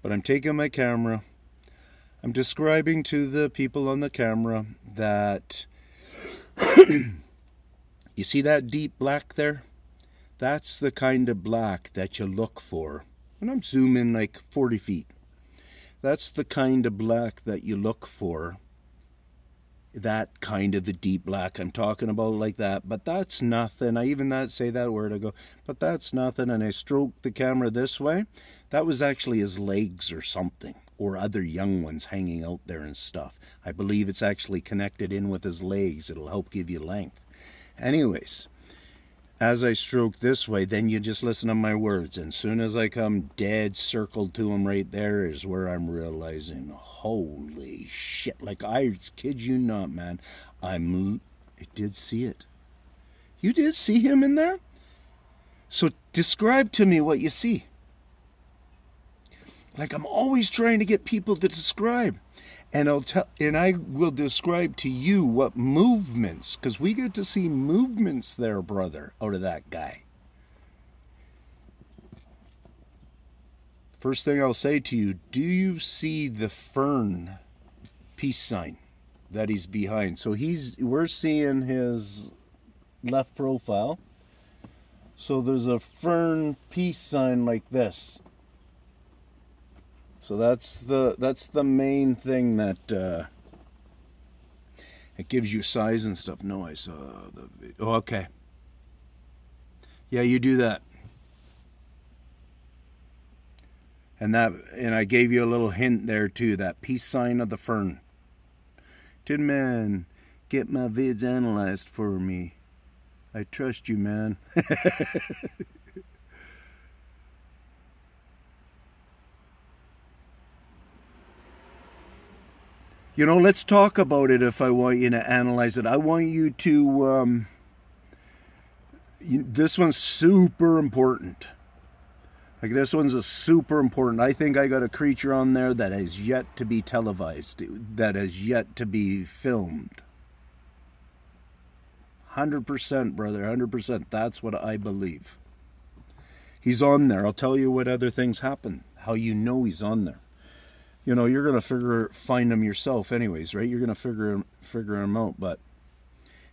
but I'm taking my camera. I'm describing to the people on the camera that you see that deep black there? That's the kind of black that you look for. And I'm zooming like 40 feet. That's the kind of black that you look for. That kind of the deep black I'm talking about, like that. But that's nothing. I even say that word, I go, but that's nothing. And I stroke the camera this way. That was actually his legs or something, or other young ones hanging out there and stuff. I believe it's actually connected in with his legs. It'll help give you length. Anyways, as I stroke this way, then you just listen to my words. And soon as I come dead circled to him right there is where I'm realizing, holy shit. Like, I kid you not, man. I did see it. You did see him in there? So describe to me what you see. Like I'm always trying to get people to describe. And I will describe to you what movements, because we get to see movements there, brother, out of that guy. First thing I'll say to you, do you see the fern peace sign that he's behind? So we're seeing his left profile. So there's a fern peace sign like this. So that's the main thing that it gives you size and stuff. No, I saw the video. Oh, okay. Yeah, you do that. And I gave you a little hint there too, that peace sign of the fern. Tinman, get my vids analyzed for me. I trust you, man. You know, let's talk about it if I want you to analyze it. I want you to, this one's super important. Like this one's a super important. I think I got a creature on there that has yet to be televised, that has yet to be filmed. 100%, brother, 100%. That's what I believe. He's on there. I'll tell you what other things happen, how you know he's on there. You know, you're going to find him yourself anyways, right? You're going to figure him out, but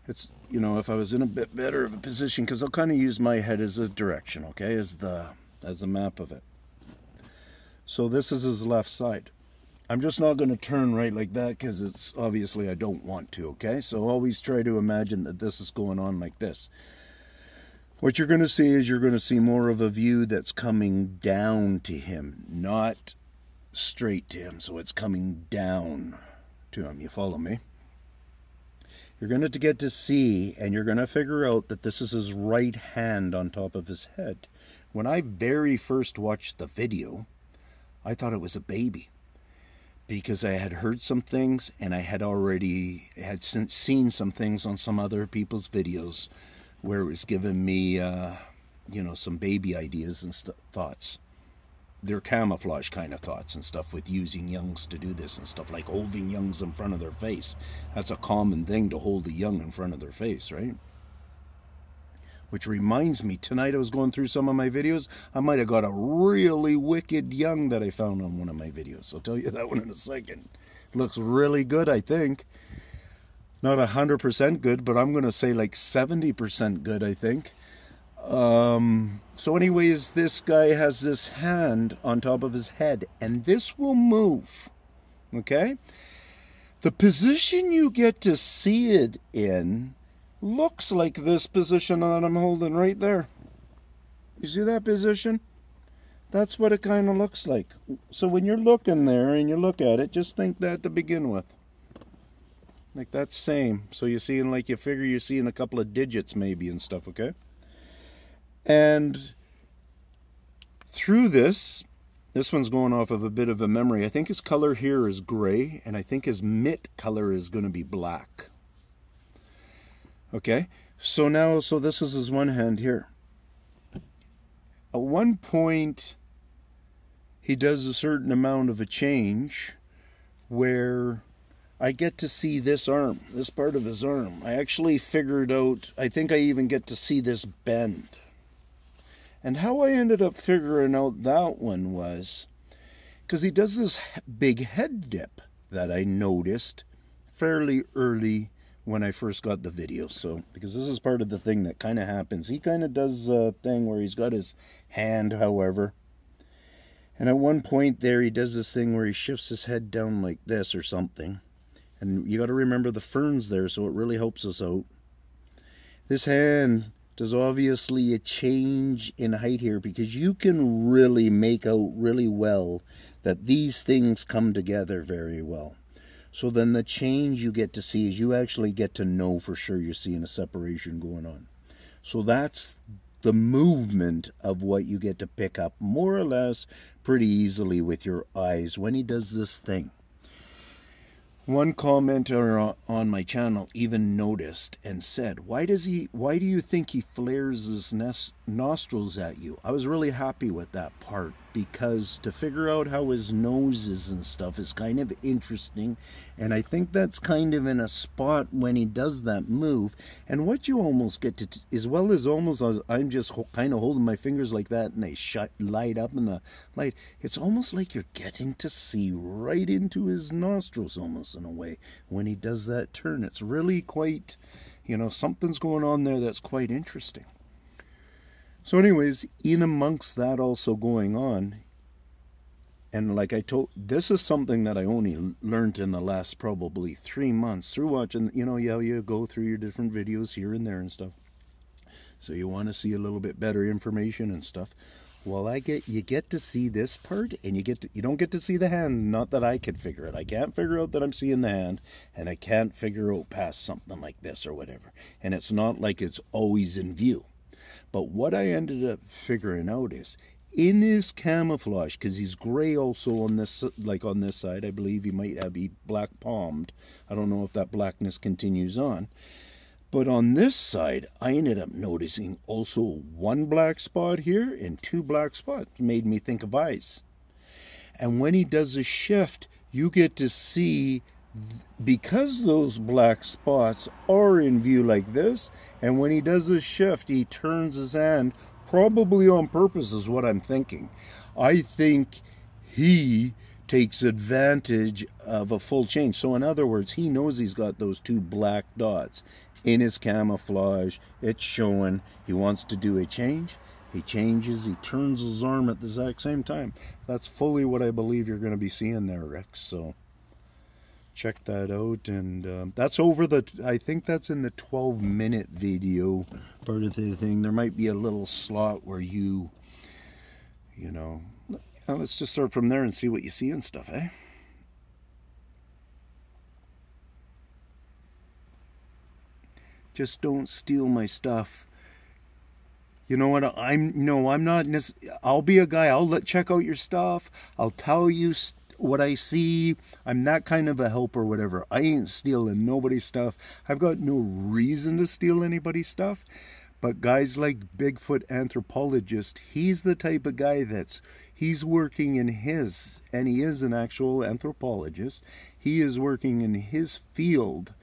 it's, you know, if I was in a bit better of a position, because I'll kind of use my head as a direction, okay, as the map of it. So this is his left side. I'm just not going to turn right like that because it's obviously I don't want to, okay? So always try to imagine that this is going on like this. What you're going to see is you're going to see more of a view that's coming down to him, not straight to him. So it's coming down to him. You follow me? You're going to get to see, and you're going to figure out that this is his right hand on top of his head. When I very first watched the video, I thought it was a baby because I had heard some things and I had already seen some things on some other people's videos where it was giving me, you know, some baby ideas and thoughts. They're camouflage kind of thoughts and stuff with using youngs to do this and stuff, like holding youngs in front of their face. That's a common thing, to hold a young in front of their face, right? Which reminds me, tonight I was going through some of my videos. I might have got a really wicked young that I found on one of my videos. I'll tell you that one in a second. Looks really good, I think. Not 100% good, but I'm going to say like 70% good, I think. So anyways, this guy has this hand on top of his head, and this will move, okay? The position you get to see it in looks like this position that I'm holding right there. You see that position? That's what it kind of looks like. So when you're looking there and you look at it, just think that to begin with. Like that's same. So you're seeing, like, you figure you're seeing a couple of digits maybe and stuff, okay? And through this one's going off of a bit of a memory. I think his color here is gray, and I think his mitt color is going to be black. Okay, so this is his one hand here. At one point, he does a certain amount of a change where I get to see this arm, this part of his arm. I actually figured out, I think I even get to see this bend. And how I ended up figuring out that one was because he does this big head dip that I noticed fairly early when I first got the video. So, because this is part of the thing that kind of happens. He kind of does a thing where he's got his hand, however. And at one point there, he does this thing where he shifts his head down like this or something. And you got to remember the ferns there, so it really helps us out. This hand does obviously a change in height here because you can really make out really well that these things come together very well. So then the change you get to see is you actually get to know for sure you're seeing a separation going on. So that's the movement of what you get to pick up more or less pretty easily with your eyes when he does this thing. One commenter on my channel even noticed and said, why do you think he flares his nostrils at you? I was really happy with that part because to figure out how his nose is and stuff is kind of interesting, and I think that's kind of in a spot when he does that move. And what you almost get to, as well as almost as I'm just kind of holding my fingers like that and they light up in the light, it's almost like you're getting to see right into his nostrils almost in a way when he does that turn. It's really quite, something's going on there that's quite interesting. So anyways, in amongst that also going on, and like I told, this is something that I only learned in the last probably 3 months through watching, you go through your different videos here and there and stuff. So you want to see a little bit better information and stuff. Well, you get to see this part, and you don't get to see the hand. Not that I could figure it. I can't figure out that I'm seeing the hand, and I can't figure out past something like this or whatever. And it's not like it's always in view. But what I ended up figuring out is, in his camouflage, because he's gray also on this, on this side, I believe he might be black palmed. I don't know if that blackness continues on. But on this side, I ended up noticing also one black spot here and two black spots. Made me think of eyes. And when he does a shift, you get to see, because those black spots are in view like this, and when he does a shift, he turns his hand, probably on purpose is what I'm thinking. I think he takes advantage of a full change. So in other words, he knows he's got those two black dots in his camouflage. It's showing he wants to do a change. He changes, he turns his arm at the exact same time. That's fully what I believe you're going to be seeing there, Rick. So check that out. And that's I think that's in the 12-minute video part of the thing. There might be a little slot where let's just start from there and see what you see and stuff, eh? Just don't steal my stuff. You know what? I'm not. I'll be a guy. I'll check out your stuff. I'll tell you what I see. I'm that kind of a help or whatever. I ain't stealing nobody's stuff. I've got no reason to steal anybody's stuff. But guys like Bigfoot Anthropologist, he's the type of guy he's working in his, and he is an actual anthropologist. He is working in his field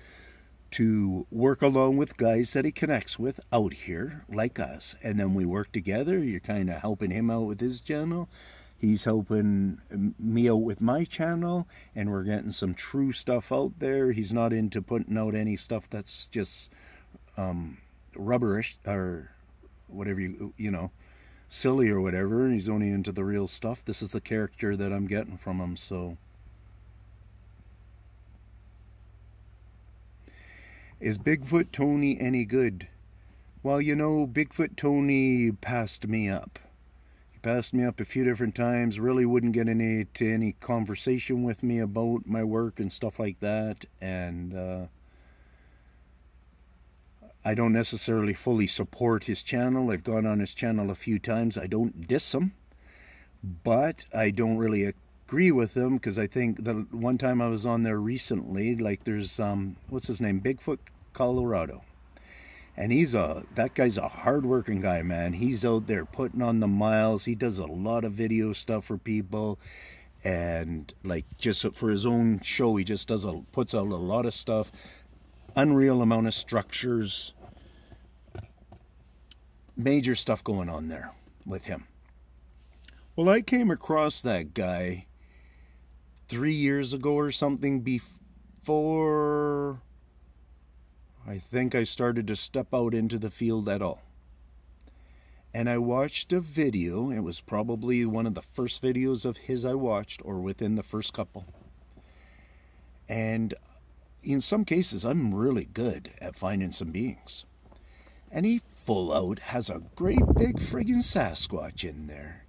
to work along with guys that he connects with out here, like us. And then we work together. You're kind of helping him out with his channel. He's helping me out with my channel. And we're getting some true stuff out there. He's not into putting out any stuff that's just rubberish or whatever, silly or whatever. He's only into the real stuff. This is the character that I'm getting from him, so... Is Bigfoot Tony any good? Well, Bigfoot Tony passed me up. He passed me up a few different times, really wouldn't get into any conversation with me about my work and stuff like that, and I don't necessarily fully support his channel. I've gone on his channel a few times. I don't diss him, but I don't really agree with him, because I think the one time I was on there recently, there's what's his name, Bigfoot Colorado, and that guy's a hard-working guy, man. He's out there putting on the miles. He does a lot of video stuff for people, and just for his own show, he just puts out a lot of stuff. Unreal amount of structures, major stuff going on there with him. Well, I came across that guy 3 years ago or something, before I think I started to step out into the field at all. And I watched a video. It was probably one of the first videos of his I watched, or within the first couple. And in some cases, I'm really good at finding some beings. And he full out has a great big friggin' Sasquatch in there.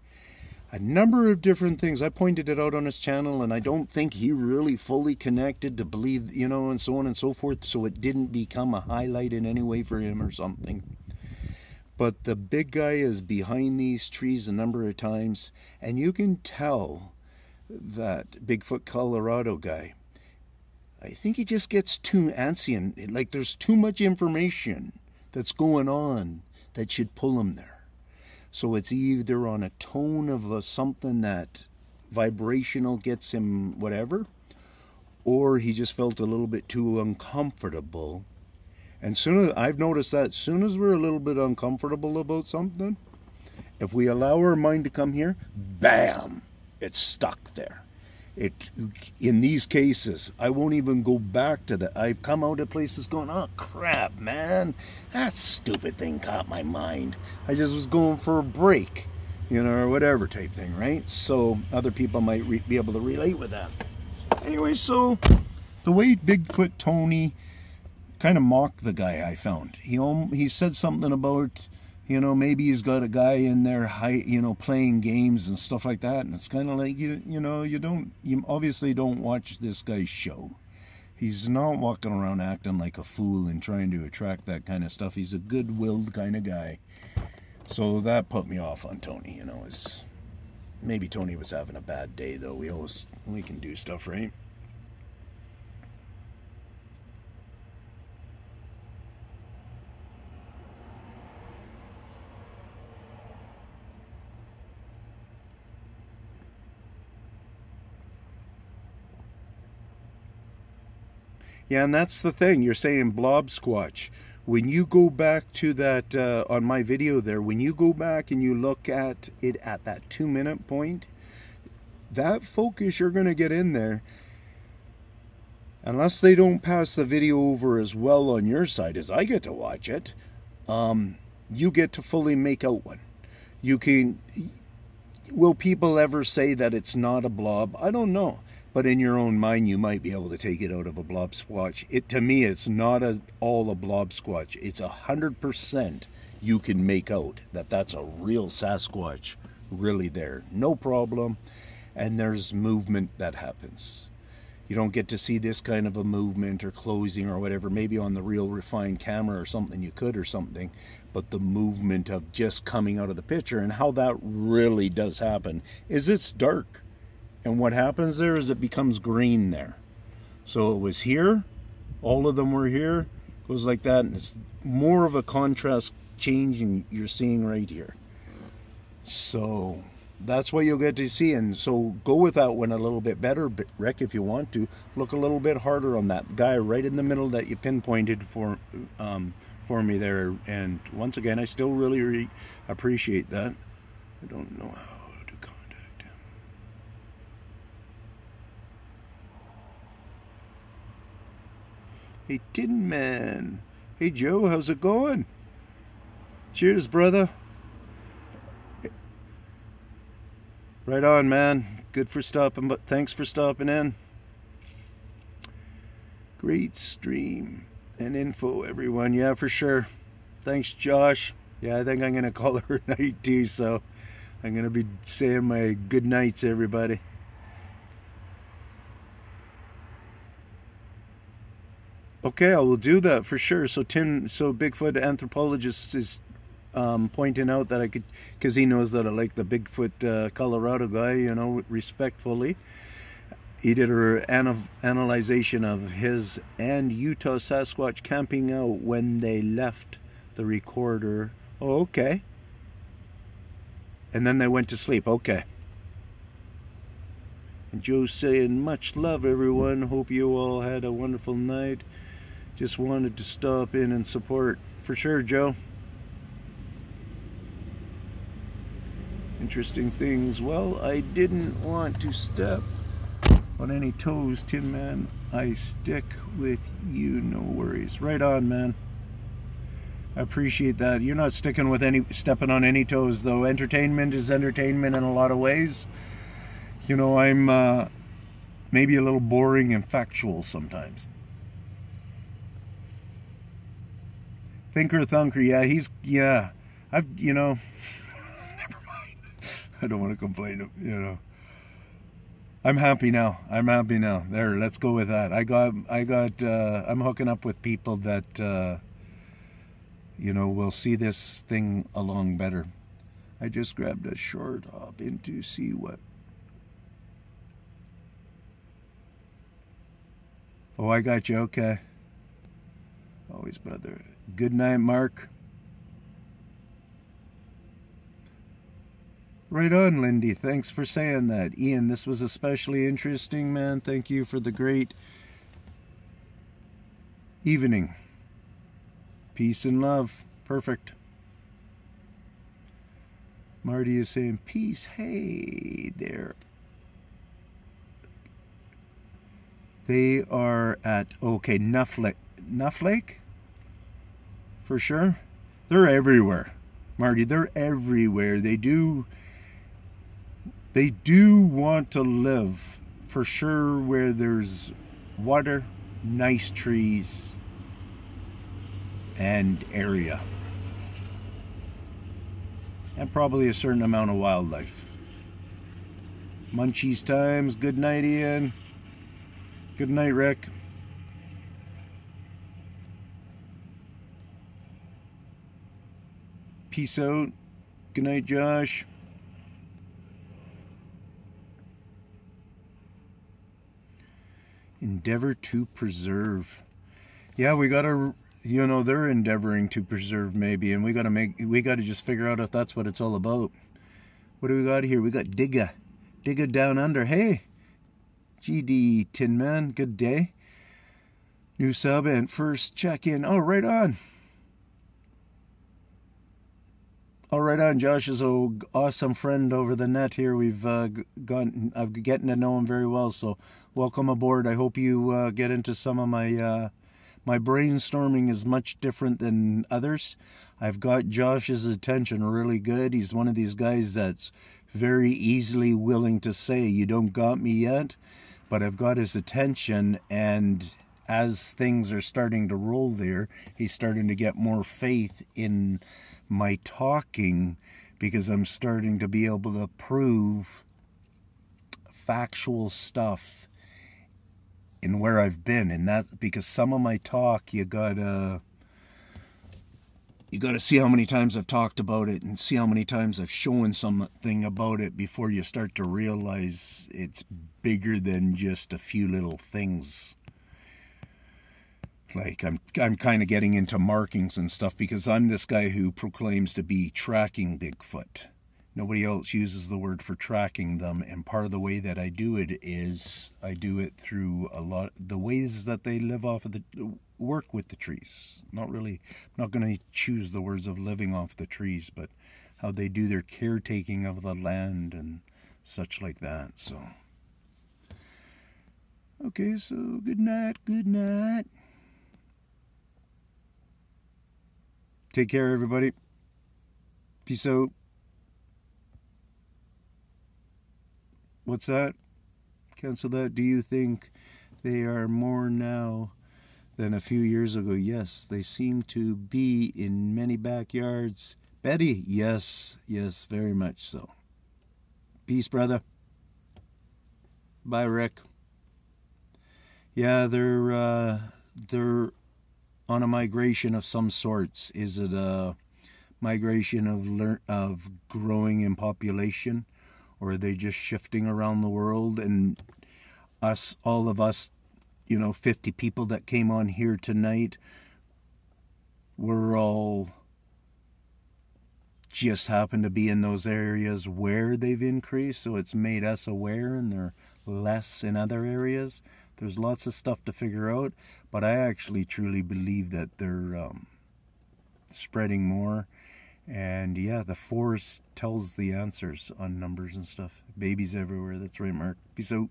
A number of different things. I pointed it out on his channel, and I don't think he really fully connected to believe, and so on and so forth, so it didn't become a highlight in any way for him or something. But the big guy is behind these trees a number of times, and you can tell that Bigfoot Colorado guy, I think he just gets too antsy, and there's too much information that's going on that should pull him there. So it's either on a tone of something that vibrational gets him whatever, or he just felt a little bit too uncomfortable. And I've noticed that as soon as we're a little bit uncomfortable about something, if we allow our mind to come here, bam, it's stuck there. In these cases, I won't even go back to that. I've come out of places going, oh crap, man, that stupid thing caught my mind. I just was going for a break, or whatever type thing, right? So other people might be able to relate with that. Anyway, so the way Bigfoot Tony kind of mocked the guy, I found. He said something about, maybe he's got a guy in there, playing games and stuff like that. And it's kind of like, you obviously don't watch this guy's show. He's not walking around acting like a fool and trying to attract that kind of stuff. He's a good-willed kind of guy. So that put me off on Tony, maybe Tony was having a bad day, though. We can do stuff, right? Yeah, and that's the thing. You're saying blob squatch. When you go back to that, on my video there, when you go back and you look at it at that 2-minute point, that focus you're going to get in there, unless they don't pass the video over as well on your side as I get to watch it, you get to fully make out one. Will people ever say that it's not a blob? I don't know. But in your own mind, you might be able to take it out of a blob squatch. To me, it's not all a blob squatch. It's 100% you can make out that's a real Sasquatch really there. No problem. And there's movement that happens. You don't get to see this kind of a movement or closing or whatever. Maybe on the real refined camera or something you could or something. But the movement of just coming out of the picture and how that really does happen is it's dark. And what happens there is it becomes green there. So it was here, all of them were here, goes like that, and it's more of a contrast change you're seeing right here. So that's what you'll get to see, and so go with that one a little bit better, Rick, if you want to. Look a little bit harder on that guy right in the middle that you pinpointed for me there. And once again, I still really appreciate that. I don't know how. Hey, Tinman. Hey, Joe, how's it going? Cheers, brother. Right on, man. Good for stopping, but thanks for stopping in. Great stream and info, everyone. Yeah, for sure. Thanks, Josh. Yeah, I think I'm going to call her night too, so I'm going to be saying my good nights, everybody. Okay, I will do that for sure. So Bigfoot anthropologist is pointing out that I could, because he knows that I like the Bigfoot Colorado guy, respectfully. He did an analyzation of his and Utah Sasquatch camping out when they left the recorder. Oh, okay. And then they went to sleep. Okay. And Joe's saying, much love, everyone. Hope you all had a wonderful night. Just wanted to stop in and support. For sure, Joe. Interesting things. Well, I didn't want to step on any toes, Tin Man. I stick with you, no worries. Right on, man. I appreciate that. You're not stepping on any toes, though. Entertainment is entertainment in a lot of ways. I'm maybe a little boring and factual sometimes. Thinker Thunker, never mind. I don't want to complain, I'm happy now. There, let's go with that. I'm hooking up with people that, will see this thing along better. I just grabbed a short hop in to see what. Oh, I got you, okay. Always, brother. Good night, Mark. Right on, Lindy. Thanks for saying that. Ian, this was especially interesting, man. Thank you for the great evening. Peace and love. Perfect. Marty is saying, peace. Hey there. They are at, okay, Nuff Lake? For sure? They're everywhere. Marty, they're everywhere. They do want to live, for sure, where there's water, nice trees, and area. And probably a certain amount of wildlife. Munchies times. Good night, Ian. Good night, Rick. Peace out. Good night, Josh. Endeavor to preserve. Yeah, we gotta, they're endeavoring to preserve maybe, and we gotta just figure out if that's what it's all about. What do we got here? We got Digga down under. Hey, GD Tinman, good day. New sub and first check-in. Oh, right on. Oh, right on. Josh is an awesome friend over the net here. I'm getting to know him very well, so welcome aboard. I hope you get into some of my brainstorming is much different than others. I've got Josh's attention really good. He's one of these guys that's very easily willing to say, you don't got me yet, but I've got his attention, and as things are starting to roll there, he's starting to get more faith in my talking, because I'm starting to be able to prove factual stuff in where I've been. And that, because some of my talk, you gotta see how many times I've talked about it and see how many times I've shown something about it before you start to realize it's bigger than just a few little things. Like, I'm kind of getting into markings and stuff, because I'm this guy who proclaims to be tracking Bigfoot. Nobody else uses the word for tracking them, and part of the way that I do it is I do it through the ways that they live off of work with the trees. I'm not going to choose the words of living off the trees, but how they do their caretaking of the land and such like that. So, okay, so good night. Take care, everybody. Peace out. What's that? Cancel that. Do you think they are more now than a few years ago? Yes, they seem to be in many backyards. Betty, yes, very much so. Peace, brother. Bye, Rick. Yeah, they're on a migration of some sorts. Is it a migration of growing in population, or are they just shifting around the world? And all of us, 50 people that came on here tonight, we're all just happen to be in those areas where they've increased, so it's made us aware, and they're less in other areas. There's lots of stuff to figure out, but I actually truly believe that they're spreading more. And yeah, the forest tells the answers on numbers and stuff. Babies everywhere. That's right, Mark. Peace out.